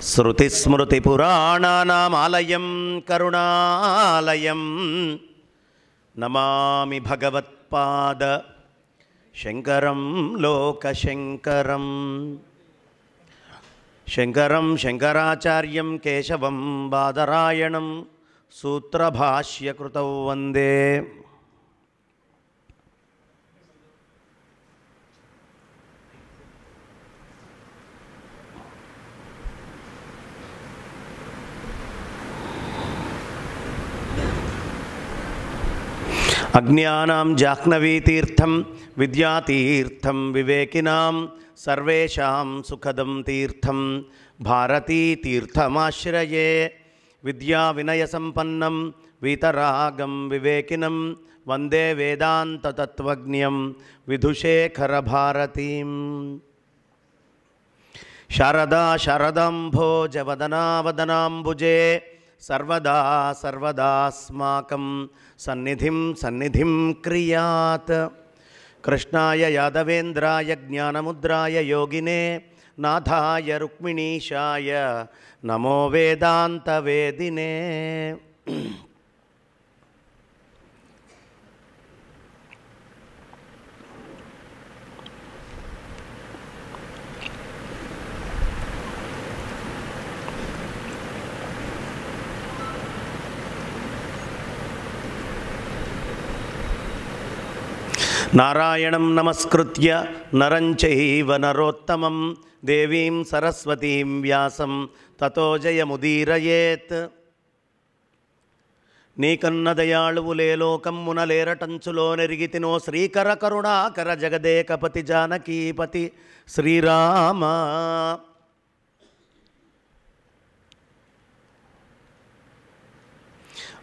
श्रुतिस्मृतिपुराणानामालयं करुणालयं नमामि भगवत्पाद शंकरं लोकशंकरं शंकरं शंकराचार्यं केशवं बादरायणं सूत्रभाष्यकृतौ वंदे। अज्ञानां जाह्नवीतीर्थं विद्यातीर्थं विवेकिनां सर्वेषां सुखदं तीर्थं भारतीतीर्थमाश्रये। विद्याविनयसम्पन्नं वीतरागं विवेकिनं वन्दे वेदान्ततत्त्वज्ञं विधुशेखरभारतीं। शारदा शारदाम्भोजवदना वदनाम्बुजे सर्वदा सर्वदास्माकं सन्निधिं सन्निधिं क्रियात्। कृष्णाय यादवेन्द्राय ज्ञानमुद्राय योगिने नाथाय रुक्मिणीशाय नमो वेदान्तवेदिने। नारायणं नमस्कृत्य नरं चैव नरोत्तमं देवीं सरस्वतीं व्यासं ततो जयमुदीरयेत्। नीकन्न दयाळुवुले लोकम्मुनलेरटंचुलो नेरिगितिनो श्रीकर करुणाकर जगदेकपति जानकीपति श्रीराम।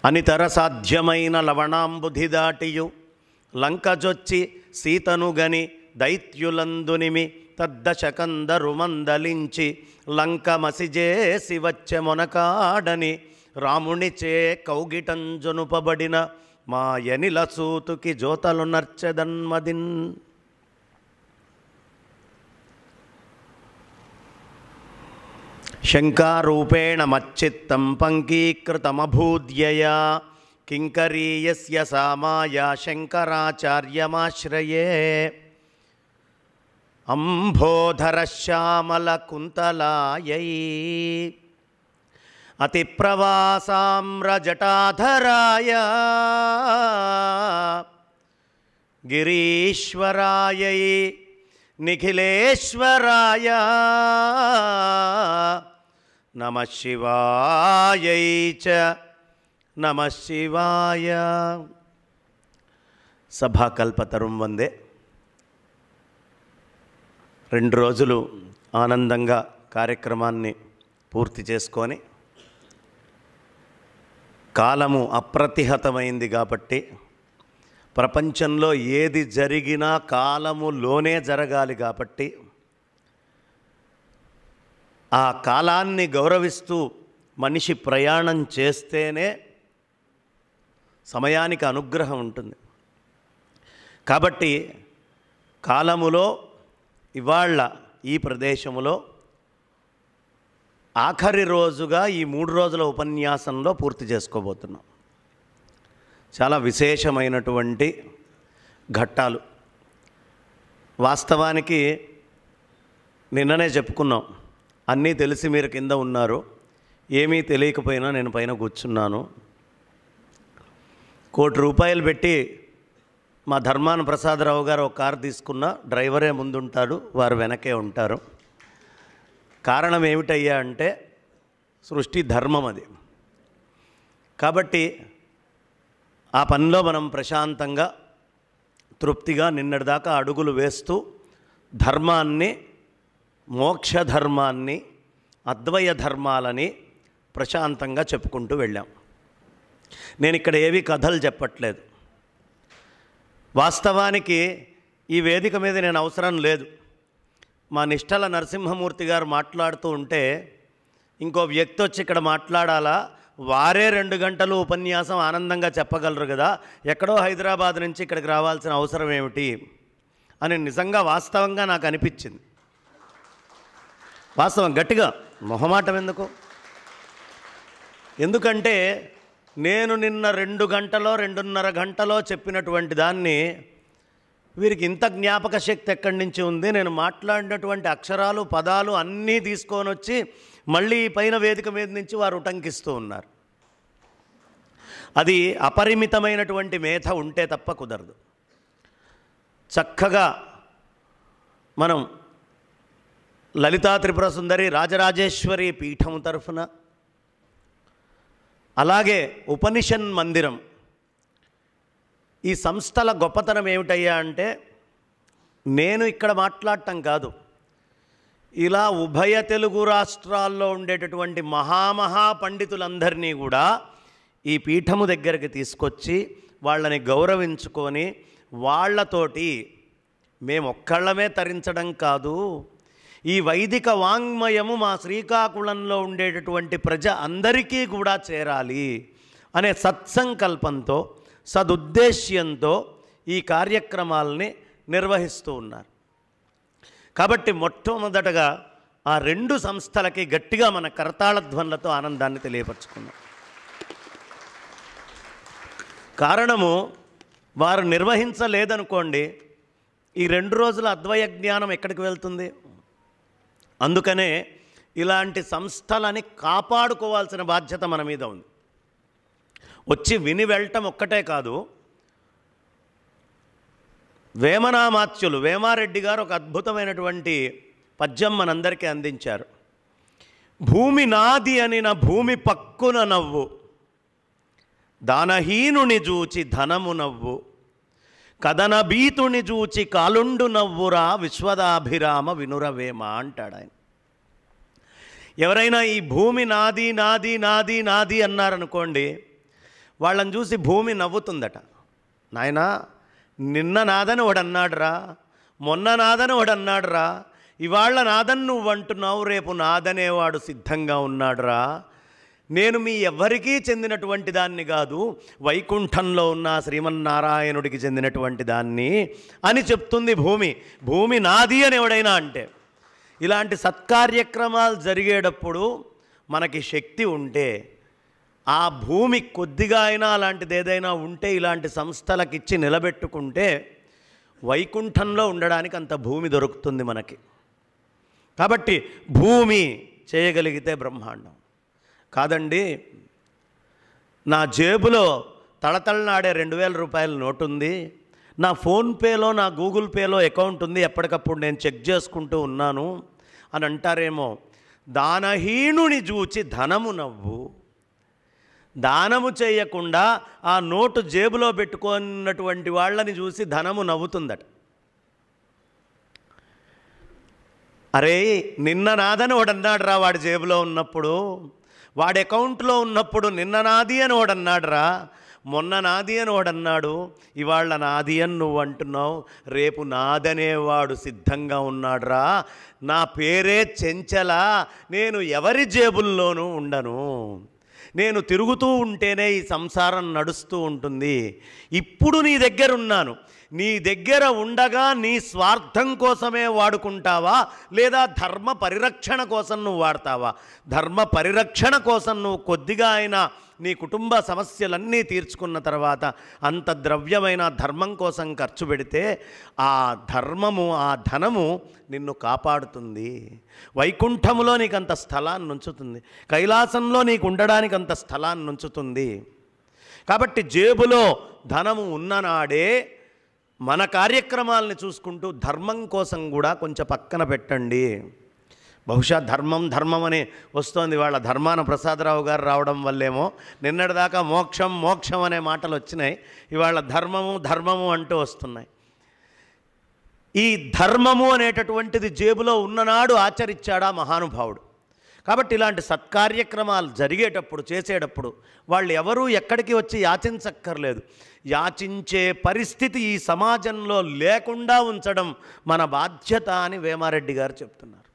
अनितर साध्यमैन लवणांबुधि दाटियु లంకజొచ్చి సీతనుగని దైత్యులందునిమి తద్దశకందరు మందలించి లంక మసిజేసి వచ్చె మొనకాడని రామునిచే కౌగిటంజునుపబడిన మాయనిల సూతుకి జోతలు నర్చెదన్మదిన్. శంకారూపేణ మచ్చిత్తం పంకీకృతమభూద్యయా किंकरीयस्य सामाया शंकराचार्यमाश्रये। अंभोधरश्यामलकुन्तलायै अतिप्रवासाम्रजटाधराय गिरीश्वरायै निखिलेश्वराय नमः शिवायै च नमः शिवाय। సభాకల్పతరుం వందే. 2 రోజులు ఆనందంగా కార్యక్రమాన్ని పూర్తి చేసుకొని కాలము అప్రతిహతమైంది కాబట్టి ప్రపంచంలో ఏది జరిగినా కాలములోనే జరగాలి కాబట్టి ఆ కాలాన్ని గౌరవిస్తూ మనిషి ప్రయాణం చేస్తేనే సమయానికి అనుగ్రహం ఉంటుంది. కాబట్టి కాలములో ఇవాళ ఈ ప్రదేశములో ఆఖరి రోజుగా ఈ 3 రోజుల ఉపన్యాసంలో పూర్తి చేసుకోబోతున్నాం. చాలా విశేషమైనటువంటి ఘట్టాలు. వాస్తవానికి నిన్ననే చెప్పుకున్నాం, అన్నీ తెలిసి మీరు కింద ఉన్నారు, ఏమీ తెలియకపోయినా నేను పైన కూర్చున్నాను. 1 కోటి రూపాయలు పెట్టి మా ధర్మాన ప్రసాదరావు గారు ఒక కారు తీసుకున్న, డ్రైవరే ముందుంటారు, వారు వెనకే ఉంటారు. కారణం ఏమిటయ్యా అంటే సృష్టి ధర్మం అది. కాబట్టి ఆ పనిలో మనం ప్రశాంతంగా తృప్తిగా నిన్నటిదాకా అడుగులు వేస్తూ ధర్మాన్ని, మోక్ష ధర్మాన్ని, అద్వయ ధర్మాలని ప్రశాంతంగా చెప్పుకుంటూ వెళ్ళాం. నేను ఇక్కడ ఏవి కథలు చెప్పట్లేదు. వాస్తవానికి ఈ వేదిక మీద నేను అవసరం లేదు. మా నిష్టల నరసింహమూర్తి గారు మాట్లాడుతూ ఉంటే ఇంకో వ్యక్తి వచ్చి ఇక్కడ మాట్లాడాలా, వారే 2 గంటలు ఉపన్యాసం ఆనందంగా చెప్పగలరు కదా, ఎక్కడో హైదరాబాద్ నుంచి ఇక్కడికి రావాల్సిన అవసరం ఏమిటి అని నిజంగా వాస్తవంగా నాకు అనిపించింది. వాస్తవం గట్టిగా మొహమాటం ఎందుకు? ఎందుకంటే నేను నిన్న 2 గంటలో 2.5 గంటలో చెప్పినటువంటి దాన్ని వీరికి ఇంత జ్ఞాపక శక్తి ఎక్కడి నుంచి ఉంది? నేను మాట్లాడినటువంటి అక్షరాలు పదాలు అన్నీ తీసుకొని వచ్చి మళ్ళీ పైన వేదిక మీద నుంచి వారు ఉటంకిస్తూ ఉన్నారు. అది అపరిమితమైనటువంటి మేధ ఉంటే తప్ప కుదరదు. చక్కగా మనం లలితా త్రిపుర సుందరి రాజరాజేశ్వరి పీఠం తరఫున, అలాగే ఉపనిషన్ మందిరం, ఈ సంస్థల గొప్పతనం ఏమిటయ్యా అంటే, నేను ఇక్కడ మాట్లాడటం కాదు, ఇలా ఉభయ తెలుగు రాష్ట్రాల్లో ఉండేటటువంటి మహామహా పండితులందరినీ కూడా ఈ పీఠము దగ్గరికి తీసుకొచ్చి వాళ్ళని గౌరవించుకొని వాళ్ళతోటి మేమొక్కళ్ళమే తరించడం కాదు, ఈ వైదిక వాంగ్మయము మా శ్రీకాకుళంలో ఉండేటటువంటి ప్రజ అందరికీ కూడా చేరాలి అనే సత్సంకల్పంతో సదుద్దేశ్యంతో ఈ కార్యక్రమాలని నిర్వహిస్తూ ఉన్నారు. కాబట్టి మొట్టమొదటగా ఆ 2 సంస్థలకి గట్టిగా మన కరతాళధ్వనులతో ఆనందాన్ని తెలియపరచుకున్నాం. కారణము వారు నిర్వహించలేదనుకోండి, ఈ 2 రోజుల అద్వయ జ్ఞానం ఎక్కడికి వెళ్తుంది? అందుకనే ఇలాంటి సంస్థలని కాపాడుకోవాల్సిన బాధ్యత మన మీద ఉంది. వచ్చి విని వెళ్ళటం ఒక్కటే కాదు, వేమనామాత్యులు వేమారెడ్డి గారు ఒక అద్భుతమైనటువంటి పద్యం మనందరికీ అందించారు. భూమి నాది అని నా భూమి పక్కున నవ్వు, దానహీనుని చూచి ధనము నవ్వు, కదన బీతుని చూచి కాలుండు నవ్వురా విశ్వదాభిరామ వినురవేమ అంటాడు ఆయన. ఎవరైనా ఈ భూమి నాది నాది నాది నాది అన్నారనుకోండి, వాళ్ళని చూసి భూమి నవ్వుతుందట. నాయనా, నిన్న నాదని వాడన్నాడురా, మొన్న నాదని వాడన్నాడురా, ఇవాళ నాదని నువ్వు అంటున్నావు, రేపు నాదనేవాడు సిద్ధంగా ఉన్నాడురా, నేను మీ ఎవ్వరికీ చెందినటువంటి దాన్ని కాదు, వైకుంఠంలో ఉన్న శ్రీమన్నారాయణుడికి చెందినటువంటి దాన్ని అని చెప్తుంది భూమి. భూమి నాది అని ఎవడైనా అంటే, ఇలాంటి సత్కార్యక్రమాలు జరిగేటప్పుడు మనకి శక్తి ఉంటే, ఆ భూమి కొద్దిగా అయినా అలాంటిది ఏదైనా ఉంటే ఇలాంటి సంస్థలకు ఇచ్చి నిలబెట్టుకుంటే వైకుంఠంలో ఉండడానికి అంత భూమి దొరుకుతుంది మనకి. కాబట్టి భూమి చేయగలిగితే బ్రహ్మాండం. కాదండి, నా జేబులో తళతళనాడే 2000 రూపాయల నోటు ఉంది, నా ఫోన్పేలో నా గూగుల్ పేలో అకౌంట్ ఉంది, ఎప్పటికప్పుడు నేను చెక్ చేసుకుంటూ ఉన్నాను అని అంటారేమో. దానహీనుని చూచి ధనము నవ్వు. దానము చేయకుండా ఆ నోటు జేబులో పెట్టుకున్నటువంటి వాళ్ళని చూసి ధనము నవ్వుతుందట. అరే, నిన్న నాదని వాడన్నాడు రా, వాడి జేబులో ఉన్నప్పుడు, వాడి అకౌంట్లో ఉన్నప్పుడు నిన్న నాది అని వాడన్నాడు రా, మొన్న నాది అని వాడన్నాడు, ఇవాళ నాది అని నువ్వు అంటున్నావు, రేపు నాదనేవాడు సిద్ధంగా ఉన్నాడురా. నా పేరే చెంచల, నేను ఎవరి జేబుల్లోనూ ఉండను, నేను తిరుగుతూ ఉంటేనే ఈ సంసారం నడుస్తూ ఉంటుంది. ఇప్పుడు నీ దగ్గర ఉన్నాను, నీ దగ్గర ఉండగా నీ స్వార్థం కోసమే వాడుకుంటావా, లేదా ధర్మ పరిరక్షణ కోసం నువ్వు వాడతావా? ధర్మ పరిరక్షణ కోసం నువ్వు కొద్దిగా అయినా నీ కుటుంబ సమస్యలన్నీ తీర్చుకున్న తర్వాత అంత ద్రవ్యమైన ధర్మం కోసం ఖర్చు పెడితే ఆ ధర్మము, ఆ ధనము నిన్ను కాపాడుతుంది. వైకుంఠములో నీకు అంత స్థలాన్ని ఉంచుతుంది, కైలాసంలో నీకు ఉండడానికి అంత స్థలాన్ని ఉంచుతుంది. కాబట్టి జేబులో ధనము ఉన్ననాడే మన కార్యక్రమాలని చూసుకుంటూ ధర్మం కోసం కూడా కొంచెం పక్కన పెట్టండి. బహుశా ధర్మం ధర్మం అని వస్తోంది, వాళ్ళ ధర్మాన ప్రసాదరావు గారు రావడం వల్లేమో నిన్నటిదాకా మోక్షం మోక్షం అనే మాటలు వచ్చినాయి, ఇవాళ ధర్మము ధర్మము అంటూ వస్తున్నాయి. ఈ ధర్మము అనేటటువంటిది జేబులో ఉన్ననాడు ఆచరించాడా మహానుభావుడు. కాబట్టి ఇలాంటి సత్కార్యక్రమాలు జరిగేటప్పుడు చేసేటప్పుడు వాళ్ళు ఎవరూ ఎక్కడికి వచ్చి యాచించక్కర్లేదు. యాచించే పరిస్థితి ఈ సమాజంలో లేకుండా ఉంచడం మన బాధ్యత అని వేమారెడ్డి గారు చెప్తున్నారు.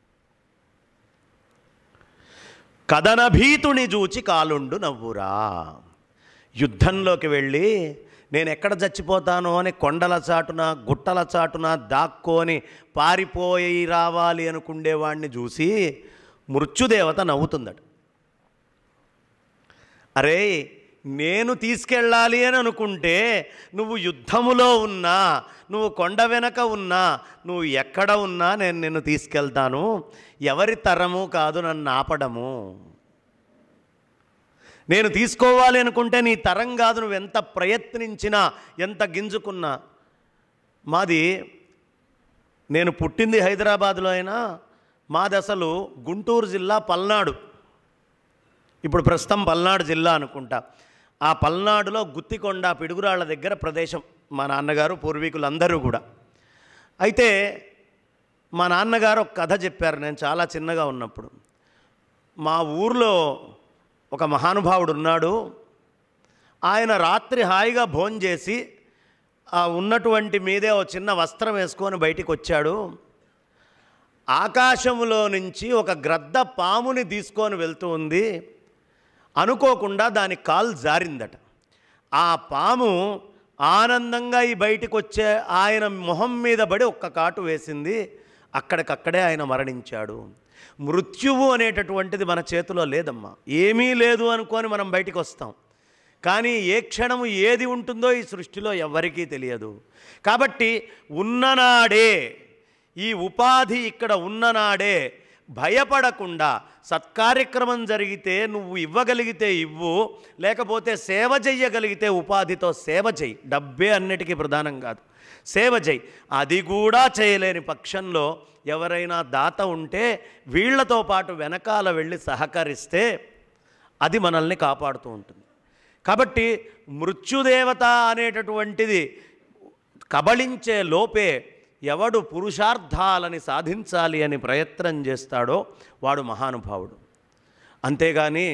కదనభీతుని చూచి కాలుండు నవ్వురా. యుద్ధంలోకి వెళ్ళి నేను ఎక్కడ చచ్చిపోతానో అని కొండల చాటున గుట్టల చాటున దాక్కొని పారిపోయి రావాలి అనుకునేవాడిని చూసి మృత్యుదేవత నవ్వుతుందట. అరే, నేను తీసుకెళ్ళాలి అని అనుకుంటే నువ్వు యుద్ధములో ఉన్నా, నువ్వు కొండ వెనక ఉన్నా, నువ్వు ఎక్కడ ఉన్నా నేను నిన్ను తీసుకెళ్తాను. ఎవరి తరము కాదు నన్ను ఆపడము. నేను తీసుకోవాలి అనుకుంటే నీ తరం కాదు, నువ్వు ఎంత ప్రయత్నించినా, ఎంత గింజుకున్నా. నేను పుట్టింది హైదరాబాద్లో అయినా మాది అసలు గుంటూరు జిల్లా పల్నాడు. ఇప్పుడు ప్రస్తుతం పల్నాడు జిల్లా అనుకుంటా. ఆ పల్నాడులో గుత్తికొండ పిడుగురాళ్ల దగ్గర ప్రదేశం మా నాన్నగారు, పూర్వీకులందరూ కూడా. అయితే మా నాన్నగారు ఒక కథ చెప్పారు నేను చాలా చిన్నగా ఉన్నప్పుడు. మా ఊర్లో ఒక మహానుభావుడు ఉన్నాడు. ఆయన రాత్రి హాయిగా భోంచేసి ఉన్నటువంటి మీదే ఒక చిన్న వస్త్రం వేసుకొని బయటికి వచ్చాడు. ఆకాశంలో నుంచి ఒక గ్రద్ద పాముని తీసుకొని వెళ్తూ ఉంది. అనుకోకుండా దాని కాలు జారిందట. ఆ పాము ఆనందంగా ఈ బయటికి వచ్చే ఆయన మొహం మీద పడి ఒక్క కాటు వేసింది. అక్కడికక్కడే ఆయన మరణించాడు. మృత్యువు అనేటటువంటిది మన చేతిలో లేదమ్మా. ఏమీ లేదు అనుకొని మనం బయటికి వస్తాం, కానీ ఏ క్షణము ఏది ఉంటుందో ఈ సృష్టిలో ఎవ్వరికీ తెలియదు. కాబట్టి ఉన్ననాడే, ఈ ఉపాధి ఇక్కడ ఉన్ననాడే భయపడకుండా సత్కార్యక్రమం జరిగితే నువ్వు ఇవ్వగలిగితే ఇవ్వు, లేకపోతే సేవ చెయ్యగలిగితే ఉపాధితో సేవ చెయ్యి. డబ్బే అన్నిటికీ ప్రధానం కాదు, సేవ చెయ్యి. అది కూడా చేయలేని పక్షంలో ఎవరైనా దాత ఉంటే వీళ్లతో పాటు వెనకాల వెళ్ళి సహకరిస్తే అది మనల్ని కాపాడుతూ ఉంటుంది. కాబట్టి మృత్యుదేవత అనేటటువంటిది కబళించే లోపే ఎవడు పురుషార్థాలని సాధించాలి అని ప్రయత్నం చేస్తాడో వాడు మహానుభావుడు. అంతేగాని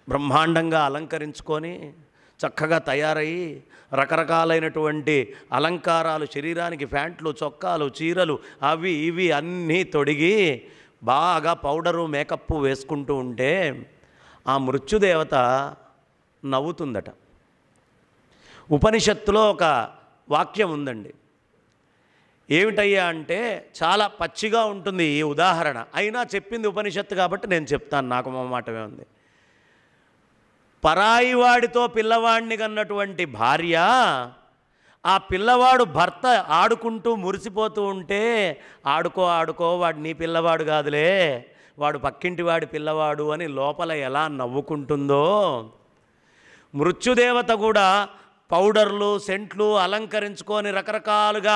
బ్రహ్మాండంగా అలంకరించుకొని చక్కగా తయారయ్యి రకరకాలైనటువంటి అలంకారాలు, శరీరానికి ప్యాంట్లు, చొక్కాలు, చీరలు అవి ఇవి అన్నీ తొడిగి బాగా పౌడరు, మేకప్ వేసుకుంటూ ఉంటే ఆ మృత్యుదేవత నవ్వుతుందట. ఉపనిషత్తులో ఒక వాక్యం ఉందండి. ఏమిటయ్యా అంటే చాలా పచ్చిగా ఉంటుంది ఈ ఉదాహరణ, అయినా చెప్పింది ఉపనిషత్తు కాబట్టి నేను చెప్తాను. నాకు మొహమాటమే ఉంది. పరాయి వాడితో పిల్లవాడిని కన్నటువంటి భార్య, ఆ పిల్లవాడు భర్త ఆడుకుంటూ మురిసిపోతూ ఉంటే ఆడుకో ఆడుకో వాడు నీ పిల్లవాడు కాదులే, వాడు పక్కింటి వాడి పిల్లవాడు అని లోపల ఎలా నవ్వుకుంటుందో, మృత్యుదేవత కూడా పౌడర్లు, సెంట్లు అలంకరించుకొని రకరకాలుగా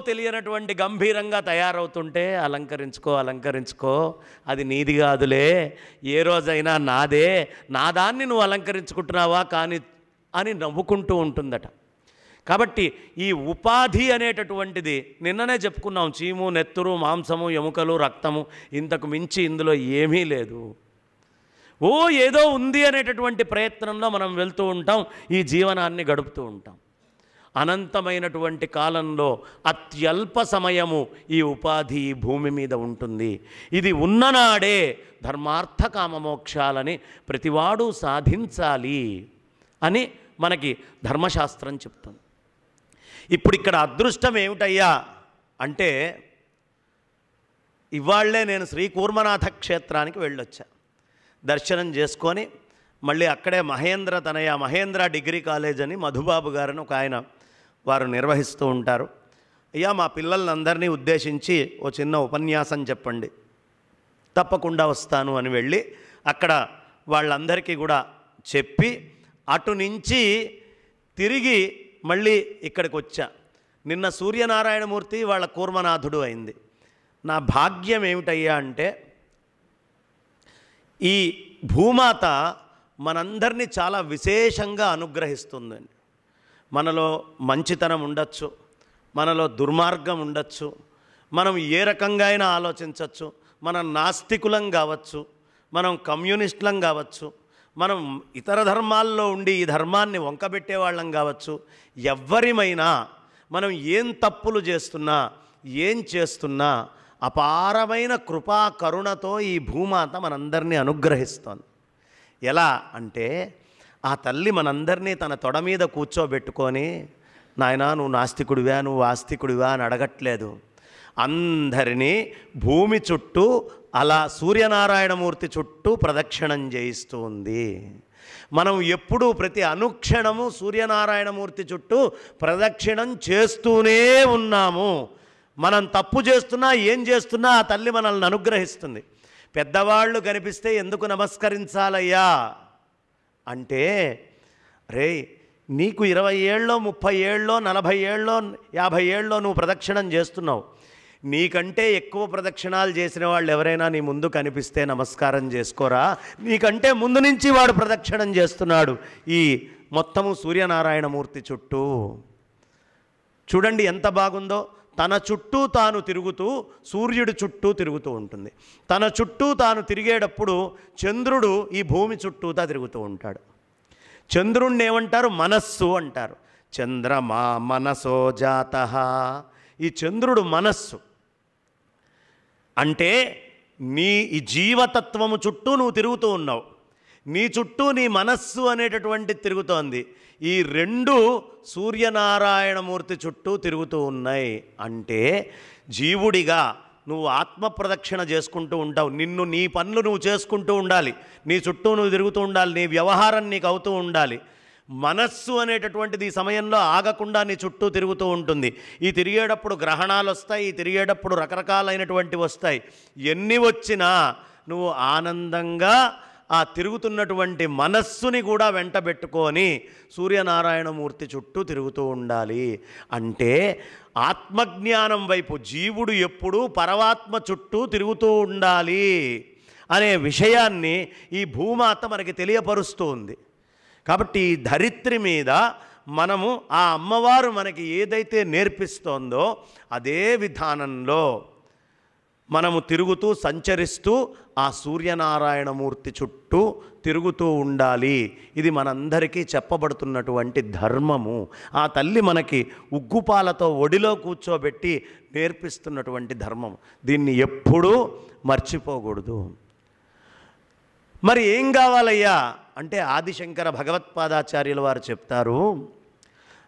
తెలియనటువంటి గంభీరంగా తయారవుతుంటే అలంకరించుకో అలంకరించుకో, అది నీది కాదులే, ఏ రోజైనా నాదే, నా దాన్ని నువ్వు అలంకరించుకుంటున్నావా కానీ అని నవ్వుకుంటూ ఉంటుందట. కాబట్టి ఈ ఉపాధి అనేటటువంటిది నిన్ననే చెప్పుకున్నాం. చీము, నెత్తురు, మాంసము, ఎముకలు, రక్తము, ఇంతకు మించి ఇందులో ఏమీ లేదు. ఏదో ఉంది అనేటటువంటి ప్రయత్నంలో మనం వెళ్తూ ఉంటాం, ఈ జీవనాన్ని గడుపుతూ ఉంటాం. అనంతమైనటువంటి కాలంలో అత్యల్ప సమయము ఈ ఉపాధి ఈ భూమి మీద ఉంటుంది. ఇది ఉన్ననాడే ధర్మార్థ కామమోక్షాలని ప్రతివాడు సాధించాలి అని మనకి ధర్మశాస్త్రం చెప్తుంది. ఇప్పుడు ఇక్కడ అదృష్టం ఏమిటయ్యా అంటే, ఇవాళ్లే నేను శ్రీ కూర్మనాథ క్షేత్రానికి వెళ్ళొచ్చా. దర్శనం చేసుకొని మళ్ళీ అక్కడే మహేంద్ర డిగ్రీ కాలేజ్ అని మధుబాబు గారని ఒక ఆయన వారు నిర్వహిస్తూ ఉంటారు. అయ్యా మా పిల్లలందరినీ ఉద్దేశించి ఓ చిన్న ఉపన్యాసం చెప్పండి. తప్పకుండా వస్తాను అని వెళ్ళి అక్కడ వాళ్ళందరికీ కూడా చెప్పి అటు నుంచి తిరిగి మళ్ళీ ఇక్కడికి వచ్చా. నిన్న సూర్యనారాయణమూర్తి వాళ్ళ కూర్మనాథుడు అయింది. నా భాగ్యం ఏమిటయ్యా అంటే, ఈ భూమాత మనందరినీ చాలా విశేషంగా అనుగ్రహిస్తుందండి. మనలో మంచితనం ఉండొచ్చు, మనలో దుర్మార్గం ఉండొచ్చు, మనం ఏ రకంగా అయినా ఆలోచించవచ్చు, మనం నాస్తికులం కావచ్చు, మనం కమ్యూనిస్టులం కావచ్చు, మనం ఇతర ధర్మాల్లో ఉండి ఈ ధర్మాన్ని వంకబెట్టే వాళ్ళం కావచ్చు. ఎవ్వరిమైనా మనం ఏం తప్పులు చేస్తున్నా, ఏం చేస్తున్నా అపారమైన కృపా కరుణతో ఈ భూమాత మనందరినీ అనుగ్రహిస్తోంది. ఎలా అంటే, ఆ తల్లి మనందరినీ తన తొడ మీద కూర్చోబెట్టుకొని, నాయనా నువ్వు నాస్తికుడివా, నువ్వు ఆస్తికుడివా అని అడగట్లేదు. అందరినీ భూమి చుట్టూ అలా సూర్యనారాయణమూర్తి చుట్టూ ప్రదక్షిణం చేయిస్తూ ఉంది. మనం ఎప్పుడూ ప్రతి అనుక్షణము సూర్యనారాయణమూర్తి చుట్టూ ప్రదక్షిణం చేస్తూనే ఉన్నాము. మనం తప్పు చేస్తున్నా ఏం చేస్తున్నా ఆ తల్లి మనల్ని అనుగ్రహిస్తుంది. పెద్దవాళ్ళు కనిపిస్తే ఎందుకు నమస్కరించాలయ్యా అంటే, రే నీకు 20 ఏళ్ళలో 30 ఏళ్ళలో 40 ఏళ్ళలో 50 ఏళ్ళలో నువ్వు ప్రదక్షిణం చేస్తున్నావు. నీకంటే ఎక్కువ ప్రదక్షిణాలు చేసిన వాళ్ళు ఎవరైనా నీ ముందు కనిపిస్తే నమస్కారం చేసుకోరా? నీకంటే ముందు నుంచి వాడు ప్రదక్షిణం చేస్తున్నాడు ఈ మొత్తము సూర్యనారాయణమూర్తి చుట్టూ. చూడండి ఎంత బాగుందో. తన చుట్టూ తాను తిరుగుతూ సూర్యుడి చుట్టూ తిరుగుతూ ఉంటుంది. తన చుట్టూ తాను తిరిగేటప్పుడు చంద్రుడు ఈ భూమి చుట్టూతా తిరుగుతూ ఉంటాడు. చంద్రుణ్ణి ఏమంటారు? మనస్సు అంటారు. చంద్రమా మనసో జాతః. ఈ చంద్రుడు మనస్సు అంటే నీ ఈ జీవతత్వము చుట్టూ నువ్వు తిరుగుతూ ఉన్నావు. నీ చుట్టూ నీ మనస్సు అనేటటువంటిది తిరుగుతోంది. ఈ రెండు సూర్యనారాయణమూర్తి చుట్టూ తిరుగుతూ ఉన్నాయి. అంటే జీవుడిగా నువ్వు ఆత్మ ప్రదక్షిణ చేసుకుంటూ ఉంటావు. నిన్ను నీ పనులు నువ్వు చేసుకుంటూ ఉండాలి, నీ చుట్టూ నువ్వు తిరుగుతూ ఉండాలి, నీ వ్యవహారం నీకు అవుతూ ఉండాలి. మనస్సు అనేటటువంటిది ఈ సమయంలో ఆగకుండా నీ చుట్టూ తిరుగుతూ ఉంటుంది. ఈ తిరిగేటప్పుడు గ్రహణాలు వస్తాయి, ఈ తిరిగేటప్పుడు రకరకాలైనటువంటివి వస్తాయి. ఎన్ని వచ్చినా నువ్వు ఆనందంగా ఆ తిరుగుతున్నటువంటి మనస్సుని కూడా వెంటబెట్టుకొని సూర్యనారాయణమూర్తి చుట్టూ తిరుగుతూ ఉండాలి. అంటే ఆత్మజ్ఞానం వైపు జీవుడు ఎప్పుడూ పరమాత్మ చుట్టూ తిరుగుతూ ఉండాలి అనే విషయాన్ని ఈ భూమాత మనకి తెలియపరుస్తూ ఉంది. కాబట్టి ఈ ధరిత్రి మీద మనము ఆ అమ్మవారు మనకి ఏదైతే నేర్పిస్తోందో అదే విధానంలో మనము తిరుగుతూ సంచరిస్తూ ఆ సూర్యనారాయణమూర్తి చుట్టూ తిరుగుతూ ఉండాలి. ఇది మనందరికీ చెప్పబడుతున్నటువంటి ధర్మము. ఆ తల్లి మనకి ఉగ్గుపాలతో ఒడిలో కూర్చోబెట్టి నేర్పిస్తున్నటువంటి ధర్మం. దీన్ని ఎప్పుడూ మర్చిపోకూడదు. మరి ఏం కావాలయ్యా అంటే ఆదిశంకర భగవత్పాదాచార్యుల వారు చెప్తారు,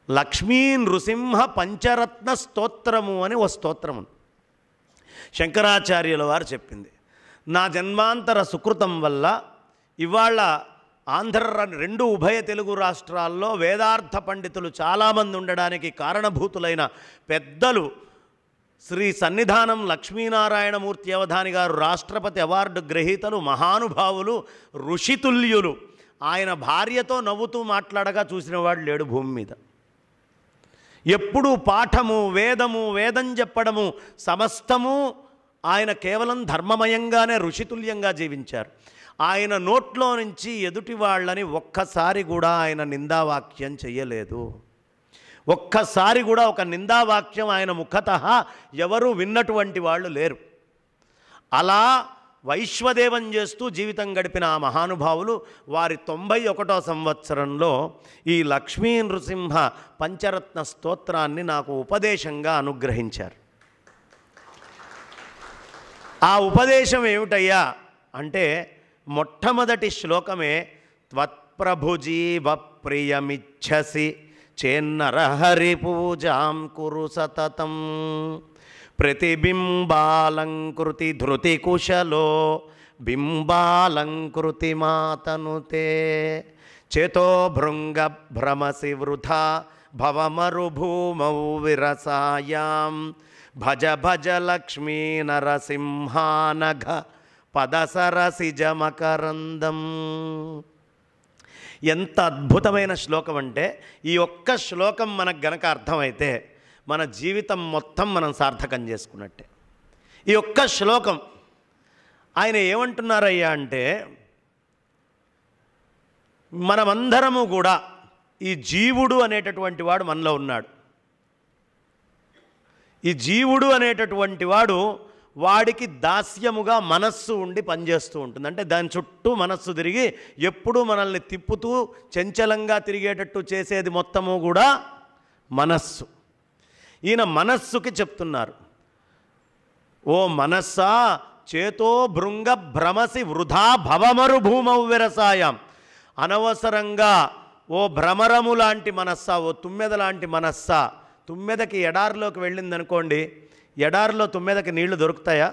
లక్ష్మీ నృసింహ పంచరత్న స్తోత్రము అని ఓ స్తోత్రము శంకరాచార్యుల వారు చెప్పింది. నా జన్మాంతర సుకృతం వల్ల ఇవాళ రెండు ఉభయ తెలుగు రాష్ట్రాల్లో వేదార్థ పండితులు చాలామంది ఉండడానికి కారణభూతులైన పెద్దలు శ్రీ సన్నిధానం లక్ష్మీనారాయణమూర్తి అవధాని గారు రాష్ట్రపతి అవార్డు గ్రహీతలు, మహానుభావులు, ఋషితుల్యులు. ఆయన భార్యతో నవ్వుతూ మాట్లాడగా చూసిన వాడు లేడు భూమి మీద. ఎప్పుడూ పాఠము, వేదము, వేదం చెప్పడము సమస్తము ఆయన కేవలం ధర్మమయంగానే ఋషితుల్యంగా జీవించారు. ఆయన నోట్లో నుంచి ఎదుటి వాళ్ళని ఒక్కసారి కూడా ఆయన నిందావాక్యం చెయ్యలేదు. ఒక్కసారి కూడా ఒక నిందావాక్యం ఆయన ముఖతః ఎవరు విన్నటువంటి వాళ్ళు లేరు. అలా వైశ్వదేవం చేస్తూ జీవితం గడిపిన ఆ మహానుభావులు వారి 91వ సంవత్సరంలో ఈ లక్ష్మీ నృసింహ పంచరత్న స్తోత్రాన్ని నాకు ఉపదేశంగా అనుగ్రహించారు. ఆ ఉపదేశం ఏమిటయ్యా అంటే మొట్టమొదటి శ్లోకమే త్వత్ప్రభుజీవ ప్రియమిచ్చసి చేన్నరహరి పూజాం కురు సతతం ప్రతిబింబాలంకృతి ధృతి కుశలో బింబాలంకృతి మాతనుతే చేతో భృంగ భ్రమసి వృథా భవమరుభూమౌ విరసాయాం భజ భజ లక్ష్మీ నరసింహానఘ పదసరసిజమకరందం. ఎంత అద్భుతమైన శ్లోకం అంటే ఈ ఒక్క శ్లోకం మనకు గనక అర్థమైతే మన జీవితం మొత్తం మనం సార్థకం చేసుకున్నట్టే. ఈ ఒక్క శ్లోకం ఆయన ఏమంటున్నారయ్యా అంటే మనమందరము కూడా ఈ జీవుడు అనేటటువంటి వాడు మనలో ఉన్నాడు. ఈ జీవుడు అనేటటువంటి వాడు వాడికి దాస్యముగా మనస్సు ఉండి పనిచేస్తూ ఉంటుంది. అంటే దాని చుట్టూ మనస్సు తిరిగి ఎప్పుడూ మనల్ని తిప్పుతూ చంచలంగా తిరిగేటట్టు చేసేది మొత్తము కూడా మనస్సు. ఈయన మనస్సుకి చెప్తున్నారు, ఓ మనస్సా చేతో భృంగ భ్రమసి వృధా భవమరు భూమౌ విరసాయాం. అనవసరంగా ఓ భ్రమరము లాంటి మనస్సా, ఓ తుమ్మెద లాంటి మనస్సా. తుమ్మెదకి ఎడారిలోకి వెళ్ళిందనుకోండి, ఎడారిలో తుమ్మెదకి నీళ్లు దొరుకుతాయా?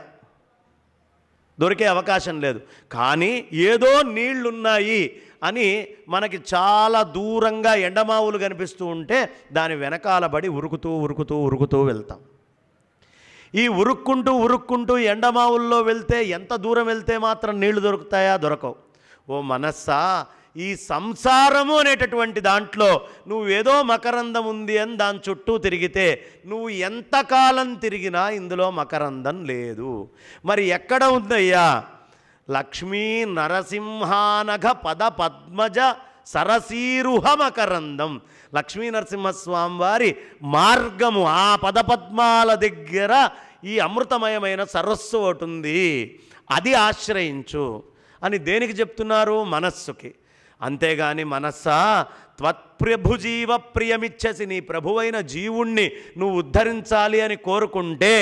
దొరికే అవకాశం లేదు. కానీ ఏదో నీళ్లున్నాయి అని మనకి చాలా దూరంగా ఎండమావులు కనిపిస్తూ ఉంటే దాని వెనకాల పడి ఉరుకుతూ ఉరుకుతూ ఉరుకుతూ వెళ్తాం. ఈ ఉరుక్కుంటూ ఎండమావుల్లో వెళ్తే ఎంత దూరం వెళ్తే మాత్రం నీళ్లు దొరుకుతాయా? దొరకవు. ఓ మనస్సా, ఈ సంసారము అనేటటువంటి దాంట్లో నువ్వేదో మకరందం ఉంది అని దాని చుట్టూ తిరిగితే నువ్వు ఎంతకాలం తిరిగినా ఇందులో మకరందం లేదు. మరి ఎక్కడ ఉందయ్యా? లక్ష్మీ నరసింహానఘ పద పద్మజ సరసీరుహ మకరందం. లక్ష్మీ నరసింహస్వామి వారి మార్గము, ఆ పదపద్మాల దగ్గర ఈ అమృతమయమైన సరస్సు ఒకటి ఉంది, అది ఆశ్రయించు అని దేనికి చెప్తున్నారు? మనస్సుకి. అంతేగాని మనస్సా, త్వత్ప్రభుజీవ ప్రియమిచ్చసి, నీ ప్రభువైన జీవుణ్ణి నువ్వు ఉద్ధరించాలి అని కోరుకుంటే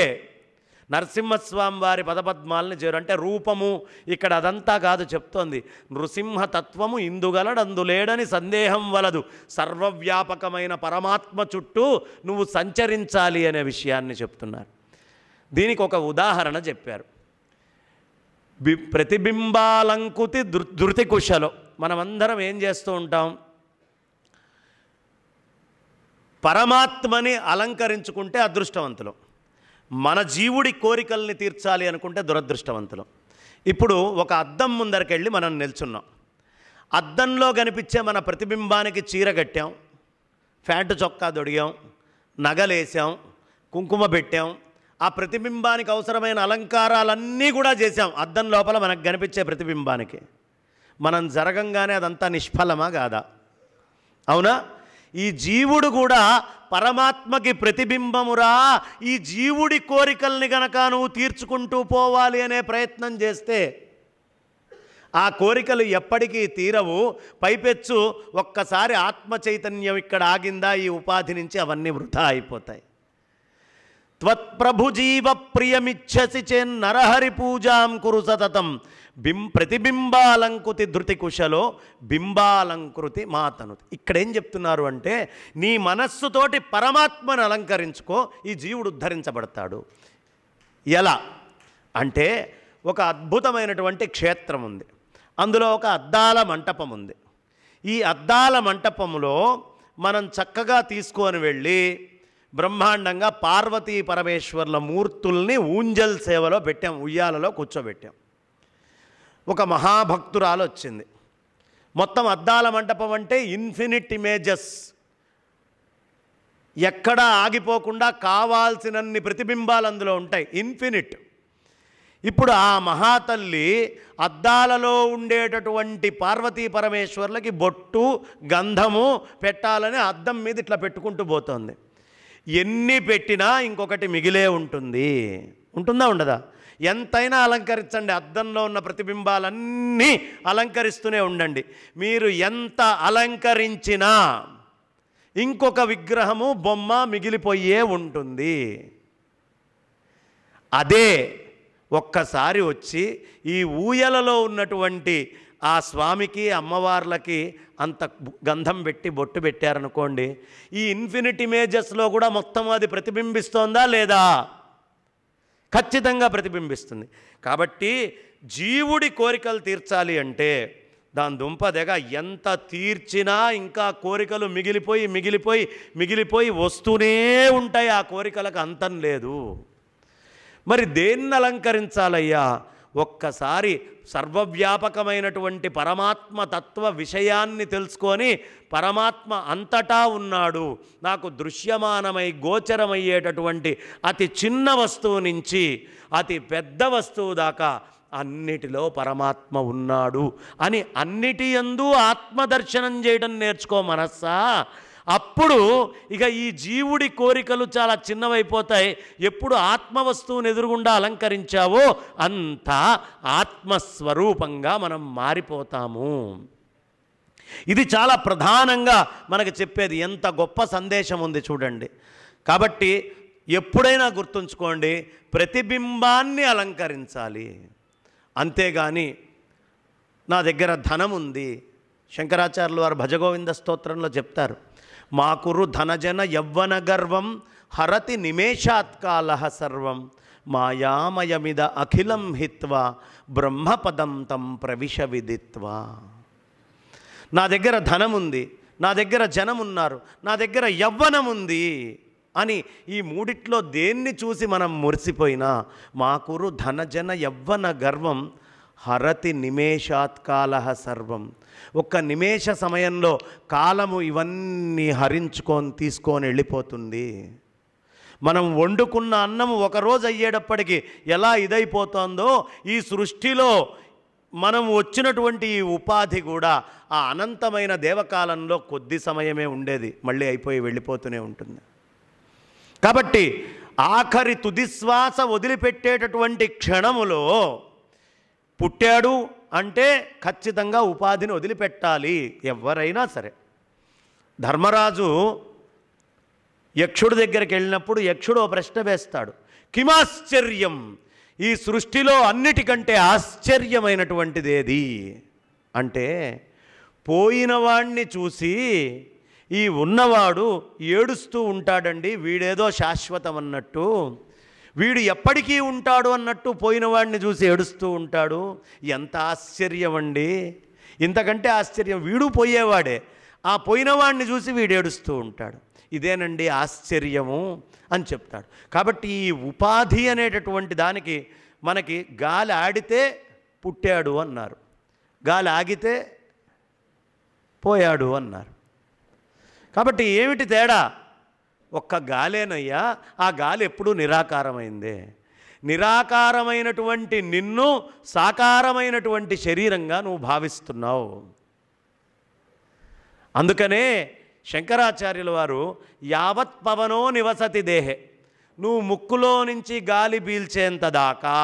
నరసింహస్వామి వారి పదపద్మాలని చేరు. అంటే రూపము ఇక్కడ అదంతా కాదు చెప్తోంది. నృసింహతత్వము ఇందుగలడందులేడని సందేహం వలదు, సర్వవ్యాపకమైన పరమాత్మ చుట్టూ నువ్వు సంచరించాలి అనే విషయాన్ని చెప్తున్నారు. దీనికి ఒక ఉదాహరణ చెప్పారు. ప్రతిబింబాలంకుతి ధృతికుశలో మనమందరం ఏం చేస్తూ ఉంటాం? పరమాత్మని అలంకరించుకుంటే అదృష్టవంతులు, మన జీవుడి కోరికల్ని తీర్చాలి అనుకుంటే దురదృష్టవంతులు. ఇప్పుడు ఒక అద్దం ముందరకెళ్ళి మనం నిల్చున్నాం. అద్దంలో కనిపించే మన ప్రతిబింబానికి చీర కట్టాం, ప్యాంటు చొక్కా దొడిగాం, నగలేసాం, కుంకుమ పెట్టాం, ఆ ప్రతిబింబానికి అవసరమైన అలంకారాలన్నీ కూడా చేశాం. అద్దం లోపల మనకు కనిపించే ప్రతిబింబానికి మనం జరగంగానే అదంతా నిష్ఫలమా కాదా? అవునా? ఈ జీవుడు కూడా పరమాత్మకి ప్రతిబింబమురా. ఈ జీవుడి కోరికల్ని గనక నువ్వు తీర్చుకుంటూ పోవాలి అనే ప్రయత్నం చేస్తే ఆ కోరికలు ఎప్పటికీ తీరవు. పైపెచ్చు ఒక్కసారి ఆత్మ చైతన్యం ఇక్కడ ఆగిందా ఈ ఉపాధి నుంచి అవన్నీ వృధా అయిపోతాయి. త్వత్ప్రభుజీవ ప్రియమిచ్చసి చేన్నరహరి పూజాం కురు సతతం ప్రతిబింబాలంకృతి ధృతికుశలో బింబాలంకృతి మాతను. ఇక్కడేం చెప్తున్నారు అంటే, నీ మనస్సుతోటి పరమాత్మను అలంకరించుకో, ఈ జీవుడు ఉద్ధరించబడతాడు. ఎలా అంటే, ఒక అద్భుతమైనటువంటి క్షేత్రం ఉంది, అందులో ఒక అద్దాల మంటపం ఉంది. ఈ అద్దాల మంటపంలో మనం చక్కగా తీసుకొని వెళ్ళి బ్రహ్మాండంగా పార్వతీ పరమేశ్వర్ల మూర్తుల్ని ఊంజల్ సేవలో పెట్టాం, ఉయ్యాలలో కూర్చోబెట్టాం. ఒక మహాభక్తురాలు వచ్చింది. మొత్తం అద్దాల మంటపం అంటే ఇన్ఫినిట్ ఇమేజెస్, ఎక్కడా ఆగిపోకుండా కావాల్సినన్ని ప్రతిబింబాలు అందులో ఉంటాయి, ఇన్ఫినిట్. ఇప్పుడు ఆ మహాతల్లి అద్దాలలో ఉండేటటువంటి పార్వతీ పరమేశ్వర్లకి బొట్టు గంధము పెట్టాలని అద్దం మీద ఇట్లా పెట్టుకుంటూ పోతుంది. ఎన్ని పెట్టినా ఇంకొకటి మిగిలే ఉంటుంది. ఉంటుందా ఉండదా? ఎంతైనా అలంకరించండి, అద్దంలో ఉన్న ప్రతిబింబాలన్నీ అలంకరిస్తూనే ఉండండి. మీరు ఎంత అలంకరించినా ఇంకొక విగ్రహము బొమ్మ మిగిలిపోయే ఉంటుంది. అదే ఒక్కసారి వచ్చి ఈ ఊయలలో ఉన్నటువంటి ఆ స్వామికి అమ్మవార్లకి అంత గంధం పెట్టి బొట్టు పెట్టారనుకోండి, ఈ ఇన్ఫినిట్ ఇమేజెస్లో కూడా మొత్తం అది ప్రతిబింబిస్తోందా లేదా? ఖచ్చితంగా ప్రతిబింబిస్తుంది. కాబట్టి జీవుడి కోరికలు తీర్చాలి అంటే దాని దుంపదెగ ఎంత తీర్చినా ఇంకా కోరికలు మిగిలిపోయి వస్తూనే ఉంటాయి. ఆ కోరికలకు అంతం లేదు. మరి దేన్ని అలంకరించాలయ్యా? ఒక్కసారి సర్వవ్యాపకమైనటువంటి పరమాత్మ తత్వ విషయాన్ని తెలుసుకొని, పరమాత్మ అంతటా ఉన్నాడు, నాకు దృశ్యమానమై గోచరమయ్యేటటువంటి అతి చిన్న వస్తువు నుంచి అతి పెద్ద వస్తువు దాకా అన్నిటిలో పరమాత్మ ఉన్నాడు అని అన్నిటి యందు ఆత్మదర్శనం చేయడం నేర్చుకో మనస్సా. అప్పుడు ఇక ఈ జీవుడి కోరికలు చాలా చిన్నవైపోతాయి. ఎప్పుడు ఆత్మవస్తువుని ఎదురుగుండా అలంకరించావో అంతా ఆత్మస్వరూపంగా మనం మారిపోతాము. ఇది చాలా ప్రధానంగా మనకు చెప్పేది. ఎంత గొప్ప సందేశం ఉంది చూడండి. కాబట్టి ఎప్పుడైనా గుర్తుంచుకోండి, ప్రతిబింబాన్ని అలంకరించాలి. అంతేగాని నా దగ్గర ధనం ఉంది, శంకరాచార్యులు వారు భజగోవింద స్తోత్రంలో చెప్తారు, మాకురు ధనజన యవ్వన గర్వం హరతి నిమేషాత్కాల సర్వం మాయామయమిద అఖిలం హిత్వా బ్రహ్మపదం తం ప్రవిశ విదిత్వా. నా దగ్గర ధనం ఉంది, నా దగ్గర జనం ఉన్నారు, నా దగ్గర యవ్వనం ఉంది అని ఈ మూడిట్లో దేన్ని చూసి మనం మురిసిపోయినా మాకురు ధనజన యవ్వన గర్వం హరతి నిమేషాత్కాల సర్వం. ఒక్క నిమేష సమయంలో కాలము ఇవన్నీ తీసుకొని వెళ్ళిపోతుంది. మనం వండుకున్న అన్నము ఒకరోజు అయ్యేటప్పటికి ఎలా ఇదైపోతుందో ఈ సృష్టిలో మనం వచ్చినటువంటి ఈ ఉపాధి కూడా ఆ అనంతమైన దేవకాలంలో కొద్ది సమయమే ఉండేది, మళ్ళీ అయిపోయి వెళ్ళిపోతూనే ఉంటుంది. కాబట్టి ఆఖరి తుదిశ్వాస వదిలిపెట్టేటటువంటి క్షణములో పుట్టాడు అంటే ఖచ్చితంగా ఉపాధిని వదిలిపెట్టాలి ఎవరైనా సరే. ధర్మరాజు యక్షుడి దగ్గరికి వెళ్ళినప్పుడు యక్షుడు ఓ ప్రశ్న వేస్తాడు, కిమాశ్చర్యం, ఈ సృష్టిలో అన్నిటికంటే ఆశ్చర్యమైనటువంటిది ఏది అంటే, పోయినవాణ్ణి చూసి ఈ ఉన్నవాడు ఏడుస్తూ ఉంటాడండి, వీడేదో శాశ్వతం అన్నట్టు, వీడు ఎప్పటికీ ఉంటాడు అన్నట్టు పోయినవాడిని చూసి ఏడుస్తూ ఉంటాడు. ఎంత ఆశ్చర్యం అండి, ఇంతకంటే ఆశ్చర్యం, వీడు పోయేవాడే, ఆ పోయినవాడిని చూసి వీడు ఏడుస్తూ ఉంటాడు, ఇదేనండి ఆశ్చర్యము అని చెప్తాడు. కాబట్టి ఈ ఉపాధి అనేటటువంటి దానికి మనకి గాలి ఆడితే పుట్టాడు అన్నారు, గాలి ఆగితే పోయాడు అన్నారు. కాబట్టి ఏమిటి తేడా? ఒక్క గాలేనయ్యా, ఆ గాలి ఎప్పుడూ నిరాకారమైందే. నిరాకారమైనటువంటి నిన్ను సాకారమైనటువంటి శరీరంగా నువ్వు భావిస్తున్నావు. అందుకనే శంకరాచార్యుల వారు యావత్ పవనో నివసతి దేహే, నువ్వు ముక్కులో నుంచి గాలి పీల్చేంత దాకా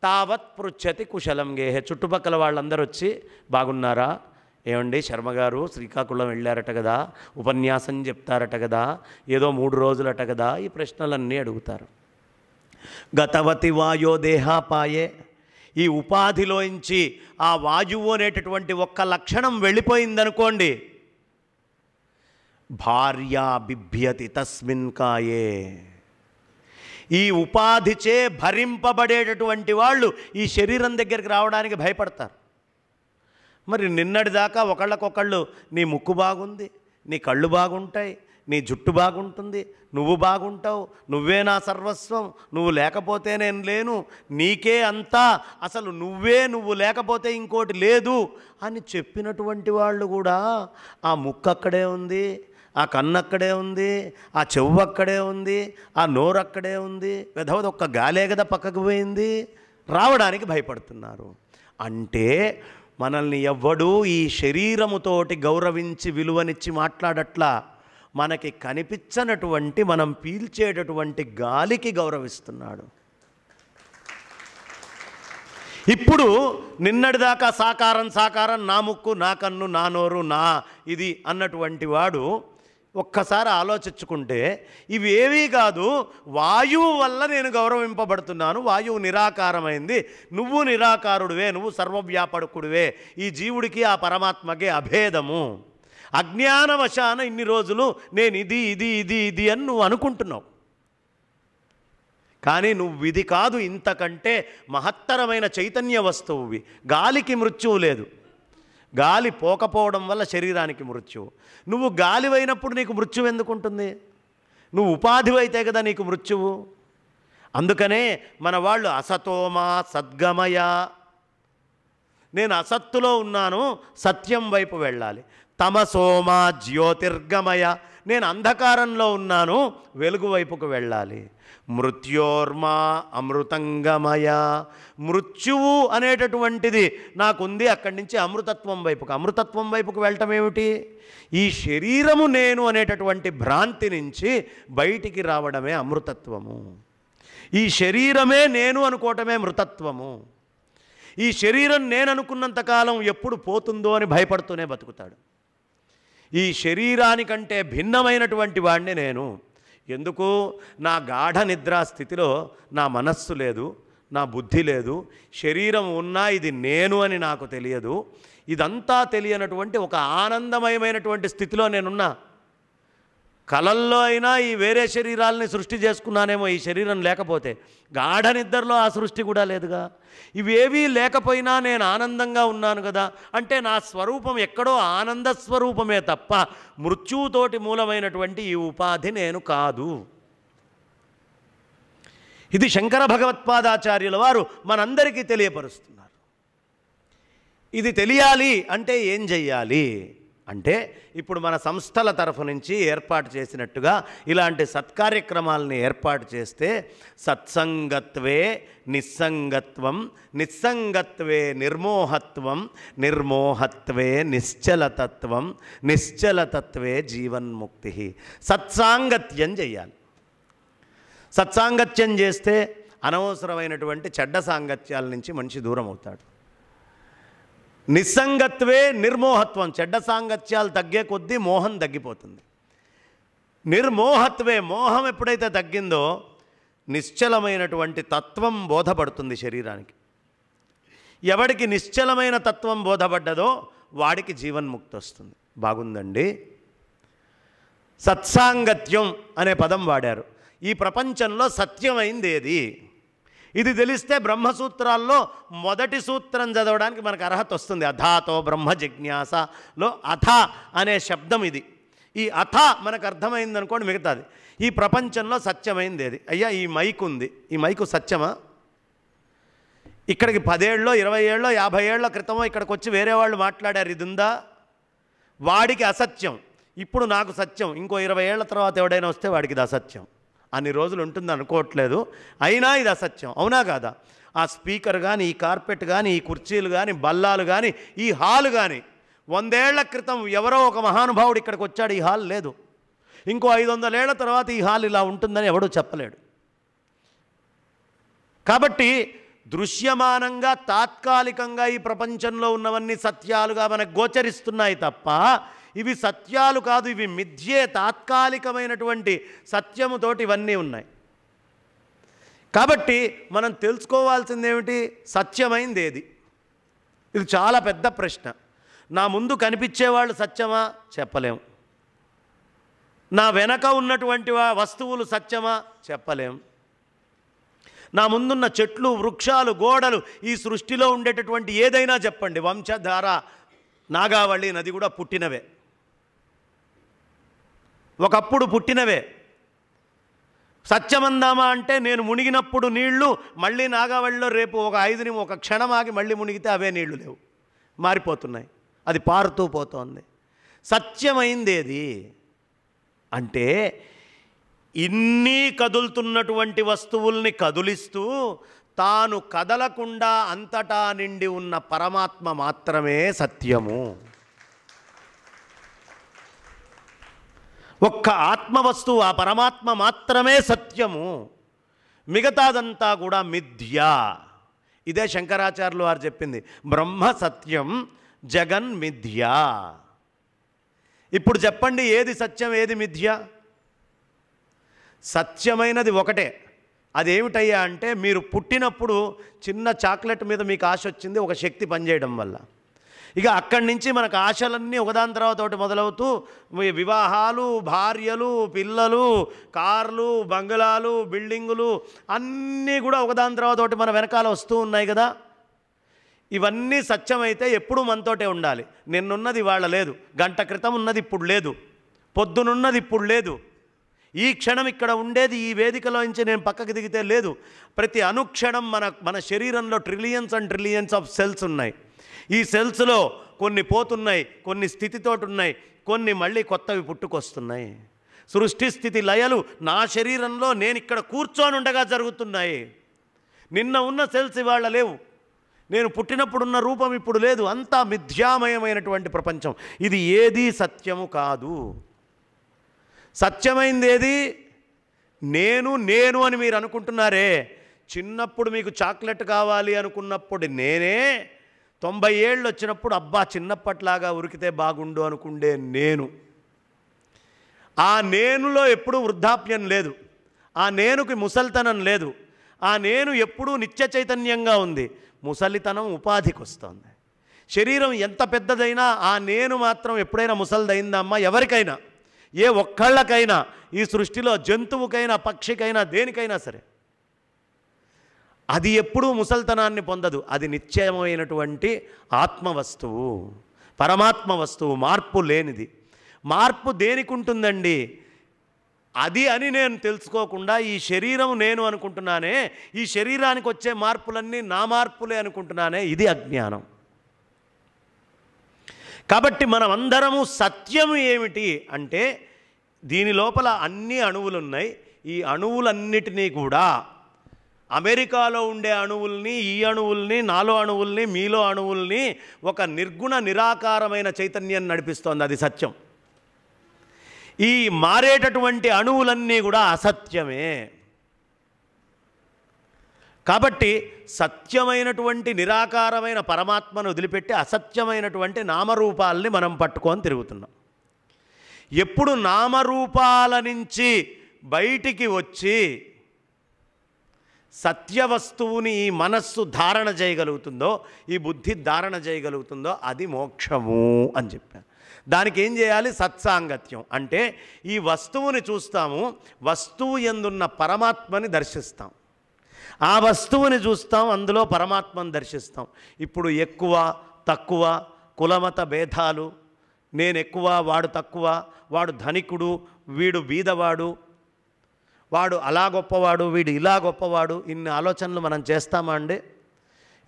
తావత్ పృచ్చతి కుశలం గేహే. చుట్టుపక్కల వాళ్ళందరూ వచ్చి బాగున్నారా, ఏమండి శర్మగారు శ్రీకాకుళం వెళ్ళారట కదా, ఉపన్యాసం చెప్తారట కదా, ఏదో 3 రోజులట కదా, ఈ ప్రశ్నలన్నీ అడుగుతారు. గతవతి వాయో దేహాపాయే, ఈ ఉపాధిలోంచి ఆ వాయువు అనేటటువంటి ఒక్క లక్షణం వెళ్ళిపోయిందనుకోండి, భార్యా బిభ్యతి తస్మిన్ కాయే, ఈ ఉపాధిచే భరింపబడేటటువంటి వాళ్ళు ఈ శరీరం దగ్గరికి రావడానికి భయపడతారు. మరి నిన్నటిదాకా ఒకళ్ళకొకళ్ళు నీ ముక్కు బాగుంది, నీ కళ్ళు బాగుంటాయి, నీ జుట్టు బాగుంటుంది, నువ్వు బాగుంటావు, నువ్వే నా సర్వస్వం, నువ్వు లేకపోతే నేను లేను, నీకే అంతా, అసలు నువ్వు లేకపోతే ఇంకోటి లేదు అని చెప్పినటువంటి వాళ్ళు కూడా ఆ ముక్కు అక్కడే ఉంది, ఆ కన్ను అక్కడే ఉంది, ఆ చెవు అక్కడే ఉంది, ఆ నోరు అక్కడే ఉంది, వెధవది ఒక్క గాలే కదా పక్కకు పోయింది, రావడానికి భయపడుతున్నారు. అంటే మనల్ని ఎవ్వడూ ఈ శరీరముతోటి గౌరవించి విలువనిచ్చి మాట్లాడట్లా, మనకి కనిపించనటువంటి మనం పీల్చేటటువంటి గాలికి గౌరవిస్తున్నాడు. ఇప్పుడు నిన్నటిదాకా సాకారం, నా ముక్కు, నా కన్ను, నా నోరు, నా ఇది అన్నటువంటి వాడు ఒక్కసారి ఆలోచించుకుంటే ఇవేవీ కాదు, వాయువు వల్ల నేను గౌరవింపబడుతున్నాను, వాయువు నిరాకారమైంది, నువ్వు నిరాకారుడివే, నువ్వు సర్వవ్యాపకుడివే, ఈ జీవుడికి ఆ పరమాత్మకి అభేదము, అజ్ఞానవశాన ఇన్ని రోజులు నేను ఇది అని నువ్వు అనుకుంటున్నావు. కానీ నువ్వు ఇది కాదు, ఇంతకంటే మహత్తరమైన చైతన్య వస్తువువి. గాలికి మృత్యువు లేదు, గాలి పోకపోవడం వల్ల శరీరానికి మృత్యువు. నువ్వు గాలివైనప్పుడు నీకు మృత్యువు ఎందుకు ఉంటుంది? నువ్వు ఉపాధివైతే కదా నీకు మృత్యువు. అందుకనే మన వాళ్ళు అసతోమా సద్గమయ, నేను అసత్తులో ఉన్నాను, సత్యం వైపు వెళ్ళాలి. తమసోమా జ్యోతిర్గమయ, నేను అంధకారంలో ఉన్నాను, వెలుగు వైపుకు వెళ్ళాలి. మృత్యోర్మా అమృతంగమయ, మృత్యువు అనేటటువంటిది నాకుంది, అక్కడి నుంచి అమృతత్వం వైపుకు వెళ్ళటం ఏమిటి? ఈ శరీరము నేను అనేటటువంటి భ్రాంతి నుంచి బయటికి రావడమే అమృతత్వము. ఈ శరీరమే నేను అనుకోవటమే మృతత్వము. ఈ శరీరం నేను అనుకున్నంతకాలం ఎప్పుడు పోతుందో అని భయపడుతూనే బతుకుతాడు. ఈ శరీరానికంటే భిన్నమైనటువంటి వాడిని నేను. ఎందుకు? నా గాఢ నిద్రా స్థితిలో నా మనస్సు లేదు, నా బుద్ధి లేదు, శరీరం ఉన్నా ఇది నేను అని నాకు తెలియదు. ఇదంతా తెలియనటువంటి ఒక ఆనందమయమైనటువంటి స్థితిలో నేనున్నా. కలల్లో అయినా ఈ వేరే శరీరాలని సృష్టి చేసుకున్నానేమో ఈ శరీరం లేకపోతే, గాఢ నిద్రలో ఆ సృష్టి కూడా లేదుగా. ఇవేవీ లేకపోయినా నేను ఆనందంగా ఉన్నాను కదా అంటే నా స్వరూపం ఎక్కడో ఆనంద స్వరూపమే తప్ప మృత్యువుతోటి మూలమైనటువంటి ఈ ఉపాధి నేను కాదు. ఇది శంకర భగవత్పాదాచార్యుల వారు మనందరికీ తెలియపరుస్తున్నారు. ఇది తెలియాలి అంటే ఏం చెయ్యాలి అంటే, ఇప్పుడు మన సంస్థల తరఫు నుంచి ఏర్పాటు చేసినట్టుగా ఇలాంటి సత్కార్యక్రమాలని ఏర్పాటు చేస్తే సత్సంగత్వే నిస్సంగత్వం, నిస్సంగత్వే నిర్మోహత్వం, నిర్మోహత్వే నిశ్చలతత్వం, నిశ్చలతత్వే జీవన్ముక్తి. సత్సాంగత్యం చెయ్యాలి. సత్సాంగత్యం చేస్తే అనవసరమైనటువంటి చెడ్డ సాంగత్యాల నుంచి మనిషి దూరం అవుతాడు. నిస్సంగత్వే నిర్మోహత్వం, చెడ్డ సాంగత్యాలు తగ్గే కొద్దీ మోహం తగ్గిపోతుంది. నిర్మోహత్వే, మోహం ఎప్పుడైతే తగ్గిందో నిశ్చలమైనటువంటి తత్వం బోధపడుతుంది శరీరానికి. ఎవడికి నిశ్చలమైన తత్వం బోధపడ్డదో వాడికి జీవన్ముక్తి వస్తుంది. బాగుందండి. సత్సాంగత్యం అనే పదం వాడారు. ఈ ప్రపంచంలో సత్యమైంది ఏది? ఇది తెలిస్తే బ్రహ్మసూత్రాల్లో మొదటి సూత్రం చదవడానికి మనకు అర్హత వస్తుంది. అథాతో బ్రహ్మ జిజ్ఞాసలో అథ అనే శబ్దం ఇది. ఈ అథ మనకు అర్థమైందనుకోండి మిగతాది. ఈ ప్రపంచంలో సత్యమైంది ఏది? అయ్యా ఈ మైక్ ఉంది, ఈ మైకు సత్యమా? ఇక్కడికి 10 ఏళ్ళలో 20 ఏళ్ళలో 50 ఏళ్ల క్రితమో ఇక్కడికి వచ్చి వేరే వాళ్ళు మాట్లాడారు, ఇది ఉందా? వాడికి అసత్యం. ఇప్పుడు నాకు సత్యం. ఇంకో 20 ఏళ్ల తర్వాత ఎవడైనా వస్తే వాడికి ఇది అసత్యం. అన్ని రోజులు ఉంటుంది అనుకోవట్లేదు, అయినా ఇది అసత్యం. అవునా కాదా? ఆ స్పీకర్ కానీ, ఈ కార్పెట్ కానీ, ఈ కుర్చీలు కానీ, బల్లాలు కానీ, ఈ హాల్ కానీ 100 ఏళ్ల క్రితం ఎవరో ఒక మహానుభావుడు ఇక్కడికి వచ్చాడు, ఈ హాల్ లేదు. ఇంకో 500 ఏళ్ల తర్వాత ఈ హాల్ ఇలా ఉంటుందని ఎవడూ చెప్పలేడు. కాబట్టి దృశ్యమానంగా తాత్కాలికంగా ఈ ప్రపంచంలో ఉన్నవన్నీ సత్యాలుగా మనకు గోచరిస్తున్నాయి తప్ప ఇవి సత్యాలు కాదు, ఇవి మిథ్యే. తాత్కాలికమైనటువంటి సత్యముతోటి ఇవన్నీ ఉన్నాయి. కాబట్టి మనం తెలుసుకోవాల్సింది ఏమిటి? సత్యమైంది ఏది? ఇది చాలా పెద్ద ప్రశ్న. నా ముందు కనిపించేవాళ్ళు సత్యమా? చెప్పలేం. నా వెనక ఉన్నటువంటి వస్తువులు సత్యమా? చెప్పలేం. నా ముందున్న చెట్లు, వృక్షాలు, గోడలు, ఈ సృష్టిలో ఉండేటటువంటి ఏదైనా చెప్పండి. వంశధార, నాగావళి నది కూడా పుట్టినవే, ఒకప్పుడు పుట్టినవే. సత్యమందామా అంటే నేను మునిగినప్పుడు నీళ్లు మళ్ళీ నాగావళిలో రేపు ఒక క్షణం ఆగి మళ్ళీ మునిగితే అవే నీళ్లు లేవు, మారిపోతున్నాయి. అది పారుతూ పోతోంది. సత్యమైందేది అంటే ఇన్ని కదులుతున్నటువంటి వస్తువుల్ని కదిలిస్తూ తాను కదలకుండా అంతటా నిండి ఉన్న పరమాత్మ మాత్రమే సత్యము. ఒక్క ఆత్మవస్తువు, ఆ పరమాత్మ మాత్రమే సత్యము. మిగతాదంతా కూడా మిథ్య. ఇదే శంకరాచార్యులు వారు చెప్పింది. బ్రహ్మ సత్యం, జగన్ మిథ్య. ఇప్పుడు చెప్పండి, ఏది సత్యం, ఏది మిథ్య? సత్యమైనది ఒకటే. అదేమిటయ్యా అంటే, మీరు పుట్టినప్పుడు చిన్న చాక్లెట్ మీద మీకు ఆశ వచ్చింది ఒక శక్తి పనిచేయడం వల్ల. ఇక అక్కడి నుంచి మనకు ఆశలన్నీ ఒకదాని తర్వాత ఒకటి మొదలవుతూ వివాహాలు, భార్యలు, పిల్లలు, కార్లు, బంగ్లాలు, బిల్డింగులు అన్నీ కూడా ఒకదాని తర్వాత ఒకటి మన వెనకాల వస్తూ ఉన్నాయి కదా. ఇవన్నీ సత్యమైతే ఎప్పుడూ మనతోటే ఉండాలి. నిన్నున్నది ఇవాళ లేదు, గంట క్రితం ఉన్నది ఇప్పుడు లేదు, పొద్దునున్నది ఇప్పుడు లేదు, ఈ క్షణం ఇక్కడ ఉండేది ఈ వేదికలో నుంచి నేను పక్కకి దిగితే లేదు. ప్రతి అనుక్షణం మన శరీరంలో trillions and trillions of cells ఉన్నాయి. ఈ సెల్స్లో కొన్ని పోతున్నాయి, కొన్ని స్థితితోటి ఉన్నాయి, కొన్ని మళ్ళీ కొత్తవి పుట్టుకొస్తున్నాయి. సృష్టి స్థితి లయలు నా శరీరంలో నేను ఇక్కడ కూర్చొని ఉండగా జరుగుతున్నాయి. నిన్న ఉన్న సెల్స్ ఇవాళ లేవు, నేను పుట్టినప్పుడున్న రూపం ఇప్పుడు లేదు. అంతా మిథ్యామయమైనటువంటి ప్రపంచం. ఇది ఏదీ సత్యము కాదు. సత్యమైంది ఏది? నేను నేను అని మీరు అనుకుంటున్నారే. చిన్నప్పుడు మీకు చాక్లెట్ కావాలి అనుకున్నప్పుడు నేనే, 90 ఏళ్ళు వచ్చినప్పుడు అబ్బా చిన్నప్పట్లాగా ఉరికితే బాగుండు అనుకుండే నేను. ఆ నేనులో ఎప్పుడూ వృద్ధాప్యం లేదు, ఆ నేనుకి ముసలితనం లేదు, ఆ నేను ఎప్పుడూ నిత్య చైతన్యంగా ఉంది. ముసలితనం ఉపాధికి వస్తుంది. శరీరం ఎంత పెద్దదైనా ఆ నేను మాత్రం ఎప్పుడైనా ముసలిదైందమ్మా? ఎవరికైనా ఏ ఒక్కళ్ళకైనా, ఈ సృష్టిలో జంతువుకైనా, పక్షికైనా, దేనికైనా సరే అది ఎప్పుడూ ముసల్తనాన్ని పొందదు. అది నిత్యమైనటువంటి ఆత్మవస్తువు, పరమాత్మ వస్తువు, మార్పు లేనిది. మార్పు దేనికి ఉంటుందండి? అది అని నేను తెలుసుకోకుండా ఈ శరీరం నేను అనుకుంటున్నానే, ఈ శరీరానికి వచ్చే మార్పులన్నీ నా మార్పులే అనుకుంటున్నానే, ఇది అజ్ఞానం. కాబట్టి మనమందరము సత్యం ఏమిటి అంటే, దీని లోపల అన్ని అణువులున్నాయి. ఈ అణువులన్నిటినీ కూడా, అమెరికాలో ఉండే అణువుల్ని, ఈ అణువుల్ని, నాలో అణువుల్ని, మీలో అణువుల్ని ఒక నిర్గుణ నిరాకారమైన చైతన్యం నడిపిస్తోంది. అది సత్యం. ఈ మారేటటువంటి అణువులన్నీ కూడా అసత్యమే. కాబట్టి సత్యమైనటువంటి నిరాకారమైన పరమాత్మను వదిలిపెట్టి అసత్యమైనటువంటి నామరూపాలని మనం పట్టుకొని తిరుగుతున్నాం. ఎప్పుడు నామరూపాల నుంచి బయటికి వచ్చి సత్యవస్తువుని ఈ మనస్సు ధారణ చేయగలుగుతుందో, ఈ బుద్ధి ధారణ చేయగలుగుతుందో అది మోక్షము అని చెప్పాను. దానికి ఏం చేయాలి? సత్సాంగత్యం. అంటే ఈ వస్తువుని చూస్తాము, వస్తువు యందున్న పరమాత్మని దర్శిస్తాం. ఆ వస్తువుని చూస్తాం, అందులో పరమాత్మను దర్శిస్తాం. ఇప్పుడు ఎక్కువ తక్కువ, కులమత భేదాలు, నేను ఎక్కువ వాడు తక్కువ, వాడు ధనికుడు వీడు బీదవాడు, వాడు అలా గొప్పవాడు వీడు ఇలా గొప్పవాడు, ఇన్ని ఆలోచనలు మనం చేస్తామా అండి?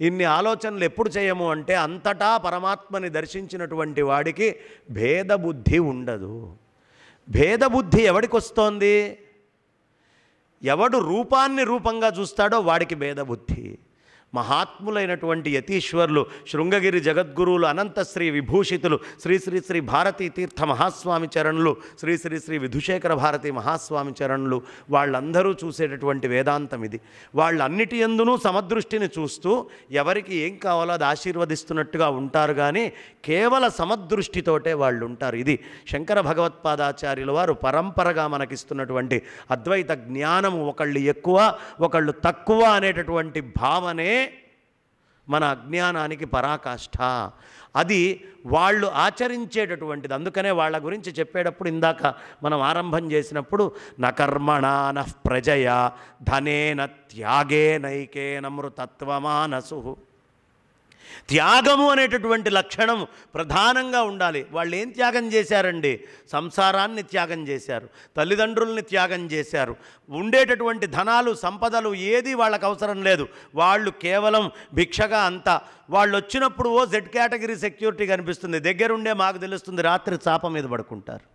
ఇన్ని ఆలోచనలు ఎప్పుడు చేయము అంటే, అంతటా పరమాత్మని దర్శించినటువంటి వాడికి భేదబుద్ధి ఉండదు. భేదబుద్ధి ఎవడికి వస్తోంది? ఎవడు రూపాన్ని రూపంగా చూస్తాడో వాడికి భేదబుద్ధి. మహాత్ములైనటువంటి యతీశ్వరులు, శృంగగిరి జగద్గురువులు, అనంతశ్రీ విభూషితులు, శ్రీ శ్రీ శ్రీ భారతీ తీర్థ మహాస్వామి చరణులు, శ్రీ శ్రీ శ్రీ విధుశేఖర భారతి మహాస్వామి చరణులు, వాళ్ళందరూ చూసేటటువంటి వేదాంతం ఇది. వాళ్ళన్నిటి యందునూ సమదృష్టిని చూస్తూ ఎవరికి ఏం కావాలో అది ఆశీర్వదిస్తున్నట్టుగా ఉంటారు. కానీ కేవల సమదృష్టితోటే వాళ్ళు ఉంటారు. ఇది శంకర భగవత్పాదాచార్యుల వారు పరంపరగా మనకిస్తున్నటువంటి అద్వైత జ్ఞానము. ఒకళ్ళు ఎక్కువ ఒకళ్ళు తక్కువ అనేటటువంటి భావనే మన అజ్ఞానానికి పరాకాష్ఠ. అది వాళ్ళు ఆచరించేటటువంటిది. అందుకనే వాళ్ళ గురించి చెప్పేటప్పుడు ఇందాక మనం ఆరంభం చేసినప్పుడు నకర్మణా నః ప్రజయా ధనేన త్యాగేనైకేన మృతత్వమానసు. త్యాగము అనేటటువంటి లక్షణం ప్రధానంగా ఉండాలి. వాళ్ళు ఏం త్యాగం చేశారండి? సంసారాన్ని త్యాగం చేశారు, తల్లిదండ్రుల్ని త్యాగం చేశారు, ఉండేటటువంటి ధనాలు సంపదలు ఏది వాళ్ళకు అవసరం లేదు. వాళ్ళు కేవలం భిక్షగా అంతా. వాళ్ళు వచ్చినప్పుడు ఓ జెడ్ కేటగిరీ సెక్యూరిటీ కనిపిస్తుంది, దగ్గరుండే మాకు తెలుస్తుంది, రాత్రి చాప మీద పడుకుంటారు.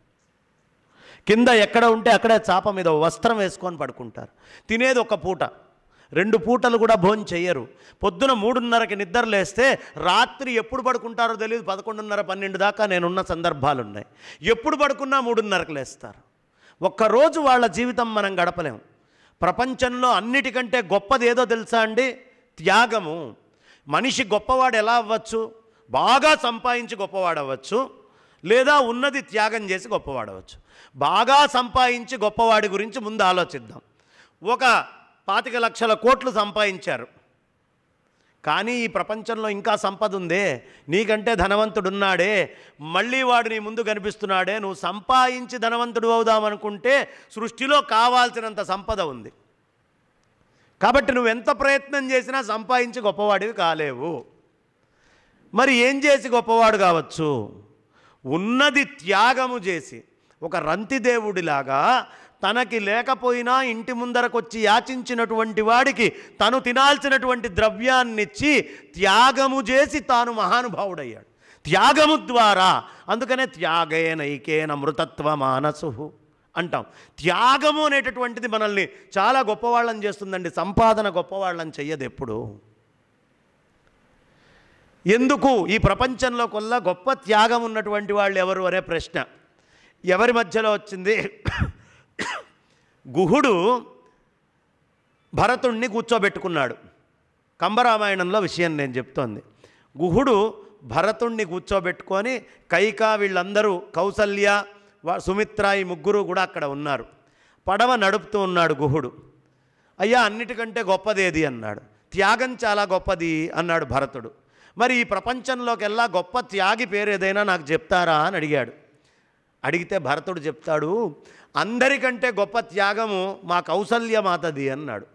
కింద ఎక్కడ ఉంటే అక్కడే చాప మీద వస్త్రం వేసుకొని పడుకుంటారు. తినేది ఒక పూట, 2 పూటలు కూడా భోజనం చెయ్యరు. పొద్దున 3:30కి నిద్ర లేస్తే రాత్రి ఎప్పుడు పడుకుంటారో తెలియదు. 11:30, 12 దాకా నేనున్న సందర్భాలు ఉన్నాయి. ఎప్పుడు పడుకున్నా 3:30కి లేస్తారు. ఒక్కరోజు వాళ్ళ జీవితం మనం గడపలేము. ప్రపంచంలో అన్నిటికంటే గొప్పది ఏదో తెలుసా అండి? త్యాగము. మనిషి గొప్పవాడు ఎలా అవ్వచ్చు? బాగా సంపాదించి గొప్పవాడు అవ్వచ్చు, లేదా ఉన్నది త్యాగం చేసి గొప్పవాడవచ్చు. బాగా సంపాదించి గొప్పవాడి గురించి ముందు ఆలోచిద్దాం. ఒక 25 లక్షల కోట్లు సంపాదించారు, కానీ ఈ ప్రపంచంలో ఇంకా సంపద ఉందే, నీకంటే ధనవంతుడున్నాడే, మళ్ళీ వాడు నీ ముందు కనిపిస్తున్నాడే. నువ్వు సంపాదించి ధనవంతుడు అవుదామనుకుంటే సృష్టిలో కావాల్సినంత సంపద ఉంది. కాబట్టి నువ్వెంత ప్రయత్నం చేసినా సంపాదించి గొప్పవాడివి కాలేవు. మరి ఏం చేసి గొప్పవాడు కావచ్చు? ఉన్నది త్యాగము చేసి, ఒక రంతిదేవుడిలాగా తనకి లేకపోయినా ఇంటి ముందరకొచ్చి యాచించినటువంటి వాడికి తను తినాల్సినటువంటి ద్రవ్యాన్నిచ్చి త్యాగము చేసి తాను మహానుభావుడయ్యాడు. త్యాగము ద్వారా. అందుకనే త్యాగేనైకేన మృతత్వమానసు అంటాం. త్యాగము అనేటటువంటిది మనల్ని చాలా గొప్పవాళ్ళని చేస్తుందండి. సంపాదన గొప్పవాళ్ళని చెయ్యదు ఎప్పుడు. ఎందుకు? ఈ ప్రపంచంలో కొల్లా గొప్ప త్యాగం ఉన్నటువంటి వాళ్ళు ఎవరు అనే ప్రశ్న ఎవరి మధ్యలో వచ్చింది? గుహుడు భరతుణ్ణి కూర్చోబెట్టుకున్నాడు. కంబరామాయణంలో విషయం నేను చెప్తోంది. గుహుడు భరతుణ్ణి కూర్చోబెట్టుకొని కైకా వీళ్ళందరూ, కౌసల్య, సుమిత్ర, ఈ ముగ్గురు కూడా అక్కడ ఉన్నారు. పడవ నడుపుతూ ఉన్నాడు గుహుడు. అయ్యా, అన్నిటికంటే గొప్పదేది అన్నాడు. త్యాగం చాలా గొప్పది అన్నాడు భరతుడు. మరి ఈ ప్రపంచంలోకెల్లా గొప్ప త్యాగి పేరు ఏదైనా నాకు చెప్తారా అని అడిగాడు. అడిగితే భరతుడు చెప్తాడు, అందరికంటే గొప్ప త్యాగము మా కౌసల్యమాతది అన్నాడు.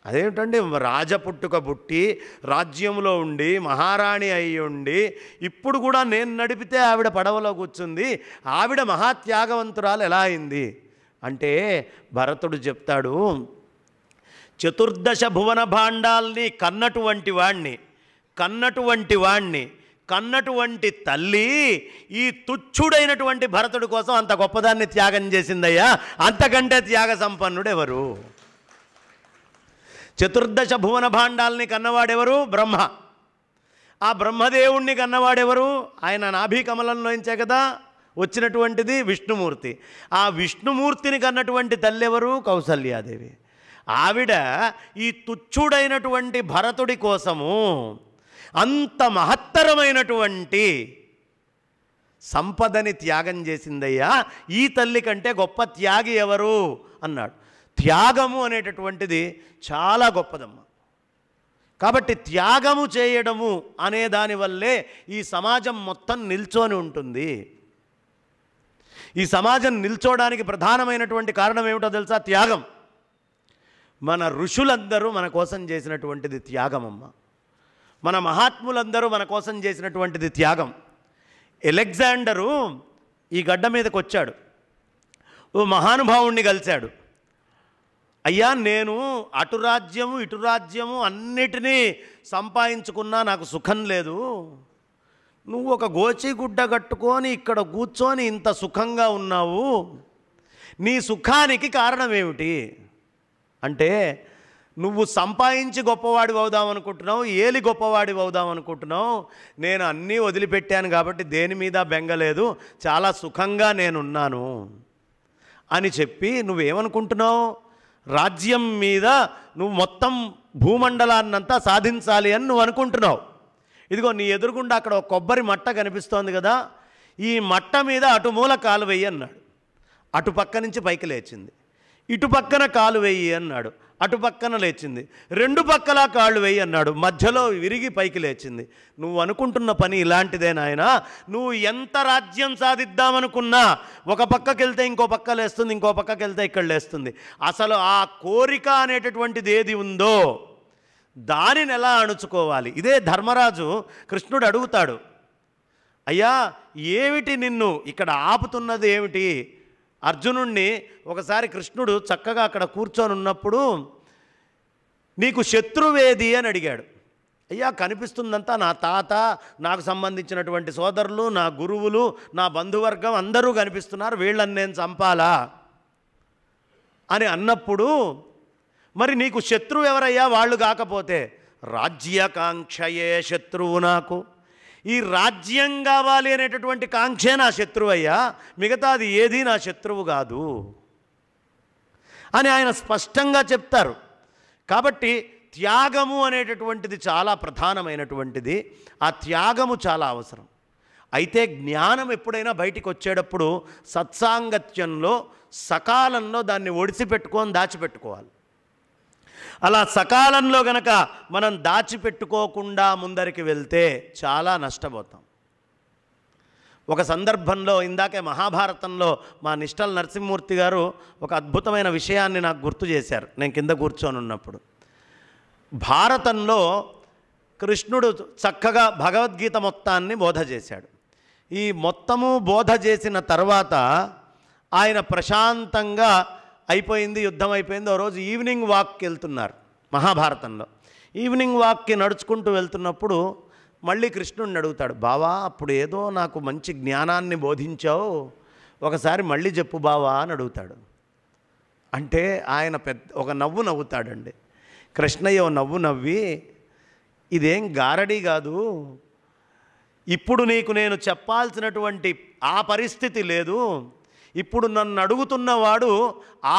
అదేమిటండి, రాజపుట్టుక పుట్టి రాజ్యంలో ఉండి మహారాణి అయి ఉండి ఇప్పుడు కూడా నేను నడిపితే ఆవిడ పడవలో కూర్చుంది, ఆవిడ మహాత్యాగవంతురాలు ఎలా అయింది అంటే భరతుడు చెప్తాడు, చతుర్దశ భువన భాండాల్ని కన్నటువంటి తల్లి ఈ తుచ్చుడైనటువంటి భరతుడి కోసం అంత గొప్పదాన్ని త్యాగం చేసిందయ్యా, అంతకంటే త్యాగ సంపన్నుడెవరు? చతుర్దశ భువన భాండాల్ని కన్నవాడెవరు? బ్రహ్మ. ఆ బ్రహ్మదేవుణ్ణి కన్నవాడెవరు? ఆయన నాభి కమలంలోంచే కదా వచ్చినటువంటిది విష్ణుమూర్తి. ఆ విష్ణుమూర్తిని కన్నటువంటి తల్లి ఎవరు? కౌసల్యాదేవి. ఆవిడ ఈ తుచ్చుడైనటువంటి భరతుడి కోసము అంత మహత్తరమైనటువంటి సంపదని త్యాగం చేసిందయ్యా, ఈ తల్లి కంటే గొప్ప త్యాగి ఎవరు అన్నాడు. త్యాగము అనేటటువంటిది చాలా గొప్పదమ్మ. కాబట్టి త్యాగము చేయడము అనే దానివల్లే ఈ సమాజం మొత్తం నిల్చొని ఉంటుంది. ఈ సమాజం నిల్చోడానికి ప్రధానమైనటువంటి కారణం ఏమిటో తెలుసా? త్యాగం. మన ఋషులందరూ మన కోసం చేసినటువంటిది త్యాగమమ్మ. మన మహాత్ములందరూ మన కోసం చేసినటువంటిది త్యాగం. అలెగ్జాండరు ఈ గడ్డ మీదకి వచ్చాడు, ఓ మహానుభావుణ్ణి కలిశాడు. అయ్యా, నేను అటు రాజ్యము ఇటు రాజ్యము అన్నిటినీ సంపాదించుకున్నా నాకు సుఖం లేదు, నువ్వు ఒక గోచిగుడ్డ కట్టుకొని ఇక్కడ కూర్చొని ఇంత సుఖంగా ఉన్నావు, నీ సుఖానికి కారణం ఏమిటి అంటే, నువ్వు సంపాదించి గొప్పవాడివి అవుదాం అనుకుంటున్నావు, ఏలి గొప్పవాడివి అవుదాం అనుకుంటున్నావు, నేను అన్నీ వదిలిపెట్టాను కాబట్టి దేని మీద బెంగలేదు, చాలా సుఖంగా నేనున్నాను అని చెప్పి నువ్వేమనుకుంటున్నావు? రాజ్యం మీద నువ్వు మొత్తం భూమండలాన్నంతా సాధించాలి అని నువ్వు అనుకుంటున్నావు. ఇదిగో నీ ఎదురుగుండా అక్కడ ఒక కొబ్బరి మట్ట కనిపిస్తోంది కదా, ఈ మట్ట మీద అటు మూల కాలు వెయ్యి అన్నాడు. అటు పక్క నుంచి పైకి లేచింది. ఇటు పక్కన కాలు వెయ్యి అన్నాడు, అటు పక్కన లేచింది. రెండు పక్కల కాళ్ళు వెయ్యి అన్నాడు, మధ్యలో విరిగి పైకి లేచింది. నువ్వు అనుకుంటున్న పని ఇలాంటిదే నాయనా. నువ్వు ఎంత రాజ్యం సాధిద్దామనుకున్నా ఒక పక్కకి వెళ్తే ఇంకో పక్క లేస్తుంది, ఇంకో పక్కకి వెళ్తే ఇక్కడ లేస్తుంది. అసలు ఆ కోరిక అనేటటువంటిది ఏది ఉందో దానిని ఎలా అణుచుకోవాలి? ఇదే ధర్మరాజు కృష్ణుడు అడుగుతాడు, అయ్యా ఏమిటి నిన్ను ఇక్కడ ఆపుతున్నది ఏమిటి? అర్జునుణ్ణి ఒకసారి కృష్ణుడు చక్కగా అక్కడ కూర్చొని ఉన్నప్పుడు నీకు శత్రువేది అని అడిగాడు. అయ్యా కనిపిస్తుందంతా నా తాత, నాకు సంబంధించినటువంటి సోదరులు, నా గురువులు, నా బంధువర్గం అందరూ కనిపిస్తున్నారు, వీళ్ళని నేను చంపాలా అని అన్నప్పుడు, మరి నీకు శత్రువు ఎవరయ్యా వాళ్ళు కాకపోతే? రాజ్యకాంక్షయే శత్రువు నాకు, ఈ రాజ్యం కావాలి అనేటటువంటి కాంక్షే నా శత్రువు అయ్యా, మిగతాది ఏది నా శత్రువు కాదు అని ఆయన స్పష్టంగా చెప్తారు. కాబట్టి త్యాగము అనేటటువంటిది చాలా ప్రధానమైనటువంటిది. ఆ త్యాగము చాలా అవసరం. అయితే జ్ఞానం ఎప్పుడైనా బయటికి వచ్చేటప్పుడు సత్సాంగత్యంలో సకాలంలో దాన్ని ఒడిసిపెట్టుకొని దాచిపెట్టుకోవాలి. అలా సకాలంలో గనక మనం దాచిపెట్టుకోకుండా ముందరికి వెళ్తే చాలా నష్టపోతాం. ఒక సందర్భంలో ఇందాకే మహాభారతంలో మా నిష్టల నరసింహమూర్తి గారు ఒక అద్భుతమైన విషయాన్ని నాకు గుర్తు చేశారు. నేను కింద కూర్చొని ఉన్నప్పుడు, భారతంలో కృష్ణుడు చక్కగా భగవద్గీత మొత్తాన్ని బోధ చేశాడు. ఈ మొత్తము బోధ చేసిన తర్వాత ఆయన ప్రశాంతంగా అయిపోయింది, యుద్ధం అయిపోయింది. ఓ రోజు ఈవినింగ్ వాక్కి వెళ్తున్నారు మహాభారతంలో. ఈవినింగ్ వాక్కి నడుచుకుంటూ వెళ్తున్నప్పుడు మళ్ళీ కృష్ణుడిని అడుగుతాడు, బావా అప్పుడు ఏదో నాకు మంచి జ్ఞానాన్ని బోధించావు, ఒకసారి మళ్ళీ చెప్పు బావా అని అడుగుతాడు. అంటే ఆయన ఒక నవ్వు నవ్వుతాడండి. కృష్ణయ్య నవ్వు నవ్వి, ఇదేం గారడీ కాదు, ఇప్పుడు నీకు నేను చెప్పాల్సినటువంటి ఆ పరిస్థితి లేదు, ఇప్పుడు నన్ను అడుగుతున్నవాడు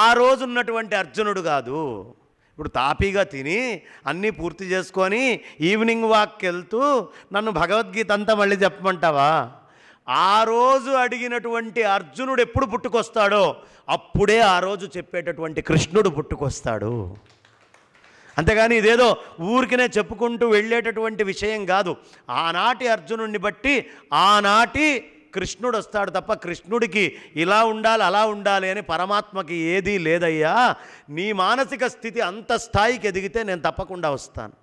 ఆ రోజున్నటువంటి అర్జునుడు కాదు, ఇప్పుడు తాపీగా తిని అన్నీ పూర్తి చేసుకొని ఈవినింగ్ వాక్కి వెళ్తూ నన్ను భగవద్గీత అంతా మళ్ళీ చెప్పమంటావా? ఆ రోజు అడిగినటువంటి అర్జునుడు ఎప్పుడు పుట్టుకొస్తాడో అప్పుడే ఆ రోజు చెప్పేటటువంటి కృష్ణుడు పుట్టుకొస్తాడు. అంతేగాని ఇదేదో ఊరికినే చెప్పుకుంటూ వెళ్ళేటటువంటి విషయం కాదు. ఆనాటి అర్జునుడిని బట్టి ఆనాటి కృష్ణుడు వస్తాడు తప్ప కృష్ణుడికి ఇలా ఉండాలి అలా ఉండాలి అని పరమాత్మకి ఏదీ లేదయ్యా. నీ మానసిక స్థితి అంత స్థాయికి ఎదిగితే నేను తప్పకుండా వస్తాను.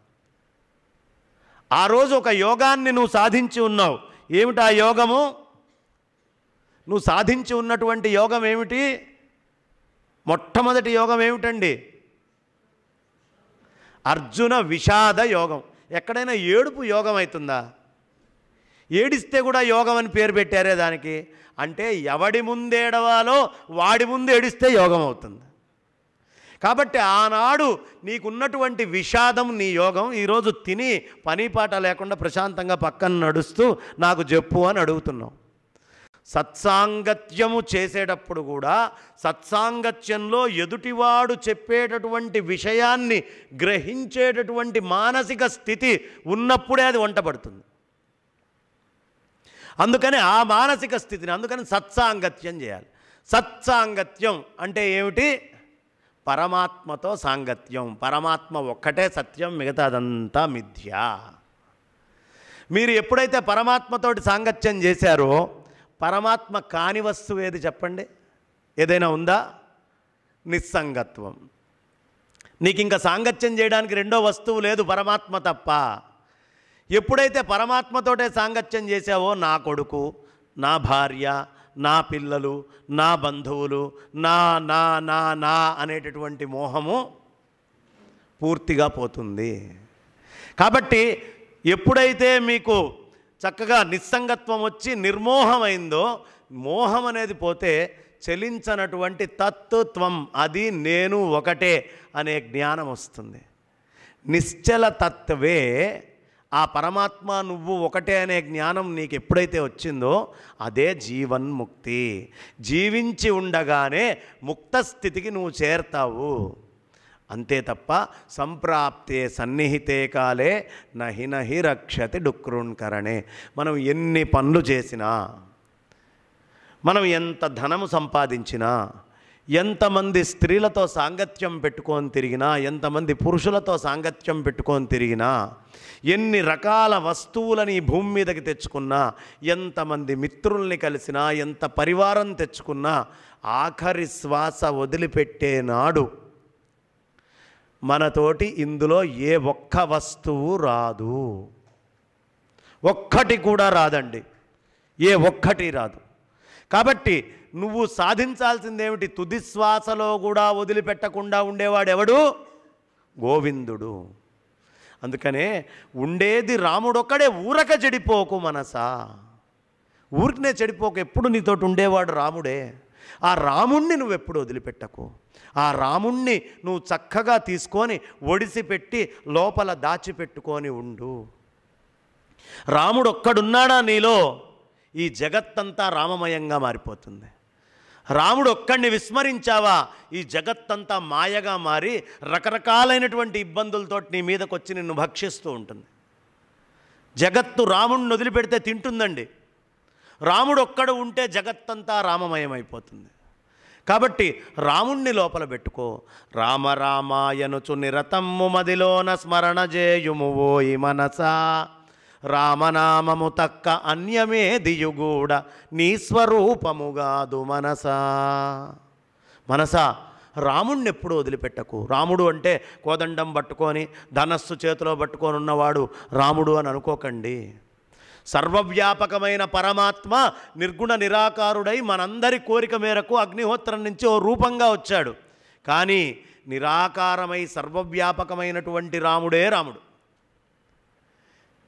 ఆ రోజు ఒక యోగాన్ని నువ్వు సాధించి ఉన్నావు. ఏమిటి ఆ యోగము? నువ్వు సాధించి ఉన్నటువంటి యోగం ఏమిటి? మొట్టమొదటి యోగం ఏమిటండి? అర్జున విషాద యోగం. ఎక్కడైనా ఏడుపు యోగం అవుతుందా? ఏడిస్తే కూడా యోగం అని పేరు పెట్టారే దానికి. అంటే ఎవడి ముందు ఏడవాలో వాడి ముందు ఏడిస్తే యోగం అవుతుంది. కాబట్టి ఆనాడు నీకున్నటువంటి విషాదం నీ యోగం. ఈరోజు తిని పని పాట లేకుండా ప్రశాంతంగా పక్కన నడుస్తూ నాకు చెప్పు అని అడుగుతున్నావు. సత్సాంగత్యము చేసేటప్పుడు కూడా సత్సాంగత్యంలో ఎదుటివాడు చెప్పేటటువంటి విషయాన్ని గ్రహించేటటువంటి మానసిక స్థితి ఉన్నప్పుడే అది వంటపడుతుంది. అందుకని ఆ మానసిక స్థితిని అందుకని సత్సాంగత్యం చేయాలి. సత్సాంగత్యం అంటే ఏమిటి? పరమాత్మతో సాంగత్యం. పరమాత్మ ఒక్కటే సత్యం, మిగతాదంతా మిథ్య. మీరు ఎప్పుడైతే పరమాత్మతోటి సాంగత్యం చేశారో పరమాత్మ కాని వస్తువు ఏది చెప్పండి? ఏదైనా ఉందా? నిస్సంగత్వం. నీకు ఇంకా సాంగత్యం చేయడానికి రెండో వస్తువు లేదు పరమాత్మ తప్ప. ఎప్పుడైతే పరమాత్మతోటే సాంగత్యం చేసావో నా కొడుకు, నా భార్య, నా పిల్లలు, నా బంధువులు, నా నా నా నా అనేటటువంటి మోహము పూర్తిగా పోతుంది. కాబట్టి ఎప్పుడైతే మీకు చక్కగా నిస్సంగత్వం వచ్చి నిర్మోహమైందో, మోహం అనేది పోతే చలించనటువంటి తత్వం, అది నేను ఒకటే అనే జ్ఞానం వస్తుంది. నిశ్చల తత్వే ఆ పరమాత్మ నువ్వు ఒకటే అనే జ్ఞానం నీకు ఎప్పుడైతే వచ్చిందో అదే జీవన్ముక్తి. జీవించి ఉండగానే ముక్త స్థితికి నువ్వు చేరతావు. అంతే తప్ప సంప్రాప్తే సన్నిహితే కాలే నహి నహి రక్షతి డుక్రుణ్కరణే. మనం ఎన్ని పనులు చేసినా, మనం ఎంత ధనము సంపాదించినా, ఎంతమంది స్త్రీలతో సాంగత్యం పెట్టుకొని తిరిగినా, ఎంతమంది పురుషులతో సాంగత్యం పెట్టుకొని తిరిగినా, ఎన్ని రకాల వస్తువులని ఈ భూమి మీదకి తెచ్చుకున్నా, ఎంతమంది మిత్రుల్ని కలిసినా, ఎంత పరివారం తెచ్చుకున్నా, ఆఖరి శ్వాస వదిలిపెట్టే నాడు మనతోటి ఇందులో ఏ ఒక్క వస్తువు రాదు. ఒక్కటి కూడా రాదండి. ఏ ఒక్కటి రాదు. కాబట్టి నువ్వు సాధించాల్సిందేమిటి? తుది శ్వాసలో కూడా వదిలిపెట్టకుండా ఉండేవాడెవడు? గోవిందుడు. అందుకనే ఉండేది రాముడొక్కడే. ఊరక చెడిపోకు మనసా. ఊరికనే చెడిపోకు. ఎప్పుడు నీతోటి ఉండేవాడు రాముడే. ఆ రాముణ్ణి నువ్వెప్పుడు వదిలిపెట్టకు. ఆ రాముణ్ణి నువ్వు చక్కగా తీసుకొని ఒడిసిపెట్టి లోపల దాచిపెట్టుకొని ఉండు. రాముడు ఒక్కడున్నాడా నీలో, ఈ జగత్తంతా రామమయంగా మారిపోతుంది. రాముడు ఒక్కడిని విస్మరించావా, ఈ జగత్తంతా మాయగా మారి రకరకాలైనటువంటి ఇబ్బందులతో నీ మీదకి వచ్చి నిన్ను భక్షిస్తూ ఉంటుంది. జగత్తు రాముడిని వదిలిపెడితే తింటుందండి. రాముడు ఒక్కడు ఉంటే జగత్తంతా రామమయమైపోతుంది. కాబట్టి రాముణ్ణి లోపల పెట్టుకో. రామ రామాయనుచు నిరతమ్ము మదిలోన స్మరణ చేయుము ఓయి మనసా. రామనామము తక్క అన్యమే దియుగూడ నీ స్వరూపముగాదు మనసా. మనసా రాముణ్ణి ఎప్పుడు వదిలిపెట్టకు. రాముడు అంటే కోదండం పట్టుకొని ధనస్సు చేతిలో పట్టుకొని ఉన్నవాడు రాముడు అని అనుకోకండి. సర్వవ్యాపకమైన పరమాత్మ నిర్గుణ నిరాకారుడై మనందరి కోరిక మేరకు అగ్నిహోత్రం నుంచి ఓ రూపంగా వచ్చాడు. కానీ నిరాకారమై సర్వవ్యాపకమైనటువంటి రాముడే రాముడు.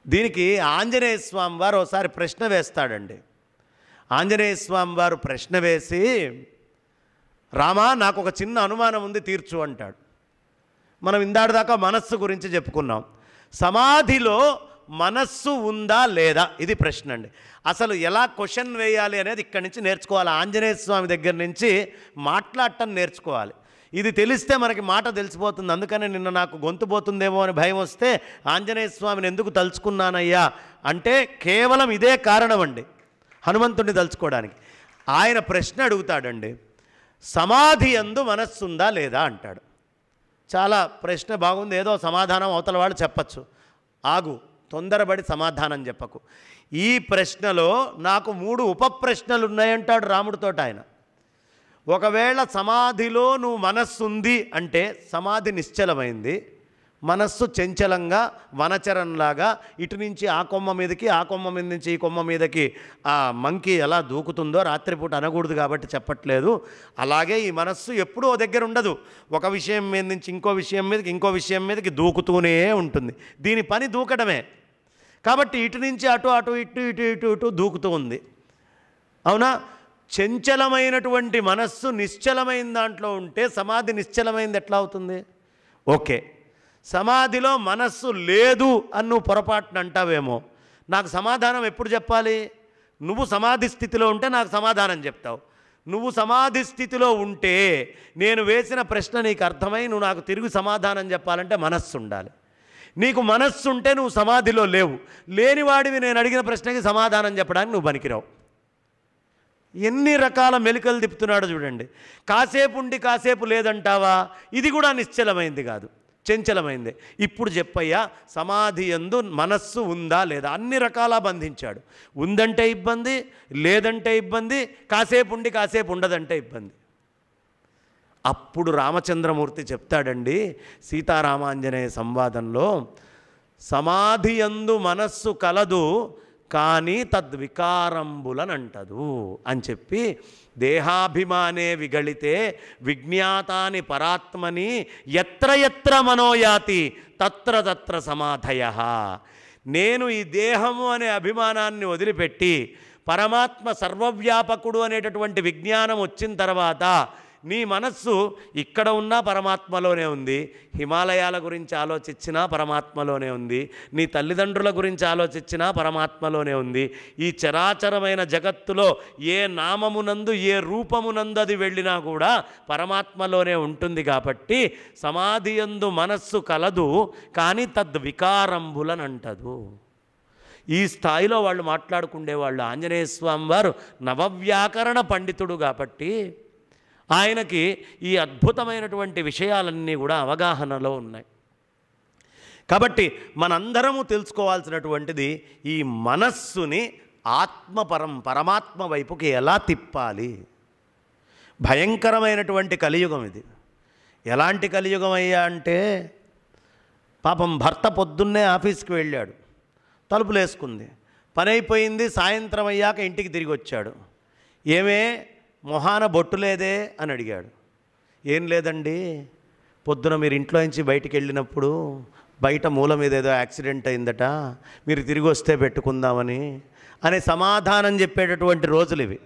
దీనికి ఆంజనేయ స్వామి వారు ఒకసారి ప్రశ్న వేస్తాడండి. ఆంజనేయ స్వామి వారు ప్రశ్న వేసి, రామా నాకు ఒక చిన్న అనుమానం ఉంది, తీర్చు అంటాడు. మనం ఇందాటిదాకా మనస్సు గురించి చెప్పుకున్నాం. సమాధిలో మనస్సు ఉందా లేదా, ఇది ప్రశ్న అండి. అసలు ఎలా క్వశ్చన్ వేయాలి అనేది ఇక్కడి నుంచి నేర్చుకోవాలి. ఆంజనేయ స్వామి దగ్గర నుంచి మాట్లాడటం నేర్చుకోవాలి. ఇది తెలిస్తే మనకి మాట తెలిసిపోతుంది. అందుకనే నిన్న నాకు గొంతు పోతుందేమో అని భయం వస్తే ఆంజనేయ స్వామిని ఎందుకు తలుచుకున్నానయ్యా అంటే కేవలం ఇదే కారణం అండి, హనుమంతుడిని తలుచుకోవడానికి. ఆయన ప్రశ్న అడుగుతాడండి, సమాధి యందు మనస్సుందా లేదా అంటాడు. చాలా ప్రశ్న బాగుంది, ఏదో సమాధానం అవతల వాళ్ళు చెప్పచ్చు. ఆగు, తొందరపడి సమాధానం చెప్పకు. ఈ ప్రశ్నలో నాకు 3 ఉపప్రశ్నలు ఉన్నాయంటాడు రాముడితోటి ఆయన. ఒకవేళ సమాధిలో నువ్వు మనస్సు ఉంది అంటే సమాధి నిశ్చలమైంది, మనస్సు చంచలంగా వనచరంలాగా ఇటు నుంచి ఆ కొమ్మ మీదకి, ఆ కొమ్మ మీద నుంచి ఈ కొమ్మ మీదకి ఆ మంకీ ఎలా దూకుతుందో, రాత్రిపూట అనకూడదు కాబట్టి చెప్పట్లేదు, అలాగే ఈ మనస్సు ఎప్పుడూ ఓ దగ్గర ఉండదు. ఒక విషయం మీద నుంచి ఇంకో విషయం మీదకి, ఇంకో విషయం మీదకి దూకుతూనే ఉంటుంది. దీని పని దూకడమే. కాబట్టి ఇటు నుంచి అటు, అటు ఇటు, ఇటు ఇటు ఇటు దూకుతూ ఉంది. అవునా? చంచలమైనటువంటి మనస్సు నిశ్చలమైన దాంట్లో ఉంటే సమాధి నిశ్చలమైంది ఎట్లా అవుతుంది? ఓకే, సమాధిలో మనస్సు లేదు అని నువ్వు పొరపాటున అంటావేమో. నాకు సమాధానం ఎప్పుడు చెప్పాలి? నువ్వు సమాధి స్థితిలో ఉంటే నాకు సమాధానం చెప్తావు. నువ్వు సమాధి స్థితిలో ఉంటే నేను వేసిన ప్రశ్న నీకు అర్థమై నువ్వు నాకు తిరిగి సమాధానం చెప్పాలంటే మనస్సు ఉండాలి. నీకు మనస్సు ఉంటే నువ్వు సమాధిలో లేవు. లేనివాడివి నేను అడిగిన ప్రశ్నకి సమాధానం చెప్పడానికి నువ్వు పనికిరావు. ఎన్ని రకాల మెలికలు తిప్పుతున్నాడో చూడండి. కాసేపు ఉండి కాసేపు లేదంటావా? ఇది కూడా నిశ్చలమైంది కాదు, చంచలమైంది. ఇప్పుడు చెప్పయ్యా, సమాధి యందు మనస్సు ఉందా లేదా? అన్ని రకాల బంధించాడు. ఉందంటే ఇబ్బంది, లేదంటే ఇబ్బంది, కాసేపు ఉండి కాసేపు ఉండదంటే ఇబ్బంది. అప్పుడు రామచంద్రమూర్తి చెప్తాడండి సీతారామాంజనేయ సంవాదంలో, సమాధి యందు మనస్సు కలదు కానీ తద్వికారంబులనంటదు అని చెప్పి, దేహాభిమానే విగళితే విజ్ఞాతాని పరాత్మని ఎత్ర ఎత్ర మనోయాతి తత్ర తత్ర సమాధయః. నేను ఈ దేహము అనే అభిమానాన్ని వదిలిపెట్టి పరమాత్మ సర్వవ్యాపకుడు అనేటటువంటి విజ్ఞానం వచ్చిన తర్వాత నీ మనస్సు ఇక్కడ ఉన్నా పరమాత్మలోనే ఉంది, హిమాలయాల గురించి ఆలోచించినా పరమాత్మలోనే ఉంది, నీ తల్లిదండ్రుల గురించి ఆలోచించినా పరమాత్మలోనే ఉంది. ఈ చరాచరమైన జగత్తులో ఏ నామమునందు ఏ రూపమునందు అది వెళ్ళినా కూడా పరమాత్మలోనే ఉంటుంది. కాబట్టి సమాధియందు మనస్సు కలదు కానీ తద్వికారంబులనంటదు. ఈ స్థాయిలో వాళ్ళు మాట్లాడుకుండేవాళ్ళు. ఆంజనేయ స్వామి వారు నవవ్యాకరణ పండితుడు కాబట్టి ఆయనకి ఈ అద్భుతమైనటువంటి విషయాలన్నీ కూడా అవగాహనలో ఉన్నాయి. కాబట్టి మనందరము తెలుసుకోవాల్సినటువంటిది ఈ మనస్సుని పరమాత్మ వైపుకి ఎలా తిప్పాలి. భయంకరమైనటువంటి కలియుగం ఇది. ఎలాంటి కలియుగం అయ్యా అంటే, పాపం భర్త పొద్దున్నే ఆఫీస్కి వెళ్ళాడు, తలుపులు వేసుకుంది, పని అయిపోయింది, సాయంత్రం అయ్యాక ఇంటికి తిరిగి వచ్చాడు. ఏమే మొహాన బొట్టు లేదే అని అడిగాడు. ఏం లేదండి, పొద్దున మీరు ఇంట్లో నుంచి బయటికి వెళ్ళినప్పుడు బయట మూల మీద ఏదో యాక్సిడెంట్ అయిందట, మీరు తిరిగి వస్తే పెట్టుకుందామని అనే సమాధానం చెప్పేటటువంటి రోజులు ఇవి.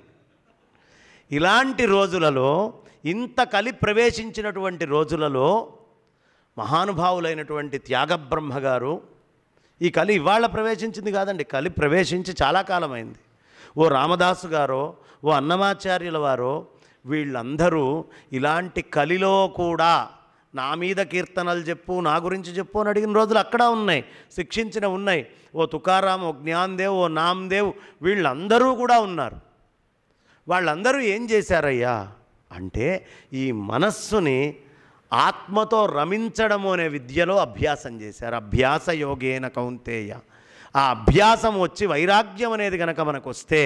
ఇలాంటి రోజులలో, ఇంత కలి ప్రవేశించినటువంటి రోజులలో మహానుభావులైనటువంటి త్యాగబ్రహ్మ గారు, ఈ కలి ఇవాళ ప్రవేశించింది కాదండి, కలి ప్రవేశించి చాలా కాలమైంది. ఓ రామదాసు గారో, ఓ అన్నమాచార్యుల వారో, వీళ్ళందరూ ఇలాంటి కలిలో కూడా నా మీద కీర్తనలు చెప్పు, నా గురించి చెప్పు అని అడిగిన రోజులు అక్కడ ఉన్నాయి, శిక్షించిన ఉన్నాయి. ఓ తుకారాం, ఓ జ్ఞాన్దేవ్, ఓ నామ్దేవ్, వీళ్ళందరూ కూడా ఉన్నారు. వాళ్ళందరూ ఏం చేశారయ్యా అంటే, ఈ మనస్సుని ఆత్మతో రమించడము అనే విద్యలో అభ్యాసం చేశారు. అభ్యాస యోగేన కౌంతేయ. ఆ అభ్యాసం వచ్చి వైరాగ్యం అనేది కనుక మనకు వస్తే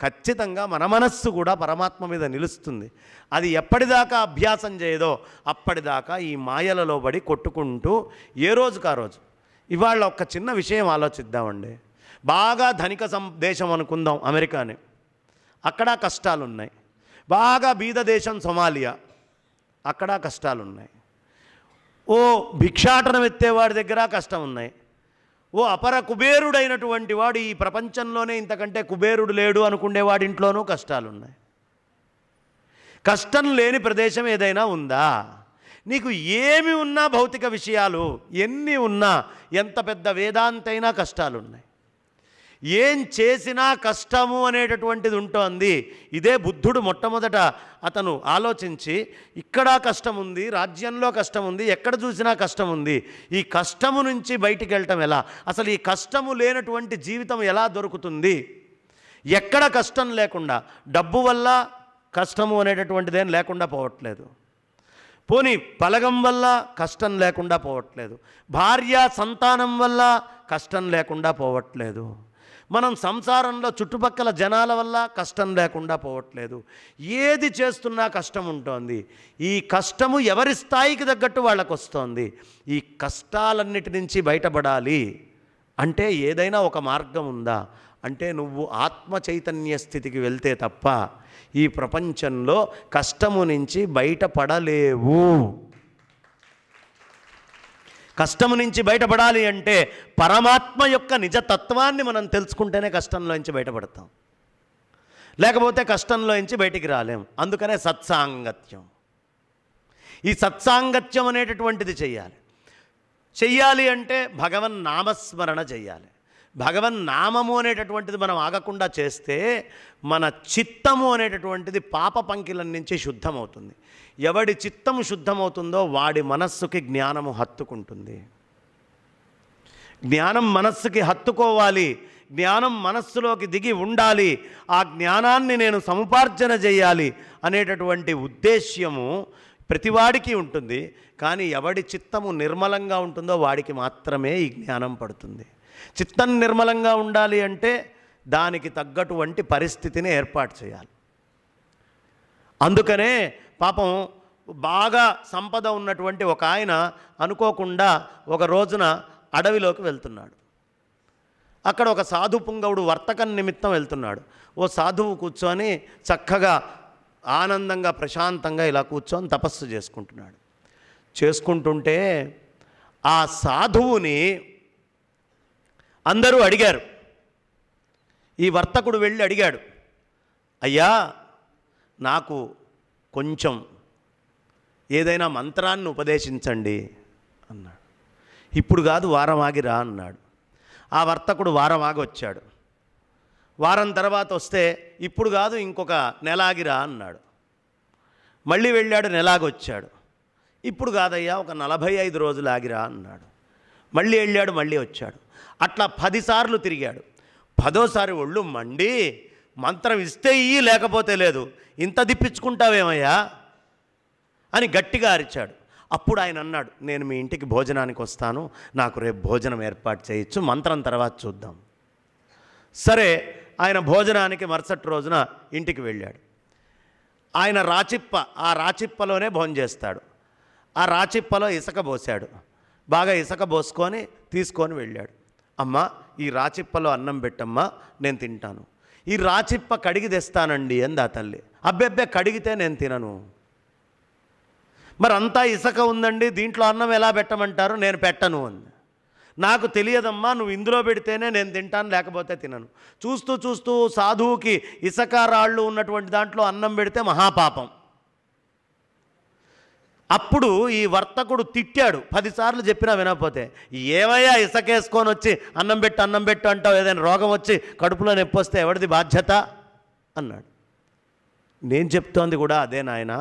ఖచ్చితంగా మన మనస్సు కూడా పరమాత్మ మీద నిలుస్తుంది. అది ఎప్పటిదాకా అభ్యాసం చేయదో అప్పటిదాకా ఈ మాయలలో పడి కొట్టుకుంటూ ఏ రోజుకా రోజు. ఇవాళ ఒక చిన్న విషయం ఆలోచిద్దామండి. బాగా ధనిక దేశం అనుకుందాం అమెరికాని, అక్కడ కష్టాలున్నాయి. బాగా బీద దేశం సొమాలియా, అక్కడ కష్టాలున్నాయి. ఓ భిక్షాటనం ఎత్తేవాడి దగ్గర కష్టం ఉన్నాయి. ఓ అపర కుబేరుడైనటువంటి వాడు, ఈ ప్రపంచంలోనే ఇంతకంటే కుబేరుడు లేడు అనుకునేవాడి ఇంట్లోనూ కష్టాలున్నాయి. కష్టం లేని ప్రదేశం ఏదైనా ఉందా? నీకు ఏమి ఉన్నా, భౌతిక విషయాలు ఎన్ని ఉన్నా, ఎంత పెద్ద వేదాంతైనా కష్టాలున్నాయి. ఏం చేసినా కష్టము అనేటటువంటిది ఉంటుంది. ఇదే బుద్ధుడు మొట్టమొదట అతను ఆలోచించి, ఇక్కడ కష్టం ఉంది, రాజ్యంలో కష్టం ఉంది, ఎక్కడ చూసినా కష్టం ఉంది, ఈ కష్టము నుంచి బయటికి వెళ్ళటం ఎలా, అసలు ఈ కష్టము లేనటువంటి జీవితం ఎలా దొరుకుతుంది, ఎక్కడ కష్టం లేకుండా, డబ్బు వల్ల కష్టము అనేటటువంటిదేం లేకుండా పోవట్లేదు, పోనీ బలగం వల్ల కష్టం లేకుండా పోవట్లేదు, భార్య సంతానం వల్ల కష్టం లేకుండా పోవట్లేదు, మనం సంసారంలో చుట్టుపక్కల జనాల వల్ల కష్టం లేకుండా పోవట్లేదు. ఏది చేస్తున్నా కష్టం ఉంటుంది. ఈ కష్టము ఎవరి స్థాయికి తగ్గట్టు వాళ్ళకు వస్తుంది. ఈ కష్టాలన్నిటి నుంచి బయటపడాలి అంటే ఏదైనా ఒక మార్గం ఉందా అంటే నువ్వు ఆత్మ చైతన్య స్థితికి వెళ్తే తప్ప ఈ ప్రపంచంలో కష్టము నుంచి బయటపడలేవు. కష్టము నుంచి బయటపడాలి అంటే పరమాత్మ యొక్క నిజతత్వాన్ని మనం తెలుసుకుంటేనే కష్టంలోంచి బయటపడతాం, లేకపోతే కష్టంలోంచి బయటికి రాలేం. అందుకనే సత్సాంగత్యం. ఈ సత్సాంగత్యం అనేటటువంటిది చెయ్యాలి అంటే భగవన్ నామస్మరణ చెయ్యాలి. భగవన్ నామము అనేటటువంటిది మనం ఆగకుండా చేస్తే మన చిత్తము అనేటటువంటిది పాప పంకిలం నుంచి శుద్ధమవుతుంది. ఎవడి చిత్తము శుద్ధమవుతుందో వాడి మనస్సుకి జ్ఞానము హత్తుకుంటుంది. జ్ఞానం మనస్సుకి హత్తుకోవాలి, జ్ఞానం మనస్సులోకి దిగి ఉండాలి, ఆ జ్ఞానాన్ని నేను సముపార్జన చేయాలి అనేటటువంటి ఉద్దేశ్యము ప్రతివాడికి ఉంటుంది. కానీ ఎవడి చిత్తము నిర్మలంగా ఉంటుందో వాడికి మాత్రమే ఈ జ్ఞానం పడుతుంది. చిత్తం నిర్మలంగా ఉండాలి అంటే దానికి తగ్గటువంటి పరిస్థితిని ఏర్పాటు చేయాలి. అందుకనే పాపం బాగా సంపద ఉన్నటువంటి ఒక ఆయన అనుకోకుండా ఒక రోజున అడవిలోకి వెళ్తున్నాడు. అక్కడ ఒక సాధు పుంగవుడు వర్తకం నిమిత్తం వెళ్తున్నాడు. ఓ సాధువు కూర్చొని చక్కగా ఆనందంగా ప్రశాంతంగా ఇలా కూర్చొని తపస్సు చేసుకుంటుంటే ఆ సాధువుని అందరూ అడిగారు. ఈ వర్తకుడు వెళ్ళి అడిగాడు, అయ్యా నాకు కొంచెం ఏదైనా మంత్రాన్ని ఉపదేశించండి అన్నాడు. ఇప్పుడు కాదు వారం ఆగిరా అన్నాడు. ఆ వర్తకుడు వారం ఆగి వచ్చాడు. వారం తర్వాత వస్తే ఇప్పుడు కాదు ఇంకొక నెల ఆగిరా అన్నాడు. మళ్ళీ వెళ్ళాడు, నెలాగొచ్చాడు. ఇప్పుడు కాదయ్యా ఒక 45 రోజులు ఆగిరా అన్నాడు. మళ్ళీ వెళ్ళాడు, మళ్ళీ వచ్చాడు. అట్లా 10 సార్లు తిరిగాడు. 10వ ఒళ్ళు మండి మంత్రం ఇస్తే ఇయ్యి లేకపోతే లేదు, ఇంత దిప్పించుకుంటావేమయ్యా అని గట్టిగా అరిచాడు. అప్పుడు ఆయన అన్నాడు, నేను మీ ఇంటికి భోజనానికి వస్తాను, నాకు రేపు భోజనం ఏర్పాటు చేయొచ్చు, మంత్రం తర్వాత చూద్దాం. సరే ఆయన భోజనానికి మరుసటి రోజున ఇంటికి వెళ్ళాడు. ఆయన ఆ రాచిప్పలోనే భోంచేస్తాడు. ఆ రాచిప్పలో ఇసుక పోసాడు. బాగా ఇసుక పోసుకొని తీసుకొని వెళ్ళాడు. అమ్మ ఈ రాచిప్పలో అన్నం పెట్టమ్మా, నేను తింటాను. ఈ రాచిప్ప కడిగి తెస్తానండి అంది ఆ తల్లి. అబ్బెబ్బే కడిగితే నేను తినను. మరి అంతా ఇసుక ఉందండి, దీంట్లో అన్నం ఎలా పెట్టమంటారు, నేను పెట్టను అంది. నాకు తెలియదమ్మా, నువ్వు ఇందులో పెడితేనే నేను తింటాను, లేకపోతే తినను. చూస్తూ సాధువుకి ఇసుక రాళ్ళు ఉన్నటువంటి దాంట్లో అన్నం పెడితే మహాపాపం. అప్పుడు ఈ వర్తకుడు తిట్టాడు. 10 సార్లు చెప్పినా వినకపోతే, ఏమయ్యా ఇసుకేసుకొని వచ్చి అన్నం పెట్టు అంటావు, ఏదైనా రోగం వచ్చి కడుపులో నొప్పి వస్తే ఎవరిది బాధ్యత అన్నాడు. నేను చెప్తోంది కూడా అదే నాయనా.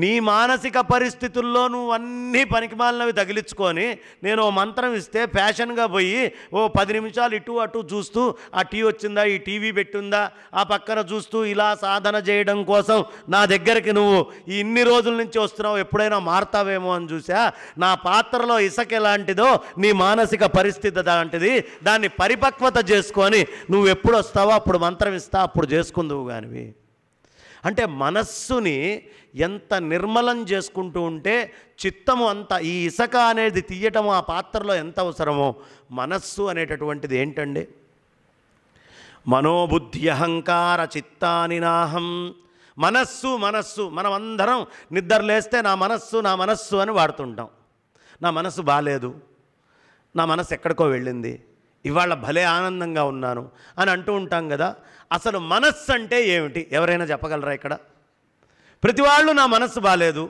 నీ మానసిక పరిస్థితుల్లో నువ్వు అన్నీ పనికిమాలినవి తగిలించుకొని నేను ఓ మంత్రం ఇస్తే ఫ్యాషన్గా పోయి ఓ 10 నిమిషాలు ఇటు అటు చూస్తూ ఆ టీ వచ్చిందా, ఈ టీవీ పెట్టుందా, ఆ పక్కన చూస్తూ ఇలా సాధన చేయడం కోసం నా దగ్గరికి నువ్వు ఇన్ని రోజుల నుంచి వస్తున్నావు, ఎప్పుడైనా మారుతావేమో అని చూసా. నా పాత్రలో ఇసుక ఎలాంటిదో నీ మానసిక పరిస్థితి అలాంటిది. దాన్ని పరిపక్వత చేసుకొని నువ్వు ఎప్పుడు వస్తావో అప్పుడు మంత్రం ఇస్తా, అప్పుడు చేసుకుందువు కానివి. అంటే మనస్సుని ఎంత నిర్మలం చేసుకుంటూ ఉంటే చిత్తము అంత, ఈ ఇసుక అనేది తీయటము ఆ పాత్రలో ఎంత అవసరమో మనస్సు అనేటటువంటిది ఏంటండి? మనోబుద్ధి అహంకార చిత్తాని నాహం. మనస్సు మనమందరం నిద్రలేస్తే నా మనస్సు అని వాడుతుంటాం. నా మనస్సు బాలేదు, నా మనస్సు ఎక్కడికో వెళ్ళింది, ఇవాళ భలే ఆనందంగా ఉన్నాను అని అంటూ ఉంటాం కదా. అసలు మనస్సు అంటే ఏమిటి ఎవరైనా చెప్పగలరా? ఇక్కడ ప్రతి వాళ్ళు నా మనస్సు బాలేదు,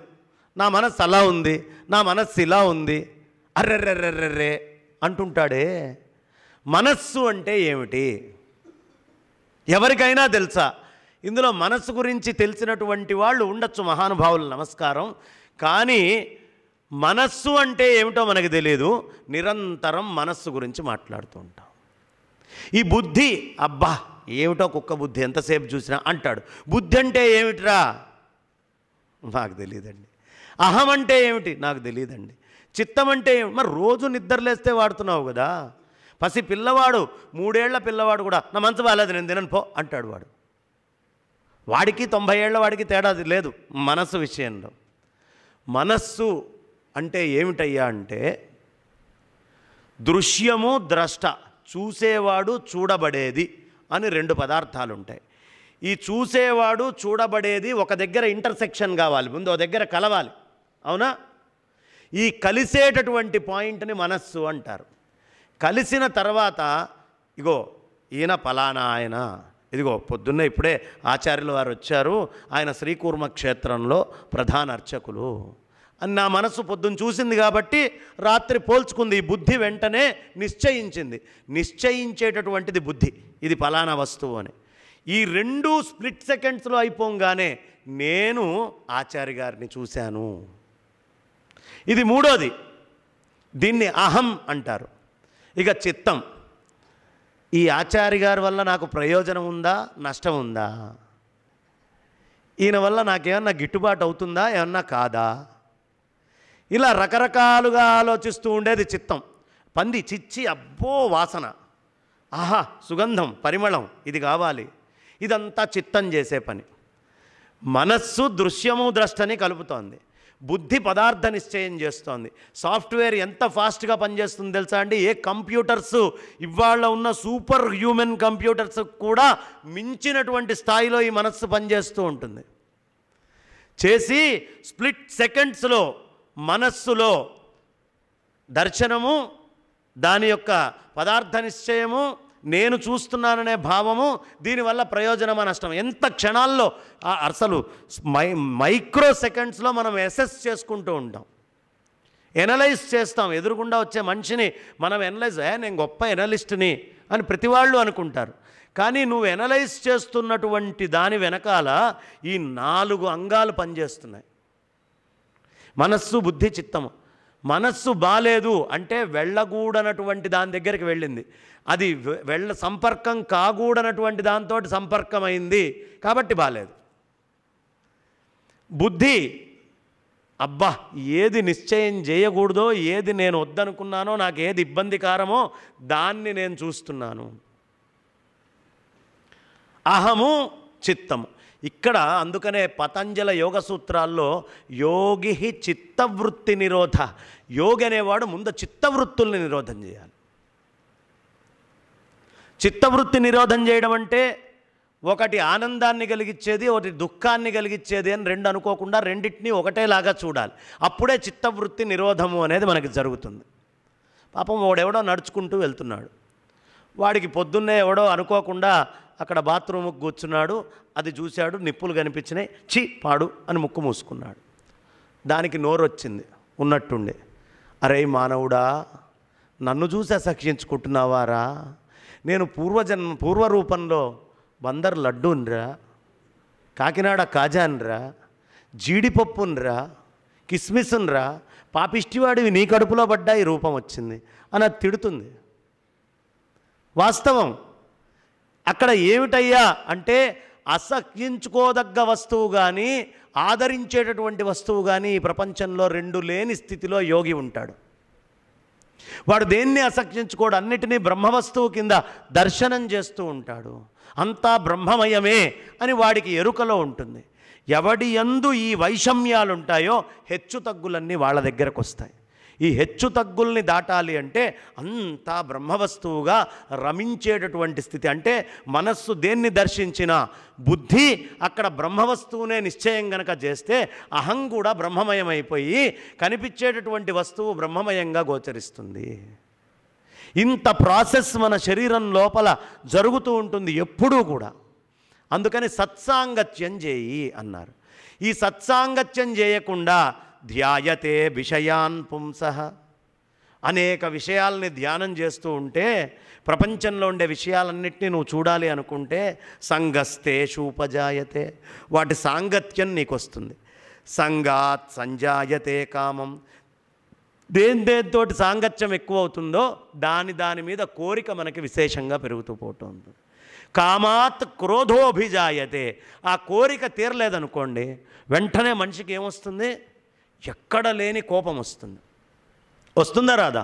నా మనస్సు అలా ఉంది, నా మనస్సు ఇలా ఉంది, అర్రెర్రెర్రెర్రే అంటుంటాడే. మనస్సు అంటే ఏమిటి ఎవరికైనా తెలుసా? ఇందులో మనస్సు గురించి తెలిసినటువంటి వాళ్ళు ఉండొచ్చు, మహానుభావులు, నమస్కారం. కానీ మనస్సు అంటే ఏమిటో మనకు తెలియదు. నిరంతరం మనస్సు గురించి మాట్లాడుతూ ఉంటాం. ఈ బుద్ధి, అబ్బా ఏమిటో కుక్క బుద్ధి, ఎంతసేపు చూసినా అంటాడు. బుద్ధి అంటే ఏమిట్రా? నాకు తెలియదండి. అహం అంటే ఏమిటి? నాకు తెలియదండి. చిత్తం అంటే మరి రోజు నిద్రలేస్తే వాడుతున్నావు కదా, పసి పిల్లవాడు 3 ఏళ్ల పిల్లవాడు కూడా నా మనసు బాగాలేదు నేను తినను పో అంటాడు. వాడికి 90 ఏళ్ల వాడికి తేడా లేదు మనస్సు విషయంలో. మనస్సు అంటే ఏమిటయ్యా అంటే దృశ్యము ద్రష్ట, చూసేవాడు చూడబడేది అని 2 పదార్థాలు ఉంటాయి. ఈ చూసేవాడు చూడబడేది ఒక దగ్గర ఇంటర్సెక్షన్ కావాలి, ముందు ఒక దగ్గర కలవాలి, అవునా? ఈ కలిసేటటువంటి పాయింట్ని మనస్సు అంటారు. కలిసిన తర్వాత ఇగో ఈయన ఫలానా ఆయన, ఇదిగో పొద్దున్నే ఇప్పుడే ఆచార్యుల వారు వచ్చారు, ఆయన శ్రీకూర్మ క్షేత్రంలో ప్రధాన అర్చకులు అని నా మనస్సు పొద్దున్న చూసింది కాబట్టి రాత్రి పోల్చుకుంది. ఈ బుద్ధి వెంటనే నిశ్చయించింది. నిశ్చయించేటటువంటిది బుద్ధి, ఇది ఫలానా వస్తువు అని. ఈ 2 స్ప్లిట్ సెకండ్స్లో అయిపోగానే నేను ఆచార్య గారిని చూశాను. ఇది మూడోది, దీన్ని అహం అంటారు. ఇక చిత్తం, ఈ ఆచార్య గారి వల్ల నాకు ప్రయోజనం ఉందా, నష్టం ఉందా, ఈయన వల్ల నాకేమన్నా గిట్టుబాటు అవుతుందా, ఏమన్నా కాదా, ఇలా రకరకాలుగా ఆలోచిస్తూ ఉండేది చిత్తం. పంది చిచ్చి అబ్బో వాసన, ఆహా సుగంధం పరిమళం, ఇది కావాలి, ఇదంతా చిత్తం చేసే పని. మనస్సు దృశ్యము ద్రష్టని కలుపుతోంది, బుద్ధి పదార్థ నిశ్చయం చేస్తోంది. సాఫ్ట్వేర్ ఎంత ఫాస్ట్గా పనిచేస్తుంది తెలుసా అండి? ఏ కంప్యూటర్స్ ఇవాళ ఉన్న సూపర్ హ్యూమన్ కంప్యూటర్స్ కూడా మించినటువంటి స్థాయిలో ఈ మనస్సు పనిచేస్తూ ఉంటుంది. చేసి స్ప్లిట్ సెకండ్స్లో మనస్సులో దర్శనము, దాని యొక్క పదార్థ నిశ్చయము, నేను చూస్తున్నాననే భావము, దీనివల్ల ప్రయోజనమా నష్టం, ఎంత క్షణాల్లో అసలు మైక్రో సెకండ్స్లో మనం అసెస్ చేసుకుంటూ ఉంటాం, ఎనలైజ్ చేస్తాం. ఎదురుగుండా వచ్చే మనిషిని మనం ఎనలైజ్, నేను గొప్ప ఎనలిస్ట్ని అని ప్రతి వాళ్ళు అనుకుంటారు. కానీ నువ్వు ఎనలైజ్ చేస్తున్నటువంటి దాని వెనకాల ఈ 4 అంగాలు పనిచేస్తున్నాయి, మనస్సు బుద్ధి చిత్తము. మనస్సు బాలేదు అంటే వెళ్ళగూడనటువంటి దాని దగ్గరికి వెళ్ళింది, అది సంపర్కం కాగూడనటువంటి దాంతో సంపర్కమైంది కాబట్టి బాలేదు. బుద్ధి అబ్బా ఏది నిశ్చయం చేయకూడదో, ఏది నేను వద్దనుకున్నానో, నాకు ఏది ఇబ్బందికారమో దాన్ని నేను చూస్తున్నాను. అహము చిత్తము. ఇక్కడ అందుకనే పతంజల యోగ సూత్రాల్లో యోగి చిత్తవృత్తి నిరోధ, యోగి అనేవాడు ముందు చిత్తవృత్తుల్ని నిరోధం చేయాలి. చిత్తవృత్తి నిరోధం చేయడం అంటే ఒకటి ఆనందాన్ని కలిగించేది, ఒకటి దుఃఖాన్ని కలిగించేది అని 2 అనుకోకుండా రెండింటినీ ఒకటేలాగా చూడాలి. అప్పుడే చిత్తవృత్తి నిరోధము అనేది మనకి జరుగుతుంది. పాపం వాడెవడో నడుచుకుంటూ వెళ్తున్నాడు, వాడికి పొద్దున్నే ఎవడో అనుకోకుండా అక్కడ బాత్రూమ్కి కూర్చున్నాడు, అది చూశాడు, నిప్పులు కనిపించినాయి, ఛీ పాడు అని ముక్కు మూసుకున్నాడు. దానికి నోరు వచ్చింది ఉన్నట్టుండే, అరే మానవుడా నన్ను చూసి అసహ్యించుకుంటున్నావారా, నేను పూర్వరూపంలో బందర్ లడ్డూన్రా, కాకినాడ కాజాన్రా, జీడిపప్పున్రా, కిస్మిస్న్రా, పాపిష్టివాడివి నీ కడుపులో పడ్డా ఈ రూపం వచ్చింది అని అది తిడుతుంది. వాస్తవం. అక్కడ ఏమిటయ్యా అంటే అసహ్యించుకోదగ్గ వస్తువు కానీ ఆదరించేటటువంటి వస్తువు కానీ ఈ ప్రపంచంలో 2 లేని స్థితిలో యోగి ఉంటాడు. వాడు దేన్ని అసహ్యించుకోడు, అన్నిటినీ బ్రహ్మవస్తువు కింద దర్శనం చేస్తూ ఉంటాడు. అంతా బ్రహ్మమయమే అని వాడికి ఎరుకలో ఉంటుంది. ఎవడి యందు ఈ వైషమ్యాలు ఉంటాయో హెచ్చు తగ్గులన్నీ వాళ్ళ దగ్గరకు వస్తాయి. ఈ హెచ్చు తగ్గుల్ని దాటాలి అంటే అంతా బ్రహ్మవస్తువుగా రమించేటటువంటి స్థితి. అంటే మనస్సు దేన్ని దర్శించినా బుద్ధి అక్కడ బ్రహ్మవస్తువునే నిశ్చయం గనక చేస్తే అహం కూడా బ్రహ్మమయమైపోయి కనిపించేటటువంటి వస్తువు బ్రహ్మమయంగా గోచరిస్తుంది. ఇంత ప్రాసెస్ మన శరీరం లోపల జరుగుతూ ఉంటుంది ఎప్పుడూ కూడా. అందుకని సత్సాంగత్యం చేయి అన్నారు. ఈ సత్సాంగత్యం చేయకుండా ధ్యాయతే విషయాన్ పుంసః, అనేక విషయాల్ని ధ్యానం చేస్తూ ఉంటే, ప్రపంచంలో ఉండే విషయాలన్నింటినీ నువ్వు చూడాలి అనుకుంటే సంగస్తేషు ఉపజాయతే, వాటి సాంగత్యం నీకు వస్తుంది. సంగాత్ సంజాయతే కామం, దేనితోటి సాంగత్యం ఎక్కువ అవుతుందో దాని మీద కోరిక మనకి విశేషంగా పెరుగుతూ పోతుంది. కామాత్ క్రోధోభిజాయతే, ఆ కోరిక తీరలేదనుకోండి వెంటనే మనిషికి ఏమొస్తుంది, ఎక్కడ లేని కోపం వస్తుంది. వస్తుందా రాదా?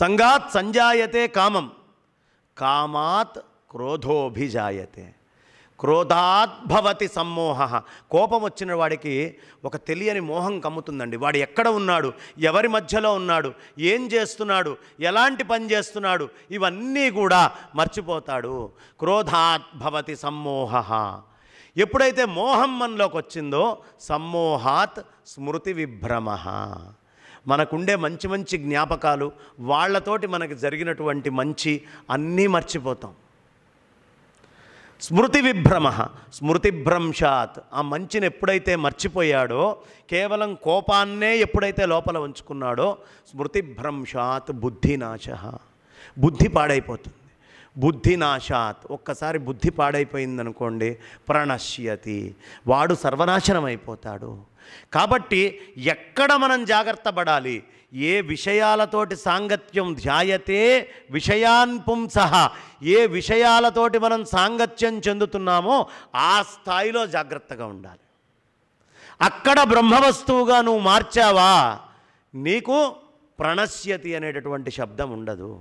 సంగాత్ సంజాయతే కామం, కామాత్ క్రోధోభిజాయతే, క్రోధాత్ భవతి సమ్మోహ. కోపం వచ్చిన వాడికి ఒక తెలియని మోహం కమ్ముతుందండి. వాడు ఎక్కడ ఉన్నాడు, ఎవరి మధ్యలో ఉన్నాడు, ఏం చేస్తున్నాడు, ఎలాంటి పని చేస్తున్నాడు, ఇవన్నీ కూడా మర్చిపోతాడు. క్రోధాత్ భవతి సమ్మోహ. ఎప్పుడైతే మోహం మనలోకి వచ్చిందో సమ్మోహాత్ స్మృతి విభ్రమ. మనకుండే మంచి మంచి జ్ఞాపకాలు, వాళ్ళతోటి మనకు జరిగినటువంటి మంచి అన్నీ మర్చిపోతాం. స్మృతి విభ్రమ, స్మృతిభ్రంశాత్. ఆ మంచిని ఎప్పుడైతే మర్చిపోయాడో, కేవలం కోపాన్నే ఎప్పుడైతే లోపల ఉంచుకున్నాడో, స్మృతిభ్రంశాత్ బుద్ధినాశ. బుద్ధి పాడైపోతుంది. బుద్ధినాశాత్, ఒక్కసారి బుద్ధి పాడైపోయిందనుకోండి, ప్రణశ్యతి, వాడు సర్వనాశనం అయిపోతాడు. కాబట్టి ఎక్కడ మనం జాగ్రత్త పడాలి, ఏ విషయాలతోటి సాంగత్యం ధ్యాయతే విషయాన్ పుంసః, ఏ విషయాలతోటి మనం సాంగత్యం చెందుతున్నామో ఆ స్థాయిలో జాగ్రత్తగా ఉండాలి. అక్కడ బ్రహ్మవస్తువుగా నువ్వు మార్చావా, నీకు ప్రణశ్యతి అనేటటువంటి శబ్దం ఉండదు.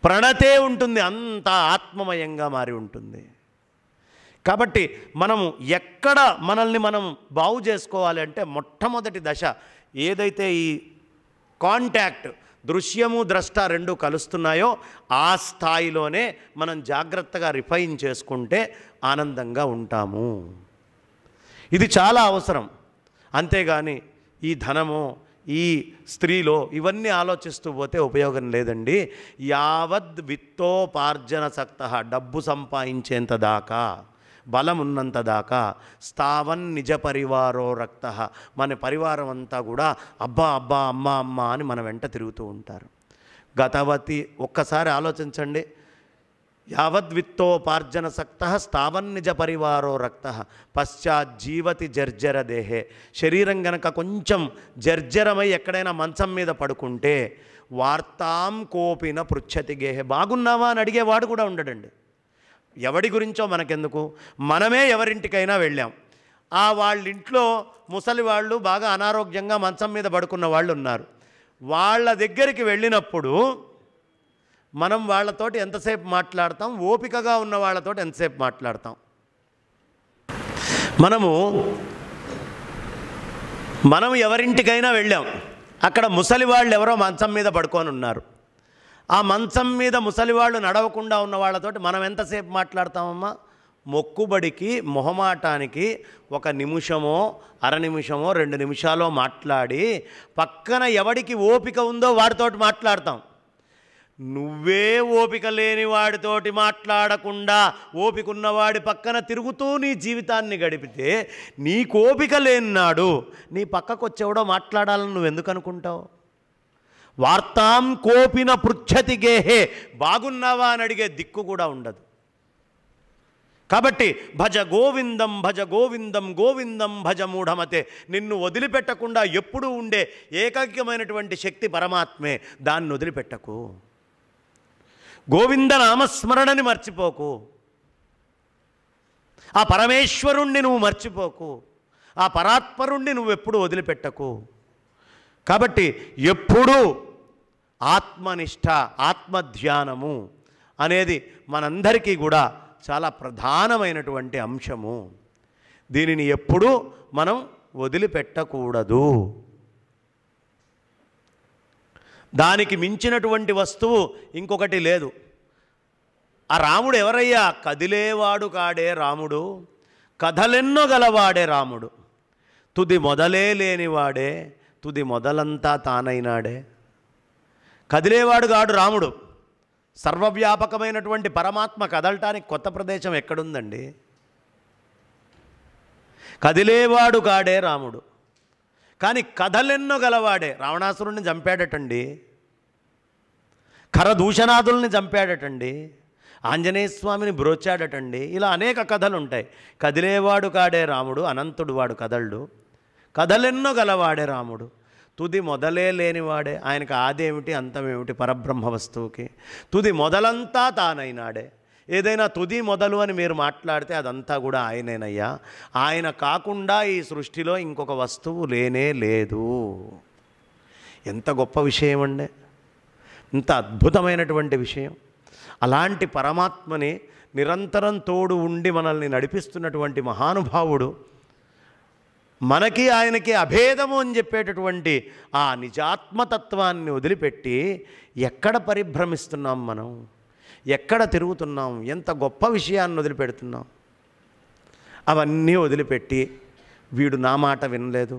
ప్రణతే ఉంటుంది, అంత ఆత్మమయంగా మారి ఉంటుంది. కాబట్టి మనము ఎక్కడ మనల్ని మనం బాగు చేసుకోవాలి అంటే, మొట్టమొదటి దశ ఏదైతే ఈ కాంటాక్ట్, దృశ్యము ద్రష్ట రెండు కలుస్తున్నాయో ఆ స్థాయిలోనే మనం జాగ్రత్తగా రిఫైన్ చేసుకుంటే ఆనందంగా ఉంటాము. ఇది చాలా అవసరం. అంతేగాని ఈ ధనమో ఈ స్త్రీలో ఇవన్నీ ఆలోచిస్తూ పోతే ఉపయోగం లేదండి. యావద్ విత్తోపార్జన సక్త, డబ్బు సంపాదించేంత దాకా, బలం ఉన్నంత దాకా, స్థావన్ నిజ పరివారో రక్త, మన పరివారం అంతా కూడా అబ్బా అబ్బా అమ్మ అమ్మ అని మన వెంట తిరుగుతూ ఉంటారు. గతవతి, ఒక్కసారి ఆలోచించండి. యావద్విత్తోపార్జన సక్త స్థావన్ నిజ పరివారో రక్త పశ్చాజ్జీవతి జర్జర దేహే. శరీరం గనక కొంచెం జర్జరమై ఎక్కడైనా మంచం మీద పడుకుంటే వార్తాం కోపిన పృచ్ఛతి గేహే, బాగున్నావా అని అడిగేవాడు కూడా ఉండడండి. ఎవడి గురించో మనకెందుకు, మనమే ఎవరింటికైనా వెళ్ళాం, ఆ వాళ్ళ ఇంట్లో ముసలి వాళ్ళు బాగా అనారోగ్యంగా మంచం మీద పడుకున్న వాళ్ళు ఉన్నారు. వాళ్ళ దగ్గరికి వెళ్ళినప్పుడు మనం వాళ్ళతోటి ఎంతసేపు మాట్లాడతాం, ఓపికగా ఉన్న వాళ్ళతోటి ఎంతసేపు మాట్లాడతాం. మనం ఎవరింటికైనా వెళ్ళాం, అక్కడ ముసలి వాళ్ళు ఎవరో మంచం మీద పడుకొని ఉన్నారు. ఆ మంచం మీద ముసలివాళ్ళు నడవకుండా ఉన్న వాళ్ళతోటి మనం ఎంతసేపు మాట్లాడతామమ్మా? మొక్కుబడికి, మొహమాటానికి 1 నిమిషమో, అర నిమిషమో, 2 నిమిషాలో మాట్లాడి పక్కన ఎవడికి ఓపిక ఉందో వాడితోటి మాట్లాడతాం. నువ్వే ఓపిక లేని వాడితోటి మాట్లాడకుండా ఓపిక ఉన్నవాడి పక్కన తిరుగుతూ నీ జీవితాన్ని గడిపితే, నీకు ఓపిక లేనినాడు నీ పక్కకు వచ్చేవాడో మాట్లాడాలని నువ్వెందుకు అనుకుంటావు? వార్తాం కోపిన పృచ్ఛతి గేహే, బాగున్నావా అని అడిగే దిక్కు కూడా ఉండదు. కాబట్టి భజ గోవిందం భజ గోవిందం గోవిందం భజ మూఢమతే. నిన్ను వదిలిపెట్టకుండా ఎప్పుడూ ఉండే ఏకైకమైనటువంటి శక్తి పరమాత్మే, దాన్ని వదిలిపెట్టకు. గోవింద నామస్మరణని మర్చిపోకు. ఆ పరమేశ్వరుణ్ణి నువ్వు మర్చిపోకు. ఆ పరాత్పరుణ్ణి నువ్వెప్పుడు వదిలిపెట్టకు. కాబట్టి ఎప్పుడూ ఆత్మనిష్ట, ఆత్మధ్యానము అనేది మనందరికీ కూడా చాలా ప్రధానమైనటువంటి అంశము. దీనిని ఎప్పుడూ మనం వదిలిపెట్టకూడదు. దానికి మించినటువంటి వస్తువు ఇంకొకటి లేదు. ఆ రాముడు ఎవరయ్యా? కదిలేవాడు కాడే రాముడు, కథలెన్నో గలవాడే రాముడు, తుది మొదలే లేనివాడే, తుది మొదలంతా తానైనాడే. కదిలేవాడు కాడు రాముడు. సర్వవ్యాపకమైనటువంటి పరమాత్మ కదలటానికి కొత్త ప్రదేశం ఎక్కడుందండి? కదిలేవాడు కాడే రాముడు, కానీ కథలెన్నో గలవాడే. రావణాసురుణ్ణి చంపాడటండి, ఖరదూషణాదుల్ని చంపాడటండి, ఆంజనేయ స్వామిని బ్రోచాడటండి. ఇలా అనేక కథలు ఉంటాయి. కదిలేవాడు కాడే రాముడు, అనంతుడు వాడు కదలడు. కథలెన్నో గలవాడే రాముడు, తుది మొదలే లేనివాడే. ఆయనకు ఆదేమిటి అంతమేమిటి? పరబ్రహ్మ వస్తువుకి తుది మొదలంతా తానైనాడే. ఏదైనా తుది మొదలు అని మీరు మాట్లాడితే అదంతా కూడా ఆయనేనయ్యా. ఆయన కాకుండా ఈ సృష్టిలో ఇంకొక వస్తువు లేనే లేదు. ఎంత గొప్ప విషయం అండి, ఇంత అద్భుతమైనటువంటి విషయం. అలాంటి పరమాత్మని నిరంతరం తోడు ఉండి మనల్ని నడిపిస్తున్నటువంటి మహానుభావుడు మనకి ఆయనకి అభేదము అని చెప్పేటటువంటి ఆ నిజాత్మతత్వాన్ని వదిలిపెట్టి ఎక్కడ పరిభ్రమిస్తున్నాం మనం, ఎక్కడ తిరుగుతున్నాం, ఎంత గొప్ప విషయాన్ని వదిలిపెడుతున్నాం. అవన్నీ వదిలిపెట్టి వీడు నా మాట వినలేదు,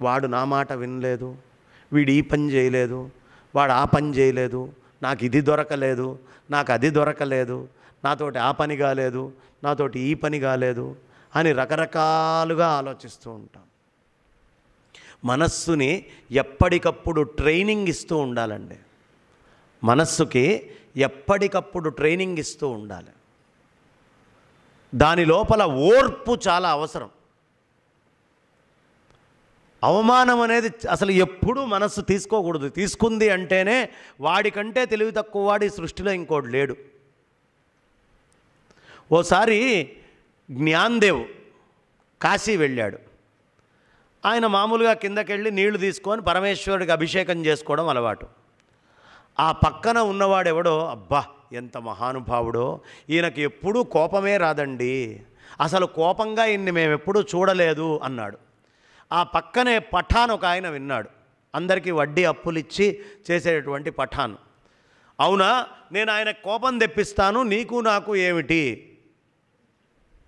వాడు నా మాట వినలేదు, వీడు ఈ పని చేయలేదు, వాడు ఆ పని చేయలేదు, నాకు ఇది దొరకలేదు, నాకు అది దొరకలేదు, నాతోటి ఆ పని కాలేదు, నాతోటి ఈ పని కాలేదు అని రకరకాలుగా ఆలోచిస్తూ ఉంటాం. మనస్సుని ఎప్పటికప్పుడు ట్రైనింగ్ ఇస్తూ ఉండాలండి. మనస్సుకి ఎప్పటికప్పుడు ట్రైనింగ్ ఇస్తూ ఉండాలి. దాని లోపల ఓర్పు చాలా అవసరం. అవమానం అనేది అసలు ఎప్పుడూ మనస్సు తీసుకోకూడదు. తీసుకుంది అంటేనే వాడికంటే తెలివి తక్కువ వాడి సృష్టిలో ఇంకోటి లేడు. ఓసారి జ్ఞానదేవ్ కాశీ వెళ్ళాడు. ఆయన మామూలుగా కిందకెళ్ళి నీళ్లు తీసుకొని పరమేశ్వరుడికి అభిషేకం చేసుకోవడం అలవాటు. ఆ పక్కన ఉన్నవాడెవడో, అబ్బా ఎంత మహానుభావుడో, ఈయనకి ఎప్పుడూ కోపమే రాదండి, అసలు కోపంగా ఈయన్ని మేము ఎప్పుడూ చూడలేదు అన్నాడు. ఆ పక్కనే పఠాన్ ఒక ఆయన విన్నాడు, అందరికీ వడ్డీ అప్పులు ఇచ్చి చేసేటటువంటి పఠాన్. అవునా, నేను ఆయన కోపం తెప్పిస్తాను, నీకు నాకు ఏమిటి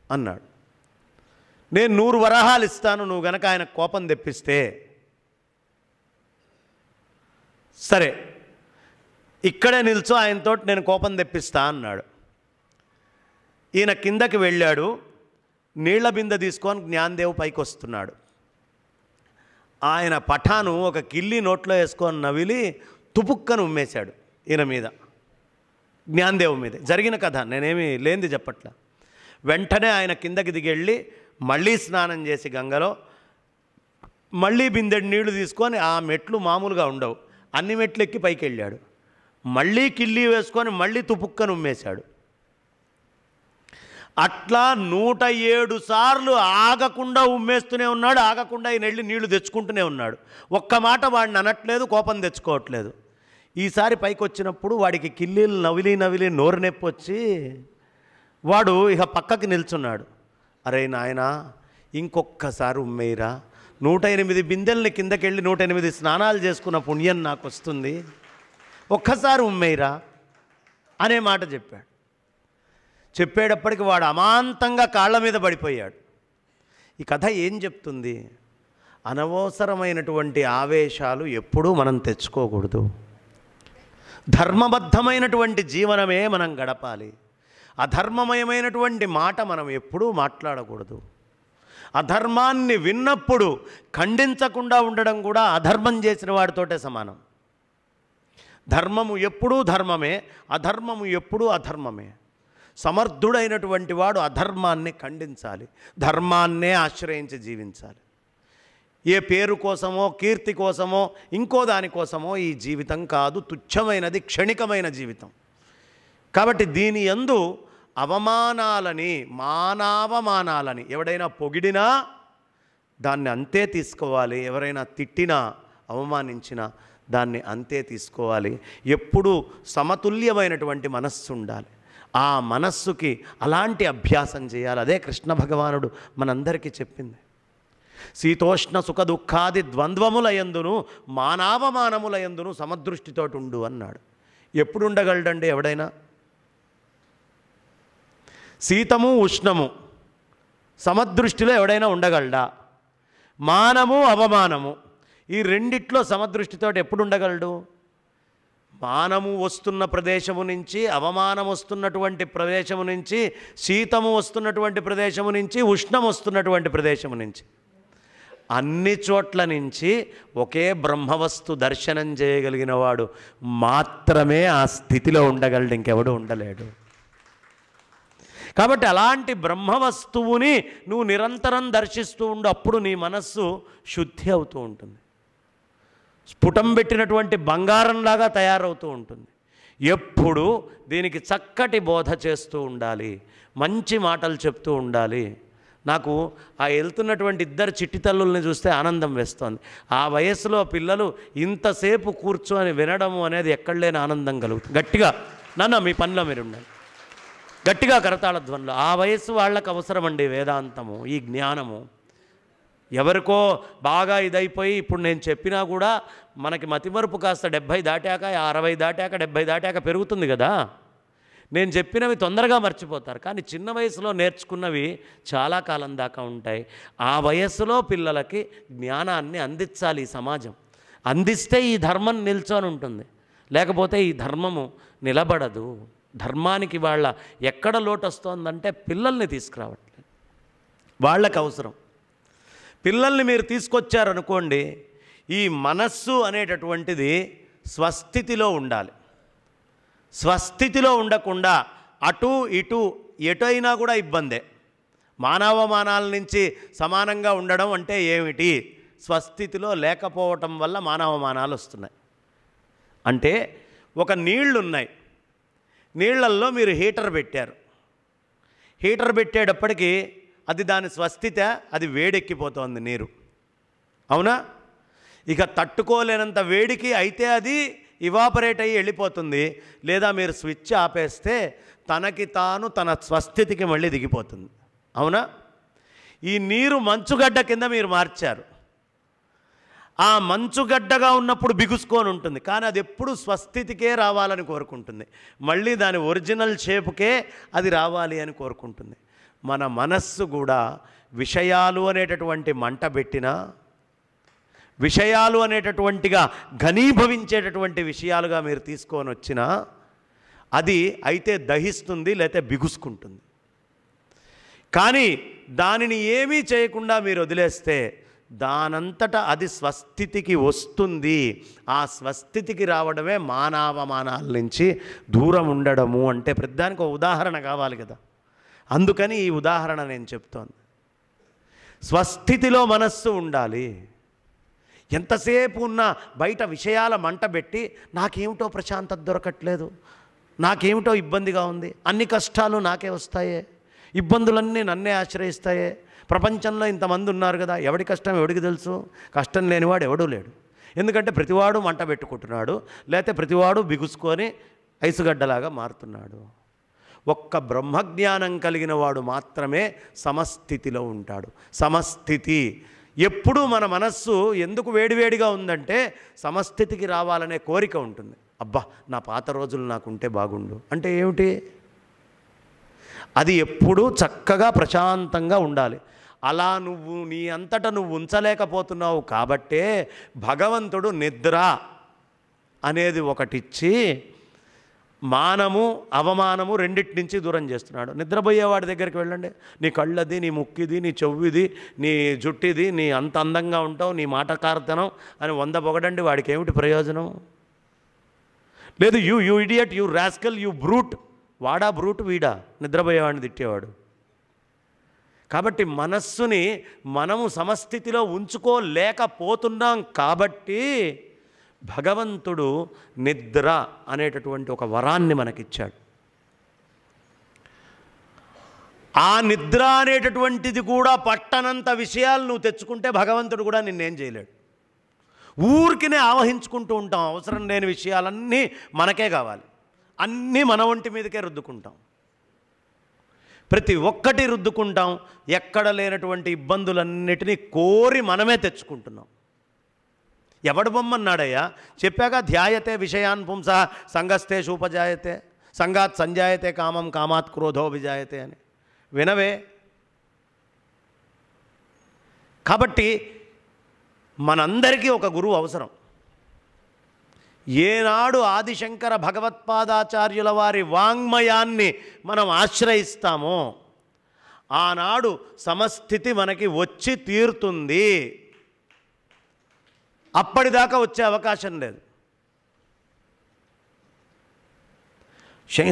అన్నాడు. నేను 100 వరహాలు ఇస్తాను నువ్వు గనక ఆయన కోపం తెప్పిస్తే. సరే ఇక్కడే నిల్చో, ఆయనతో నేను కోపం తెప్పిస్తా అన్నాడు. ఈయన కిందకి వెళ్ళాడు, నీళ్ల బిందె తీసుకొని జ్ఞానదేవ్ పైకి వస్తున్నాడు. ఆయన పఠాను ఒక కిల్లి నోట్లో వేసుకొని నవిలి తుపుక్కను ఉమ్మేశాడు ఈయన మీద, జ్ఞానదేవ్ మీద. జరిగిన కథ, నేనేమి లేనిది చెప్పట్లా. వెంటనే ఆయన కిందకి దిగెళ్ళి మళ్ళీ స్నానం చేసి గంగలో మళ్ళీ బిందెడు నీళ్లు తీసుకొని, ఆ మెట్లు మామూలుగా ఉండవు, అన్ని మెట్లు ఎక్కి పైకి వెళ్ళాడు. మళ్ళీ కిల్లి వేసుకొని మళ్ళీ తుపుక్కను ఉమ్మేశాడు. అట్లా 107 సార్లు ఆగకుండా ఉమ్మేస్తూనే ఉన్నాడు. ఆగకుండా ఈయన వెళ్ళి నీళ్లు తెచ్చుకుంటూనే ఉన్నాడు. ఒక్క మాట వాడిని అనట్లేదు, కోపం తెచ్చుకోవట్లేదు. ఈసారి పైకి వచ్చినప్పుడు వాడికి కిల్లీలు నవిలి నవిలి నోరు నొప్పి వచ్చి వాడు ఇక పక్కకి నిల్చున్నాడు. అరే నాయనా, ఇంకొక్కసారి ఉమ్మేయరా, 108 బిందెల్ని కిందకెళ్ళి 108 స్నానాలు చేసుకున్న పుణ్యం నాకు వస్తుంది, ఒక్కసారి ఉమ్మేయరా అనే మాట చెప్పాడు. చెప్పేటప్పటికి వాడు అమాంతంగా కాళ్ళ మీద పడిపోయాడు. ఈ కథ ఏం చెప్తుంది? అనవసరమైనటువంటి ఆవేశాలు ఎప్పుడూ మనం తెచ్చుకోకూడదు. ధర్మబద్ధమైనటువంటి జీవనమే మనం గడపాలి. అధర్మమయమైనటువంటి మాట మనం ఎప్పుడూ మాట్లాడకూడదు. అధర్మాన్ని విన్నప్పుడు ఖండించకుండా ఉండడం కూడా అధర్మం చేసిన వాడితోటే సమానం. ధర్మము ఎప్పుడూ ధర్మమే, అధర్మము ఎప్పుడూ అధర్మమే. సమర్థుడైనటువంటి వాడు అధర్మాన్ని ఖండించాలి, ధర్మాన్నే ఆశ్రయించి జీవించాలి. ఏ పేరు కోసమో కీర్తి కోసమో ఇంకో దానికోసమో ఈ జీవితం కాదు, తుచ్చమైనది, క్షణికమైన జీవితం. కాబట్టి దీని యందు అవమానాలని, మానావమానాలని, ఎవడైనా పొగిడినా దాన్ని అంతే తీసుకోవాలి, ఎవరైనా తిట్టినా అవమానించినా దాన్ని అంతే తీసుకోవాలి. ఎప్పుడూ సమతుల్యమైనటువంటి మనస్సు ఉండాలి. ఆ మనస్సుకి అలాంటి అభ్యాసం చేయాలి. అదే కృష్ణ భగవానుడు మనందరికీ చెప్పింది. శీతోష్ణ సుఖ దుఃఖాది ద్వంద్వములయందును మానావమానములయందును సమదృష్టితోటి ఉండు అన్నాడు. ఎప్పుడు ఉండగలడండి ఎవడైనా? శీతము ఉష్ణము సమదృష్టిలో ఎవడైనా ఉండగలడా? మానము అవమానము ఈ రెండిట్లో సమదృష్టితో ఎప్పుడు ఉండగలడు? మానము వస్తున్న ప్రదేశము నుంచి, అవమానం వస్తున్నటువంటి ప్రదేశము నుంచి, శీతము వస్తున్నటువంటి ప్రదేశము నుంచి, ఉష్ణం వస్తున్నటువంటి ప్రదేశము నుంచి, అన్ని చోట్ల నుంచి ఒకే బ్రహ్మవస్తు దర్శనం చేయగలిగిన వాడు మాత్రమే ఆ స్థితిలో ఉండగలడు, ఇంకెవడు ఉండలేడు. కాబట్టి అలాంటి బ్రహ్మవస్తువుని నువ్వు నిరంతరం దర్శిస్తూ ఉండు. అప్పుడు నీ మనస్సు శుద్ధి అవుతూ ఉంటుంది, స్ఫుటం పెట్టినటువంటి బంగారంలాగా తయారవుతూ ఉంటుంది. ఎప్పుడు దీనికి చక్కటి బోధ చేస్తూ ఉండాలి, మంచి మాటలు చెప్తూ ఉండాలి. నాకు ఆ వెళ్తున్నటువంటి ఇద్దరు చిట్టి తల్లుల్ని చూస్తే ఆనందం వేస్తోంది. ఆ వయస్సులో పిల్లలు ఇంతసేపు కూర్చొని వినడము అనేది ఎక్కడ లేని ఆనందం కలుగుతుంది. గట్టిగా నాన్న మీ పనిలో మీరు ఉండండి, గట్టిగా కరతాళ ధ్వనులు. ఆ వయస్సు వాళ్ళకు అవసరమండి వేదాంతము, ఈ జ్ఞానము. ఎవరికో బాగా ఇదైపోయి ఇప్పుడు నేను చెప్పినా కూడా మనకి మతిమరుపు కాస్త 70 దాటాక 60 దాటాక 70 దాటాక పెరుగుతుంది కదా. నేను చెప్పినవి తొందరగా మర్చిపోతారు, కానీ చిన్న వయసులో నేర్చుకున్నవి చాలా కాలం దాకా ఉంటాయి. ఆ వయస్సులో పిల్లలకి జ్ఞానాన్ని అందించాలి ఈ సమాజం. అందిస్తే ఈ ధర్మం నిల్చొని ఉంటుంది, లేకపోతే ఈ ధర్మము నిలబడదు. ధర్మానికి వాళ్ళ ఎక్కడ లోటు వస్తుందంటే పిల్లల్ని తీసుకురావట్లేదు, వాళ్ళకి అవసరం. పిల్లల్ని మీరు తీసుకొచ్చారనుకోండి, ఈ మనస్సు అనేటటువంటిది స్వస్థితిలో ఉండాలి. స్వస్థితిలో ఉండకుండా అటు ఇటు ఎటైనా కూడా ఇబ్బందే. మానవమానాల నుంచి సమానంగా ఉండడం అంటే ఏమిటి? స్వస్థితిలో లేకపోవటం వల్ల మానవమానాలు వస్తున్నాయి. అంటే ఒక నీళ్లున్నాయి, నీళ్లల్లో మీరు హీటర్ పెట్టారు. హీటర్ పెట్టేటప్పటికీ అది దాని స్వస్థితి, అది వేడెక్కిపోతుంది నీరు, అవునా? ఇక తట్టుకోలేనంత వేడికి అయితే అది ఇవాపరేట్ అయ్యి వెళ్ళిపోతుంది. లేదా మీరు స్విచ్ ఆపేస్తే తనకి తాను తన స్వస్థితికి మళ్ళీ దిగిపోతుంది, అవునా? ఈ నీరు మంచుగడ్డ కింద మీరు మార్చారు. ఆ మంచుగడ్డగా ఉన్నప్పుడు బిగుసుకొని ఉంటుంది, కానీ అది ఎప్పుడు స్వస్థితికే రావాలని కోరుకుంటుంది. మళ్ళీ దాని ఒరిజినల్ షేపుకే అది రావాలి అని కోరుకుంటుంది. మన మనస్సు కూడా విషయాలు అనేటటువంటి మంట పెట్టినా, విషయాలు అనేటటువంటిగా ఘనీభవించేటటువంటి విషయాలుగా మీరు తీసుకొని వచ్చినా అది అయితే దహిస్తుంది, లేకపోతే బిగుసుకుంటుంది. కానీ దానిని ఏమీ చేయకుండా మీరు వదిలేస్తే దానంతటా అది స్వస్థితికి వస్తుంది. ఆ స్వస్థితికి రావడమే మానవమానాల నుంచి దూరం ఉండడము. అంటే ప్రతిదానికి ఒక ఉదాహరణ కావాలి కదా, అందుకని ఈ ఉదాహరణ నేను చెప్తోంది. స్వస్థితిలో మనస్సు ఉండాలి. ఎంతసేపు ఉన్నా బయట విషయాల మంట పెట్టి నాకేమిటో ప్రశాంతత దొరకట్లేదు, నాకేమిటో ఇబ్బందిగా ఉంది, అన్ని కష్టాలు నాకే వస్తాయే, ఇబ్బందులన్నీ నన్నే ఆశ్రయిస్తాయే, ప్రపంచంలో ఇంతమంది ఉన్నారు కదా, ఎవడి కష్టం ఎవడికి తెలుసు? కష్టం లేనివాడు ఎవడూ లేడు. ఎందుకంటే ప్రతివాడు మంట పెట్టుకుంటున్నాడు, లేకపోతే ప్రతివాడు బిగుసుకొని ఐసుగడ్డలాగా మారుతున్నాడు. ఒక్క బ్రహ్మజ్ఞానం కలిగిన వాడు మాత్రమే సమస్థితిలో ఉంటాడు. సమస్థితి ఎప్పుడూ మన మనస్సు ఎందుకు వేడివేడిగా ఉందంటే సమస్థితికి రావాలనే కోరిక ఉంటుంది. అబ్బా నా పాత రోజులు నాకుంటే బాగుండు అంటే ఏమిటి? అది ఎప్పుడూ చక్కగా ప్రశాంతంగా ఉండాలి. అలా నువ్వు నీ అంతటా నువ్వు ఉంచలేకపోతున్నావు కాబట్టే భగవంతుడు నిద్ర అనేది ఒకటిచ్చి మానము అవమానము రెండిటి నుంచి దూరం చేస్తున్నాడు. నిద్రపోయేవాడి దగ్గరికి వెళ్ళండి, నీ కళ్ళది, నీ ముక్కిది, నీ చెవిది, నీ జుట్టిది, నీ అంత అందంగా ఉంటావు, నీ మాటకార్తనం అని 100 పొగడండి, వాడికి ఏమిటి ప్రయోజనం? లేదు you idiot, you rascal, you brute. వాడా బ్రూట్, వీడా నిద్రపోయేవాడిని తిట్టేవాడు. కాబట్టి మనస్సుని మనము సమస్థితిలో ఉంచుకోలేకపోతున్నాం కాబట్టి భగవంతుడు నిద్ర అనేటటువంటి ఒక వరాన్ని మనకిచ్చాడు. ఆ నిద్ర అనేటటువంటిది కూడా పట్టనంత విషయాలు నువ్వు తెచ్చుకుంటే భగవంతుడు కూడా నిన్నేం చేయలేడు. ఊరికినే ఆవహించుకుంటూ ఉంటాం, అవసరం లేని విషయాలన్నీ మనకే కావాలి, అన్నీ మన ఒంటి మీదకే రుద్దుకుంటాం, ప్రతి ఒక్కటి రుద్దుకుంటాం. ఎక్కడ లేనటువంటి ఇబ్బందులన్నిటినీ కోరి మనమే తెచ్చుకుంటున్నాం. ఎవడు బొమ్మన్నాడయ్యా? చెప్పాక ధ్యాయతే విషయాన్ పుంస సంగస్తే శూపజాయతే సంగాత్ సంజాయతే కామం కామాత్ క్రోధో విజాయతే అని. వినవే? కాబట్టి మనందరికీ ఒక గురువు అవసరం. ఏనాడు ఆదిశంకర భగవత్పాదాచార్యుల వారి వాంగ్మయాన్ని మనం ఆశ్రయిస్తామో ఆనాడు సమస్థితి మనకి వచ్చి తీరుతుంది. అప్పటిదాకా వచ్చే అవకాశం లేదు.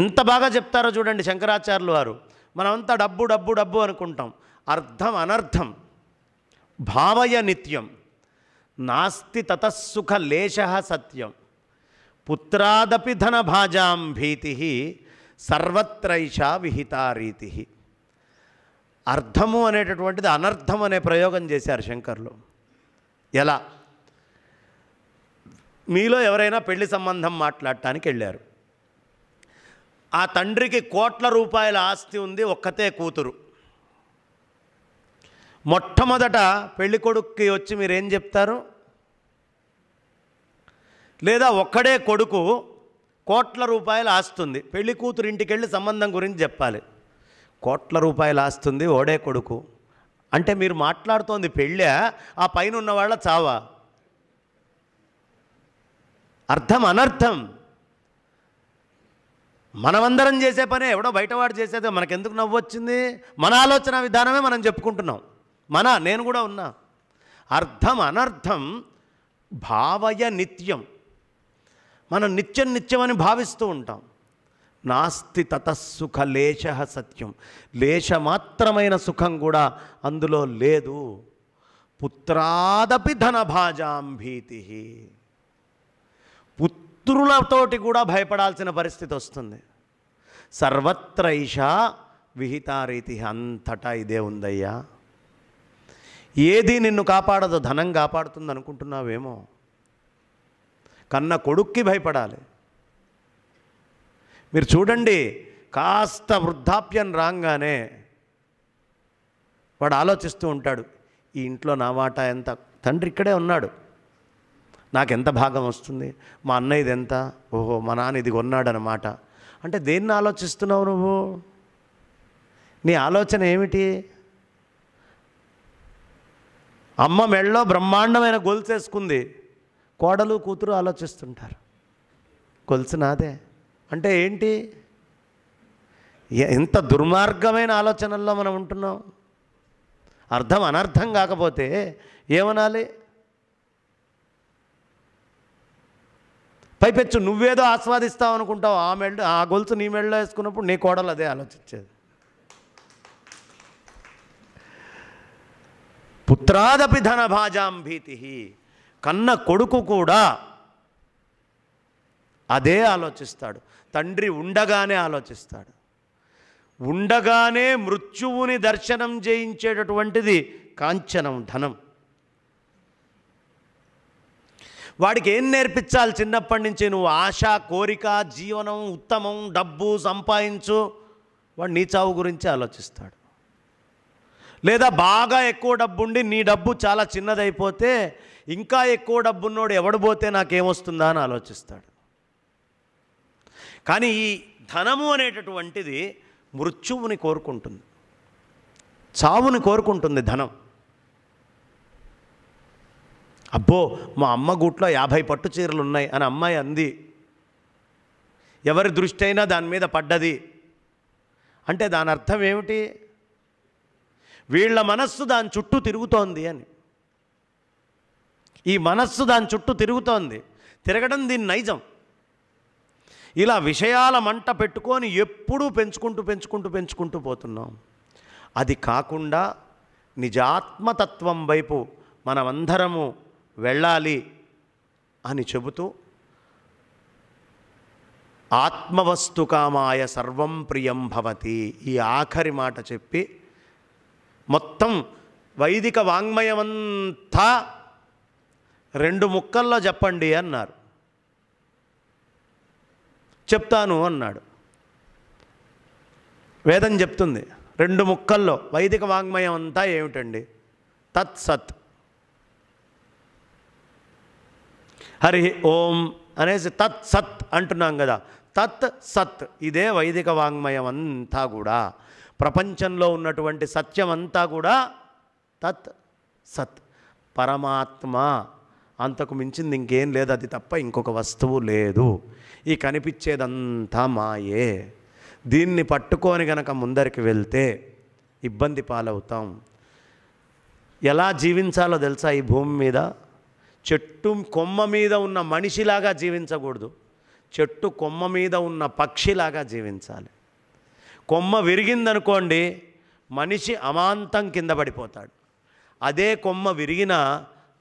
ఎంత బాగా చెప్తారో చూడండి శంకరాచార్యులు వారు. మనమంతా డబ్బు డబ్బు డబ్బు అనుకుంటాం, అర్థం అనర్థం. భావయ నిత్యం నాస్తి తతస్సుఖ లేశః సత్యం పుత్రాదపి ధన భాజాం భీతి సర్వత్రైషా విహితా రీతి. అర్థము అనేటటువంటిది అనర్థం అనే ప్రయోగం చేశారు శంకర్లు. ఎలా? మీలో ఎవరైనా పెళ్లి సంబంధం మాట్లాడటానికి వెళ్ళారు. ఆ తండ్రికి కోట్ల రూపాయల ఆస్తి ఉంది, ఒక్కతే కూతురు. మొట్టమొదట పెళ్లి కొడుక్కి వచ్చి మీరేం చెప్తారు? లేదా ఒక్కడే కొడుకు, కోట్ల రూపాయల ఆస్తి ఉంది, పెళ్లి కూతురు ఇంటికి వెళ్ళి సంబంధం గురించి చెప్పాలి. కోట్ల రూపాయల ఆస్తి ఉంది, ఓడే కొడుకు అంటే మీరు మాట్లాడుతోంది పెళ్ళా, ఆ పైన ఉన్న వాళ్ళ చావా? అర్థం అనర్థం. మనమందరం చేసే పనే, ఎవడో బయటవాడు చేసేదే మనకెందుకు నవ్వు వచ్చింది? మన ఆలోచన విధానమే మనం చెప్పుకుంటున్నాం. నేను కూడా ఉన్నా. అర్థం అనర్థం భావయ నిత్యం. మనం నిత్యం నిత్యమని భావిస్తూ ఉంటాం. నాస్తి తతసుఖ లేశ సత్యం. లేశమాత్రమైన సుఖం కూడా అందులో లేదు. పుత్రాదపి ధనభాజాం భీతి. పుత్రులతోటి కూడా భయపడాల్సిన పరిస్థితి వస్తుంది. సర్వత్రైషా విహితారీతి. అంతటా ఇదే ఉందయ్యా. ఏది నిన్ను కాపాడదు, ధనం కాపాడుతుంది అనుకుంటున్నావేమో. కన్న కొడుక్కి భయపడాలి. మీరు చూడండి, కాస్త వృద్ధాప్యం రాగానే వాడు ఆలోచిస్తూ ఉంటాడు, ఈ ఇంట్లో నా వాటా ఎంత? తండ్రి ఇక్కడే ఉన్నాడు, నాకెంత భాగం వస్తుంది? మా అన్నయ్యది ఎంత? ఓహో, మా నాన్న ఇది కొన్నాడనమాట. అంటే దేన్ని ఆలోచిస్తున్నావు నువ్వు? నీ ఆలోచన ఏమిటి? అమ్మ మెళ్ళలో బ్రహ్మాండమైన గొలుసు వేసుకుంది, కోడలు కూతురు ఆలోచిస్తుంటారు, గొలుసు నాదే. అంటే ఏంటి? ఎంత దుర్మార్గమైన ఆలోచనల్లో మనం ఉంటున్నాం. అర్థం అనర్థం కాకపోతే ఏమనాలి? పైపెచ్చు నువ్వేదో ఆస్వాదిస్తావు అనుకుంటావు, ఆ గొలుసు నీ మెళ్ళలో వేసుకున్నప్పుడు నీ కోడలు అదే ఆలోచించేది. పుత్రాదపి ధనభాజాం భీతి. కన్న కొడుకు కూడా అదే ఆలోచిస్తాడు. తండ్రి ఉండగానే ఆలోచిస్తాడు. ఉండగానే మృత్యువుని దర్శనం చేయించేటటువంటిది కాంచనం, ధనం. వాడికి ఏం నేర్పించాలి చిన్నప్పటి నుంచి? నువ్వు ఆశ, కోరిక, జీవనం, ఉత్తమం, డబ్బు సంపాదించు. వాడు నీ చావు గురించి ఆలోచిస్తాడు. లేదా బాగా ఎక్కువ డబ్బు ఉండి నీ డబ్బు చాలా చిన్నదైపోతే ఇంకా ఎక్కువ డబ్బున్నోడు ఎవడు పోతే నాకేమొస్తుందా అని ఆలోచిస్తాడు. కానీ ఈ ధనము అనేటటువంటిది మృత్యువుని కోరుకుంటుంది, చావుని కోరుకుంటుంది ధనం. అబ్బో, మా అమ్మ గూట్లో 50 పట్టు చీరలు ఉన్నాయి అని అమ్మాయి అంది. ఎవరి దృష్టి అయినా దాని మీద పడ్డది అంటే దాని అర్థం ఏమిటి? వీళ్ళ మనస్సు దాని చుట్టూ తిరుగుతోంది అని. ఈ మనస్సు దాని చుట్టూ తిరుగుతోంది. తిరగడం దీని నైజం. ఇలా విషయాల మంట పెట్టుకొని ఎప్పుడూ పెంచుకుంటూ పోతున్నాం. అది కాకుండా నిజాత్మతత్వం వైపు మనమందరము వెళ్ళాలి అని చెబుతూ ఆత్మవస్తు కామాయ సర్వం ప్రియం భవతి, ఈ ఆఖరి మాట చెప్పి మొత్తం వైదిక వాంగ్మయమంతా 2 ముక్కల్లో చెప్పండి అన్నారు. చెప్తాను అన్నాడు. వేదం చెప్తుంది 2 ముక్కల్లో వైదిక వాంగ్మయం అంతా ఏమిటండి? తత్ సత్. హరి ఓం అనేసి తత్ సత్ అంటున్నాం కదా, తత్ సత్ ఇదే వైదిక వాంగ్మయం అంతా కూడా. ప్రపంచంలో ఉన్నటువంటి సత్యం అంతా కూడా తత్ సత్, పరమాత్మ. అంతకు మించింది ఇంకేం లేదు, అది తప్ప ఇంకొక వస్తువు లేదు. ఈ కనిపించేదంతా మాయే. దీన్ని పట్టుకొని గనక ముందరికి వెళ్తే ఇబ్బంది పాలవుతాం. ఎలా జీవించాలో తెలుసా? ఈ భూమి మీద చెట్టు కొమ్మ మీద ఉన్న మనిషిలాగా జీవించకూడదు, చెట్టు కొమ్మ మీద ఉన్న పక్షిలాగా జీవించాలి. కొమ్మ విరిగిందనుకోండి, మనిషి అమాంతం కింద పడిపోతాడు. అదే కొమ్మ విరిగిన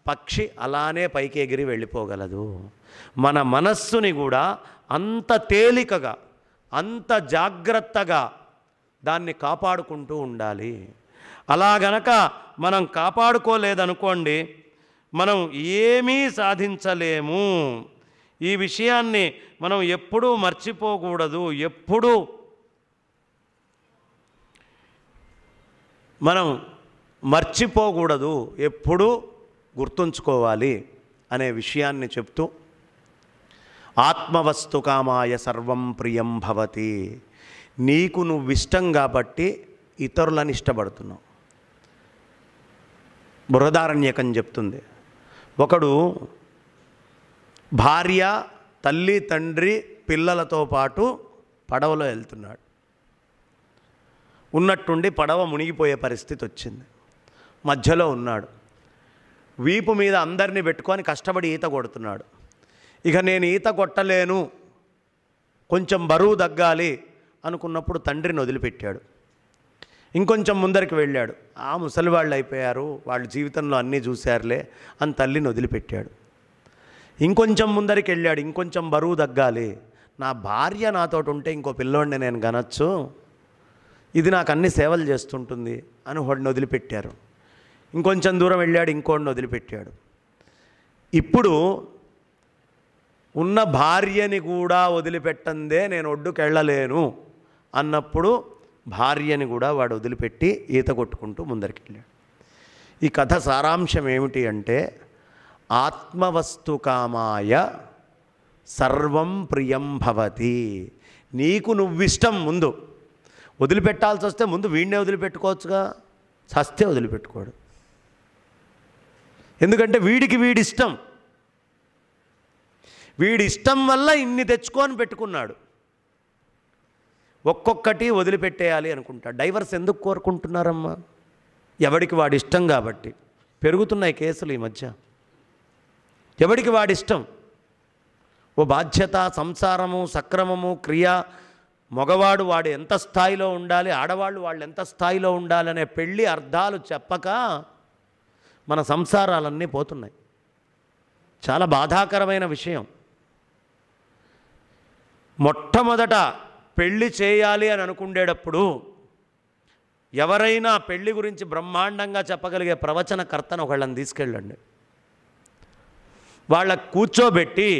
పక్షి అలానే పైకి ఎగిరి వెళ్ళిపోగలదు. మన మనస్సుని కూడా అంత తేలికగా, అంత జాగ్రత్తగా దాన్ని కాపాడుకుంటూ ఉండాలి. అలా గనక మనం కాపాడుకోలేదనుకోండి, మనం ఏమీ సాధించలేము. ఈ విషయాన్ని మనం ఎప్పుడూ మర్చిపోకూడదు. ఎప్పుడూ మనం మర్చిపోకూడదు, ఎప్పుడూ గుర్తుంచుకోవాలి అనే విషయాన్ని చెప్తూ, ఆత్మవస్తు కామాయ సర్వం ప్రియం భవతి. నీకు నువ్విష్టం కాబట్టి ఇతరులను ఇష్టపడుతున్నావు. బృహదారణ్యకం చెప్తుంది, ఒకడు భార్య, తల్లి, తండ్రి, పిల్లలతో పాటు పడవలో వెళ్తున్నాడు. ఉన్నట్టుండి పడవ మునిగిపోయే పరిస్థితి వచ్చింది. మధ్యలో ఉన్నాడు. వీపు మీద అందరినీ పెట్టుకొని కష్టపడి ఈత కొడుతున్నాడు. ఇక నేను ఈత కొట్టలేను, కొంచెం బరువు తగ్గాలి అనుకున్నప్పుడు తండ్రిని వదిలిపెట్టాడు. ఇంకొంచెం ముందరికి వెళ్ళాడు. ఆ ముసలి వాళ్ళు అయిపోయారు, వాళ్ళు జీవితంలో అన్నీ చూశారులే అని తల్లిని వదిలిపెట్టాడు. ఇంకొంచెం ముందరికి వెళ్ళాడు. ఇంకొంచెం బరువు తగ్గాలి, నా భార్య నాతోటి ఉంటే ఇంకో పిల్లోడిని నేను గనొచ్చు, ఇది నాకు అన్ని సేవలు చేస్తుంటుంది అని వాడిని వదిలిపెట్టారు. ఇంకొంచెం దూరం వెళ్ళాడు, ఇంకోడిని వదిలిపెట్టాడు. ఇప్పుడు ఉన్న భార్యని కూడా వదిలిపెట్టందే నేను ఒడ్డుకు వెళ్ళలేను అన్నప్పుడు భార్యని కూడా వాడు వదిలిపెట్టి ఈత కొట్టుకుంటూ ముందరికి వెళ్ళాడు. ఈ కథ సారాంశం ఏమిటి అంటే, ఆత్మవస్తు కామాయ సర్వం ప్రియం భవతి. నీకు నువ్విష్టం, ముందు వదిలిపెట్టాల్సి వస్తే ముందు వీడినే వదిలిపెట్టుకోవచ్చుగా, చస్తే వదిలిపెట్టుకోడు. ఎందుకంటే వీడికి వీడిష్టం, వీడిష్టం వల్ల ఇన్ని తెచ్చుకొని పెట్టుకున్నాడు. ఒక్కొక్కటి వదిలిపెట్టేయాలి అనుకుంటాడు. డైవర్స్ ఎందుకు కోరుకుంటున్నారమ్మా? ఎవడికి వాడి ఇష్టం కాబట్టి. పెరుగుతున్నాయి కేసులు ఈ మధ్య. ఎవడికి వాడిష్టం. ఓ బాధ్యత, సంసారము, సక్రమము, క్రియ, మగవాడు వాడు ఎంత స్థాయిలో ఉండాలి, ఆడవాళ్ళు వాళ్ళు ఎంత స్థాయిలో ఉండాలనే పెళ్ళి అర్థాలు చెప్పక మన సంసారాలన్నీ పోతున్నాయి. చాలా బాధాకరమైన విషయం. మొట్టమొదట పెళ్ళి చేయాలి అని అనుకునేటప్పుడు ఎవరైనా పెళ్ళి గురించి బ్రహ్మాండంగా చెప్పగలిగే ప్రవచనకర్తను ఒకళ్ళని తీసుకెళ్ళండి. వాళ్ళ కూర్చోబెట్టి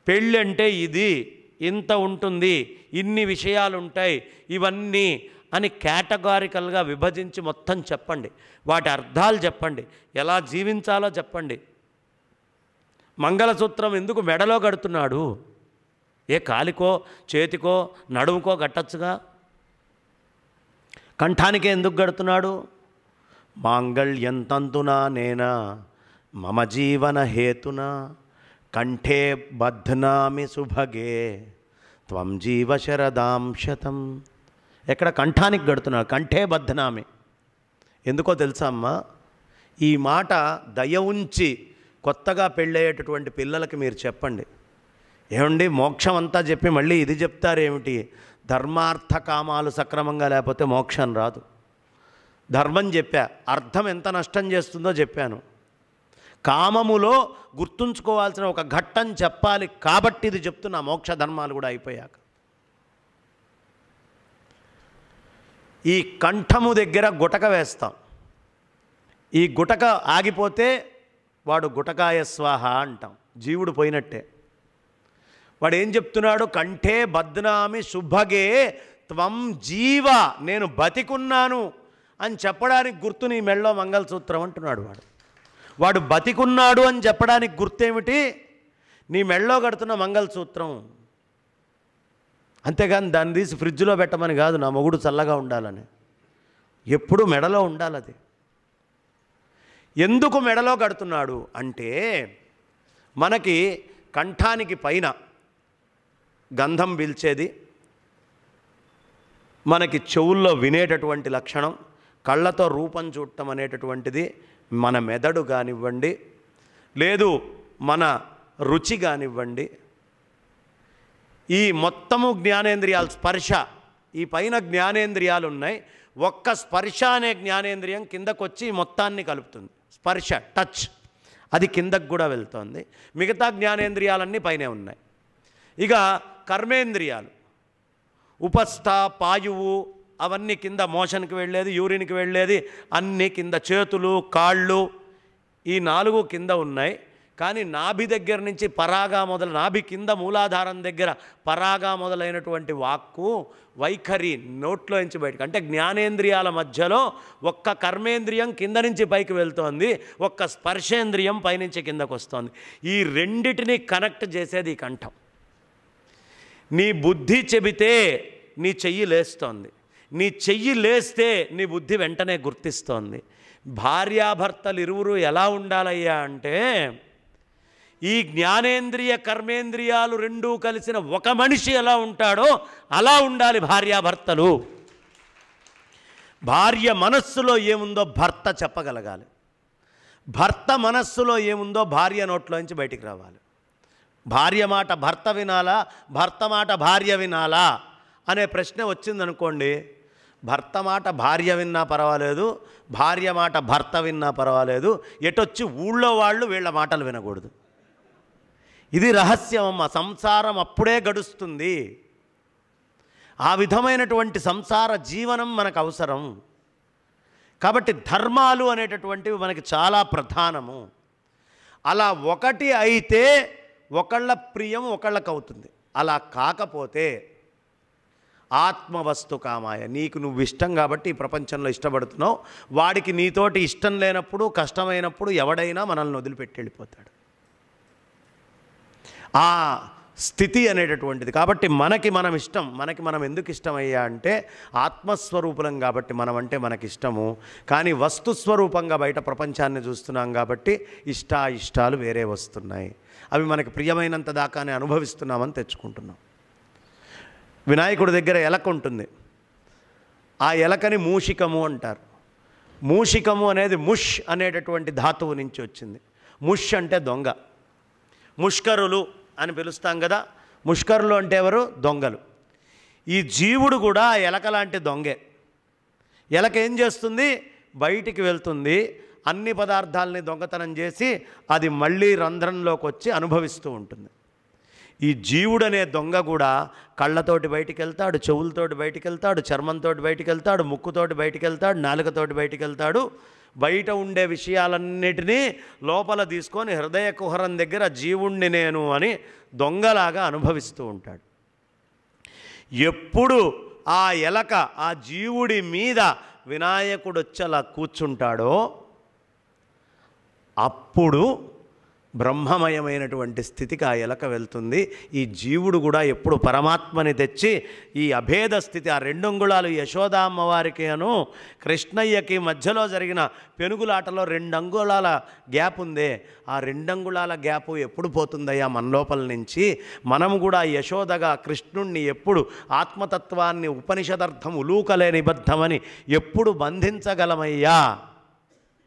పెళ్ళి అంటే ఇది, ఇంత ఉంటుంది, ఇన్ని విషయాలు ఉంటాయి, ఇవన్నీ అని కేటగారికల్గా విభజించి మొత్తం చెప్పండి. వాటి అర్థాలు చెప్పండి, ఎలా జీవించాలో చెప్పండి. మంగళసూత్రం ఎందుకు మెడలో కడుతున్నాడు? ఏ కాలికో, చేతికో, నడుముకో కట్టచ్చుగా. కంఠానికే ఎందుకు కడుతున్నాడు? మాంగళ్యంతంతునా నేనా మమ జీవన హేతునా కంఠే బధ్నామి సుభగే త్వం జీవ శరదాం శతం. ఎక్కడ కంఠానికి కడుతున్నాడు, కంఠే బధ్నామి. ఎందుకో తెలుసా అమ్మా? ఈ మాట దయ ఉంచి కొత్తగా పెళ్ళయ్యేటటువంటి పిల్లలకి మీరు చెప్పండి. ఏమండి మోక్షం అంతా చెప్పి మళ్ళీ ఇది చెప్తారేమిటి? ధర్మార్థ కామాలు సక్రమంగా లేకపోతే మోక్షం రాదు. ధర్మం చెప్పా, అర్థం ఎంత నష్టం చేస్తుందో చెప్పాను. కామములో గుర్తుంచుకోవాల్సిన ఒక ఘట్టం చెప్పాలి కాబట్టి ఇది చెప్తున్నా. మోక్ష ధర్మాలు కూడా అయిపోయాక ఈ కంఠము దగ్గర గుటక వేస్తాం. ఈ గుటక ఆగిపోతే వాడు గుటకాయ స్వాహ అంటాం, జీవుడు పోయినట్టే. వాడు ఏం చెప్తున్నాడు? కంఠే బధ్నామి శుభగే త్వం జీవ, నేను బతికున్నాను అని చెప్పడానికి గుర్తు నీ మెళ్ళో మంగళసూత్రం అంటున్నాడు. వాడు బతికున్నాడు అని చెప్పడానికి గుర్తేమిటి? నీ మెళ్ళో కడుతున్న మంగళసూత్రం. అంతేగాని దాన్ని తీసి ఫ్రిడ్జ్లో పెట్టమని కాదు, నా మొగుడు చల్లగా ఉండాలని. ఎప్పుడూ మెడలో ఉండాలి అది. ఎందుకు మెడలో కడుతున్నాడు అంటే, మనకి కంఠానికి పైన గంధం పీల్చేది, మనకి చెవుల్లో వినేటటువంటి లక్షణం, కళ్ళతో రూపం చూడటం అనేటటువంటిది మన మెదడు కానివ్వండి, లేదు మన రుచి కానివ్వండి, ఈ మొత్తము జ్ఞానేంద్రియాలు, స్పర్శ, ఈ పైన జ్ఞానేంద్రియాలు ఉన్నాయి. ఒక్క స్పర్శ అనే జ్ఞానేంద్రియం కిందకు వచ్చి మొత్తాన్ని కలుపుతుంది. స్పర్శ, టచ్, అది కిందకు కూడా వెళ్తుంది. మిగతా జ్ఞానేంద్రియాలన్నీ పైనే ఉన్నాయి. ఇక కర్మేంద్రియాలు, ఉపస్థ, పాయువు, అవన్నీ కింద మోషన్కి వెళ్ళేది, యూరిన్కి వెళ్ళేది అన్నీ కింద, చేతులు కాళ్ళు ఈ 4 కింద ఉన్నాయి. కానీ నాభి దగ్గర నుంచి పరాగా నాభి కింద మూలాధారం దగ్గర పరాగా మొదలైనటువంటి వాక్కు వైఖరి నోట్లో నుంచి బయటకు, అంటే జ్ఞానేంద్రియాల మధ్యలో ఒక్క కర్మేంద్రియం కింద నుంచి పైకి వెళ్తోంది, ఒక్క స్పర్శేంద్రియం పైనుంచి కిందకు వస్తోంది. ఈ రెండిటిని కనెక్ట్ చేసేది ఈ కంఠం. నీ బుద్ధి చెబితే నీ చెయ్యి లేస్తోంది, నీ చెయ్యి లేస్తే నీ బుద్ధి వెంటనే గుర్తిస్తోంది. భార్యాభర్తలు ఇరువురు ఎలా ఉండాలయ్యా అంటే, ఈ జ్ఞానేంద్రియ కర్మేంద్రియాలు రెండూ కలిసిన ఒక మనిషి ఎలా ఉంటాడో అలా ఉండాలి భార్యాభర్తలు. భార్య మనస్సులో ఏముందో భర్త చెప్పగలగాలి, భర్త మనస్సులో ఏముందో భార్య నోట్లోంచి బయటికి రావాలి. భార్య మాట భర్త వినాలా, భర్త మాట భార్య వినాలా అనే ప్రశ్న వచ్చిందనుకోండి, భర్త మాట భార్య విన్నా పర్వాలేదు, భార్య మాట భర్త విన్నా పర్వాలేదు, ఎటొచ్చి ఊళ్ళో వాళ్ళు వీళ్ళ మాటలు వినకూడదు. ఇది రహస్యం అమ్మ. సంసారం అప్పుడే గడుస్తుంది. ఆ విధమైనటువంటి సంసార జీవనం మనకు అవసరం. కాబట్టి ధర్మాలు అనేటటువంటివి మనకి చాలా ప్రధానము. అలా ఒకటి అయితే ఒకళ్ళ ప్రియం ఒకళ్ళకు అవుతుంది. అలా కాకపోతే ఆత్మవస్తు కామాయ, నీకు నువ్వు ఇష్టం కాబట్టి ఈ ప్రపంచంలో ఇష్టపడుతున్నావు, వాడికి నీతోటి ఇష్టం లేనప్పుడు కష్టమైనప్పుడు ఎవడైనా మనల్ని వదిలిపెట్టి వెళ్ళిపోతాడు. ఆ స్థితి అనేటటువంటిది. కాబట్టి మనకి మనం ఇష్టం. మనకి మనం ఎందుకు ఇష్టమయ్యా అంటే ఆత్మస్వరూపులం కాబట్టి మనం అంటే మనకిష్టము. కానీ వస్తుస్వరూపంగా బయట ప్రపంచాన్ని చూస్తున్నాం కాబట్టి ఇష్టాలు వేరే వస్తున్నాయి. అవి మనకి ప్రియమైనంత దాకానే అనుభవిస్తున్నామని తెచ్చుకుంటున్నాం. వినాయకుడి దగ్గర ఎలక ఉంటుంది. ఆ ఎలకని మూషికము అంటారు. మూషికము అనేది ముష్ అనేటటువంటి ధాతువు నుంచి వచ్చింది. ముష్ అంటే దొంగ. ముష్కరులు అని పిలుస్తాం కదా. ముష్కరులు అంటే ఎవరు? దొంగలు. ఈ జీవుడు కూడా ఎలక లాంటి దొంగే. ఎలక ఏం చేస్తుంది? బయటికి వెళ్తుంది, అన్ని పదార్థాలని దొంగతనం చేసి అది మళ్ళీ రంధ్రంలోకి వచ్చి అనుభవిస్తూ ఉంటుంది. ఈ జీవుడనే దొంగ కూడా కళ్ళతోటి బయటికి వెళ్తాడు, చెవులతోటి బయటికి వెళ్తాడు, చర్మంతోటి బయటికి వెళ్తాడు, ముక్కుతోటి బయటికి వెళ్తాడు, నాలుకతోటి బయటికి వెళ్తాడు. బయట ఉండే విషయాలన్నిటినీ లోపల తీసుకొని హృదయ కుహరం దగ్గర జీవుణ్ణి నేను అని దొంగలాగా అనుభవిస్తూ ఉంటాడు. ఎప్పుడు ఆ ఎలక ఆ జీవుడి మీద వినాయకుడు వచ్చేలా కూర్చుంటాడో అప్పుడు బ్రహ్మమయమైనటువంటి స్థితికి ఆ ఎలక వెళ్తుంది. ఈ జీవుడు కూడా ఎప్పుడు పరమాత్మని తెచ్చి ఈ అభేద స్థితి, ఆ 2 అంగుళాలు యశోదామ్మవారికి అను కృష్ణయ్యకి మధ్యలో జరిగిన పెనుగులాటలో 2 అంగుళాల గ్యాప్ ఉందే, ఆ 2 అంగుళాల గ్యాపు ఎప్పుడు పోతుందయ్యా మన లోపల నుంచి? మనము కూడా యశోదగా కృష్ణుణ్ణి ఎప్పుడు ఆత్మతత్వాన్ని ఉపనిషదర్థం ఉలూకలే నిబద్ధమని ఎప్పుడు బంధించగలమయ్యా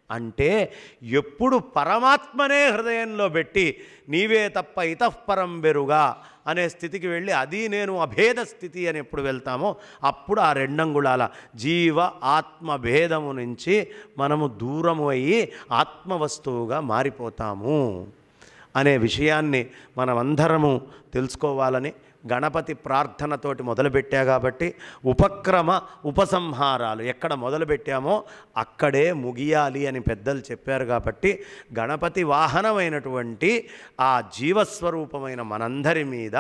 అంటే ఎప్పుడు పరమాత్మనే హృదయంలో పెట్టి నీవే తప్ప ఇతఃపరం బెరుగా అనే స్థితికి వెళ్ళి అది నేను అభేద స్థితి అని ఎప్పుడు వెళ్తామో అప్పుడు ఆ 2 అంగుళాల జీవ ఆత్మ భేదము నుంచి మనము దూరము అయ్యి ఆత్మవస్తువుగా మారిపోతాము అనే విషయాన్ని మనమందరము తెలుసుకోవాలని గణపతి ప్రార్థనతోటి మొదలుపెట్టా కాబట్టి ఉపక్రమ ఉపసంహారాలు ఎక్కడ మొదలుపెట్టామో అక్కడే ముగియాలి అని పెద్దలు చెప్పారు. కాబట్టి గణపతి వాహనమైనటువంటి ఆ జీవస్వరూపమైన మనందరి మీద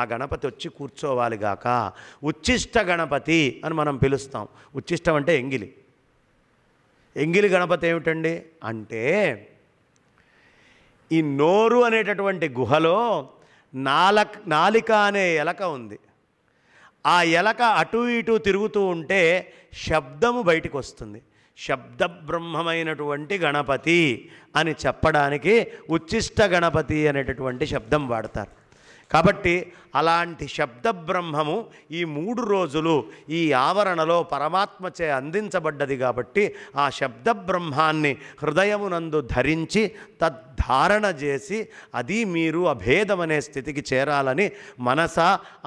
ఆ గణపతి వచ్చి కూర్చోవాలి గాక. ఉచ్చిష్ట గణపతి అని మనం పిలుస్తాం. ఉచ్చిష్టం అంటే ఎంగిలి. ఎంగిలి గణపతి ఏమిటండి అంటే ఈ నోరు అనేటటువంటి గుహలో నాలిక అనే ఎలక ఉంది. ఆ ఎలక అటు ఇటు తిరుగుతూ ఉంటే శబ్దము బయటికి వస్తుంది. శబ్ద బ్రహ్మమైనటువంటి గణపతి అని చెప్పడానికి ఉచ్చిష్ట గణపతి అనేటటువంటి శబ్దం వాడతారు. కాబట్టి అలాంటి శబ్ద బ్రహ్మము ఈ 3 రోజులు ఈ ఆవరణలో పరమాత్మచే అందించబడ్డది. కాబట్టి ఆ శబ్ద బ్రహ్మాన్ని హృదయమునందు ధరించి తద్ధారణ చేసి అది మీరు అభేదమనే స్థితికి చేరాలని మనస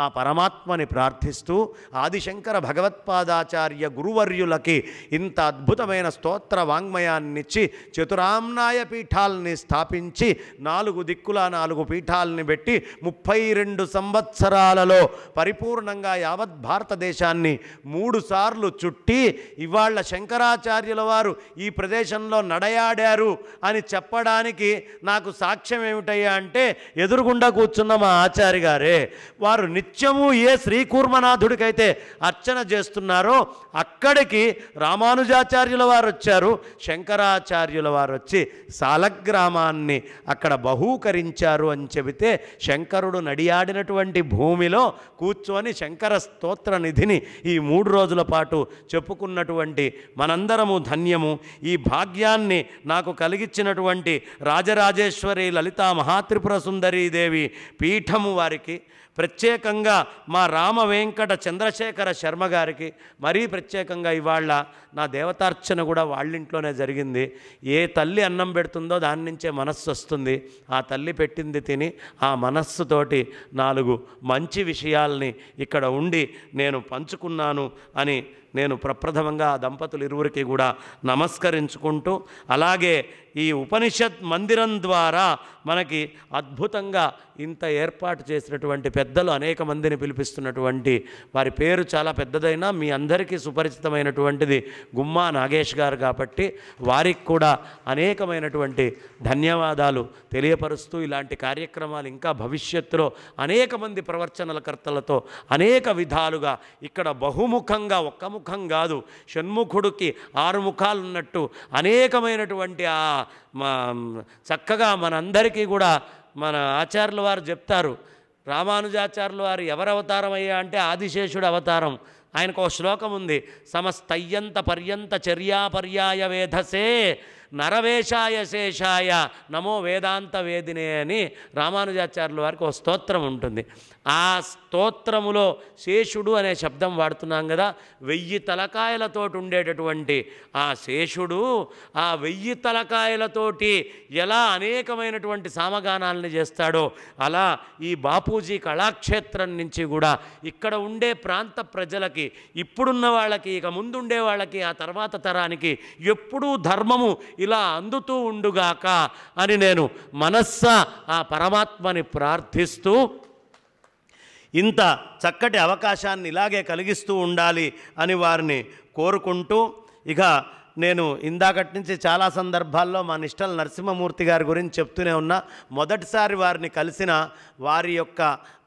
ఆ పరమాత్మని ప్రార్థిస్తూ ఆదిశంకర భగవత్పాదాచార్య గురువర్యులకి ఇంత అద్భుతమైన స్తోత్ర వాంగ్మయాన్నిచ్చి చతురామ్నాయ పీఠాలని స్థాపించి 4 దిక్కుల 4 పీఠాలని పెట్టి 32 సంవత్సరాలు సంవత్సరాలలో పరిపూర్ణంగా యావత్ భారతదేశాన్ని 3 సార్లు చుట్టి ఇవాళ శంకరాచార్యుల వారు ఈ ప్రదేశంలో నడయాడారు అని చెప్పడానికి నాకు సాక్ష్యం ఏమిటయ్యా అంటే ఎదురుగుండా కూర్చున్న మా ఆచార్య గారే. వారు నిత్యము ఏ శ్రీకూర్మనాథుడికైతే అర్చన చేస్తున్నారో అక్కడికి రామానుజాచార్యుల వారు వచ్చారు, శంకరాచార్యుల వారు వచ్చి సాలగ్రామాన్ని అక్కడ బహూకరించారు అని చెబితే శంకరుడు నడియాడినటువంటి భూమిలో కూర్చొని శంకర స్తోత్ర నిధిని ఈ 3 రోజుల పాటు చెప్పుకున్నటువంటి మనందరము ధన్యము. ఈ భాగ్యాన్ని నాకు కలిగించినటువంటి రాజరాజేశ్వరి లలితా మహాత్రిపుర సుందరీదేవి పీఠము వారికి, ప్రత్యేకంగా మా రామ వెంకట చంద్రశేఖర శర్మ గారికి, మరీ ప్రత్యేకంగా ఇవాళ నా దేవతార్చన కూడా వాళ్ళింట్లోనే జరిగింది. ఏ తల్లి అన్నం పెడుతుందో దాని నుంచే మనస్సు వస్తుంది. ఆ తల్లి పెట్టింది తిని ఆ మనస్సుతోటి 4 మంచి విషయాల్ని ఇక్కడ ఉండి నేను పంచుకున్నాను అని నేను ప్రప్రథమంగా ఆ దంపతులు ఇరువురికి కూడా నమస్కరించుకుంటూ, అలాగే ఈ ఉపనిషత్ మందిరం ద్వారా మనకి అద్భుతంగా ఇంత ఏర్పాటు చేసినటువంటి పెద్దలు అనేక మందిని పిలిపిస్తున్నటువంటి వారి పేరు చాలా పెద్దదైనా మీ అందరికీ సుపరిచితమైనటువంటిది గుమ్మా నాగేష్ గారు కాబట్టి వారికి కూడా అనేకమైనటువంటి ధన్యవాదాలు తెలియపరుస్తూ, ఇలాంటి కార్యక్రమాలు ఇంకా భవిష్యత్తులో అనేక మంది ప్రవచనలకర్తలతో అనేక విధాలుగా ఇక్కడ బహుముఖంగా, ఒక్క ముఖం కాదు, షణ్ముఖుడికి 6 ముఖాలు ఉన్నట్టు అనేకమైనటువంటి చక్కగా మనందరికీ కూడా మన ఆచార్యుల వారు చెప్తారు. రామానుజాచార్యుల వారు ఎవరు అవతారం అయ్యా అంటే ఆదిశేషుడు అవతారం. ఆయనకు ఒక శ్లోకం ఉంది, సమస్తయ్యంత పర్యంత చర్యాపర్యాయ వేధసే నరవేషాయ శేషాయ నమో వేదాంత వేదినే అని రామానుజాచార్యుల వారికి ఒక స్తోత్రం ఉంటుంది. ఆ స్తోత్రములో శేషుడు అనే శబ్దం వాడుతున్నాం కదా, 1000 తలకాయలతోటి ఉండేటటువంటి ఆ శేషుడు ఆ 1000 తలకాయలతోటి ఎలా అనేకమైనటువంటి సామగానాలని చేస్తాడో అలా ఈ బాపూజీ కళాక్షేత్రం నుంచి కూడా ఇక్కడ ఉండే ప్రాంత ప్రజలకి, ఇప్పుడున్న వాళ్ళకి, ఇక ముందుండే వాళ్ళకి, ఆ తర్వాత తరానికి ఎప్పుడూ ధర్మము ఇలా అందుతూ ఉండుగాక అని నేను మనస్సా ఆ పరమాత్మని ప్రార్థిస్తూ, ఇంత చక్కటి అవకాశాన్ని ఇలాగే కలిగిస్తూ ఉండాలి అని వారిని కోరుకుంటూ, ఇక నేను ఇందాకటి నుంచి చాలా సందర్భాల్లో మా నిష్టల నరసింహమూర్తి గారి గురించి చెప్తూనే ఉన్నా. మొదటిసారి వారిని కలిసిన వారి యొక్క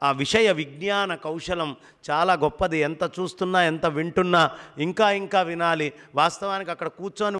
ఆ విషయ విజ్ఞాన కౌశలం చాలా గొప్పది. ఎంత చూస్తున్నా, ఎంత వింటున్నా ఇంకా ఇంకా వినాలి. వాస్తవానికి అక్కడ కూర్చొని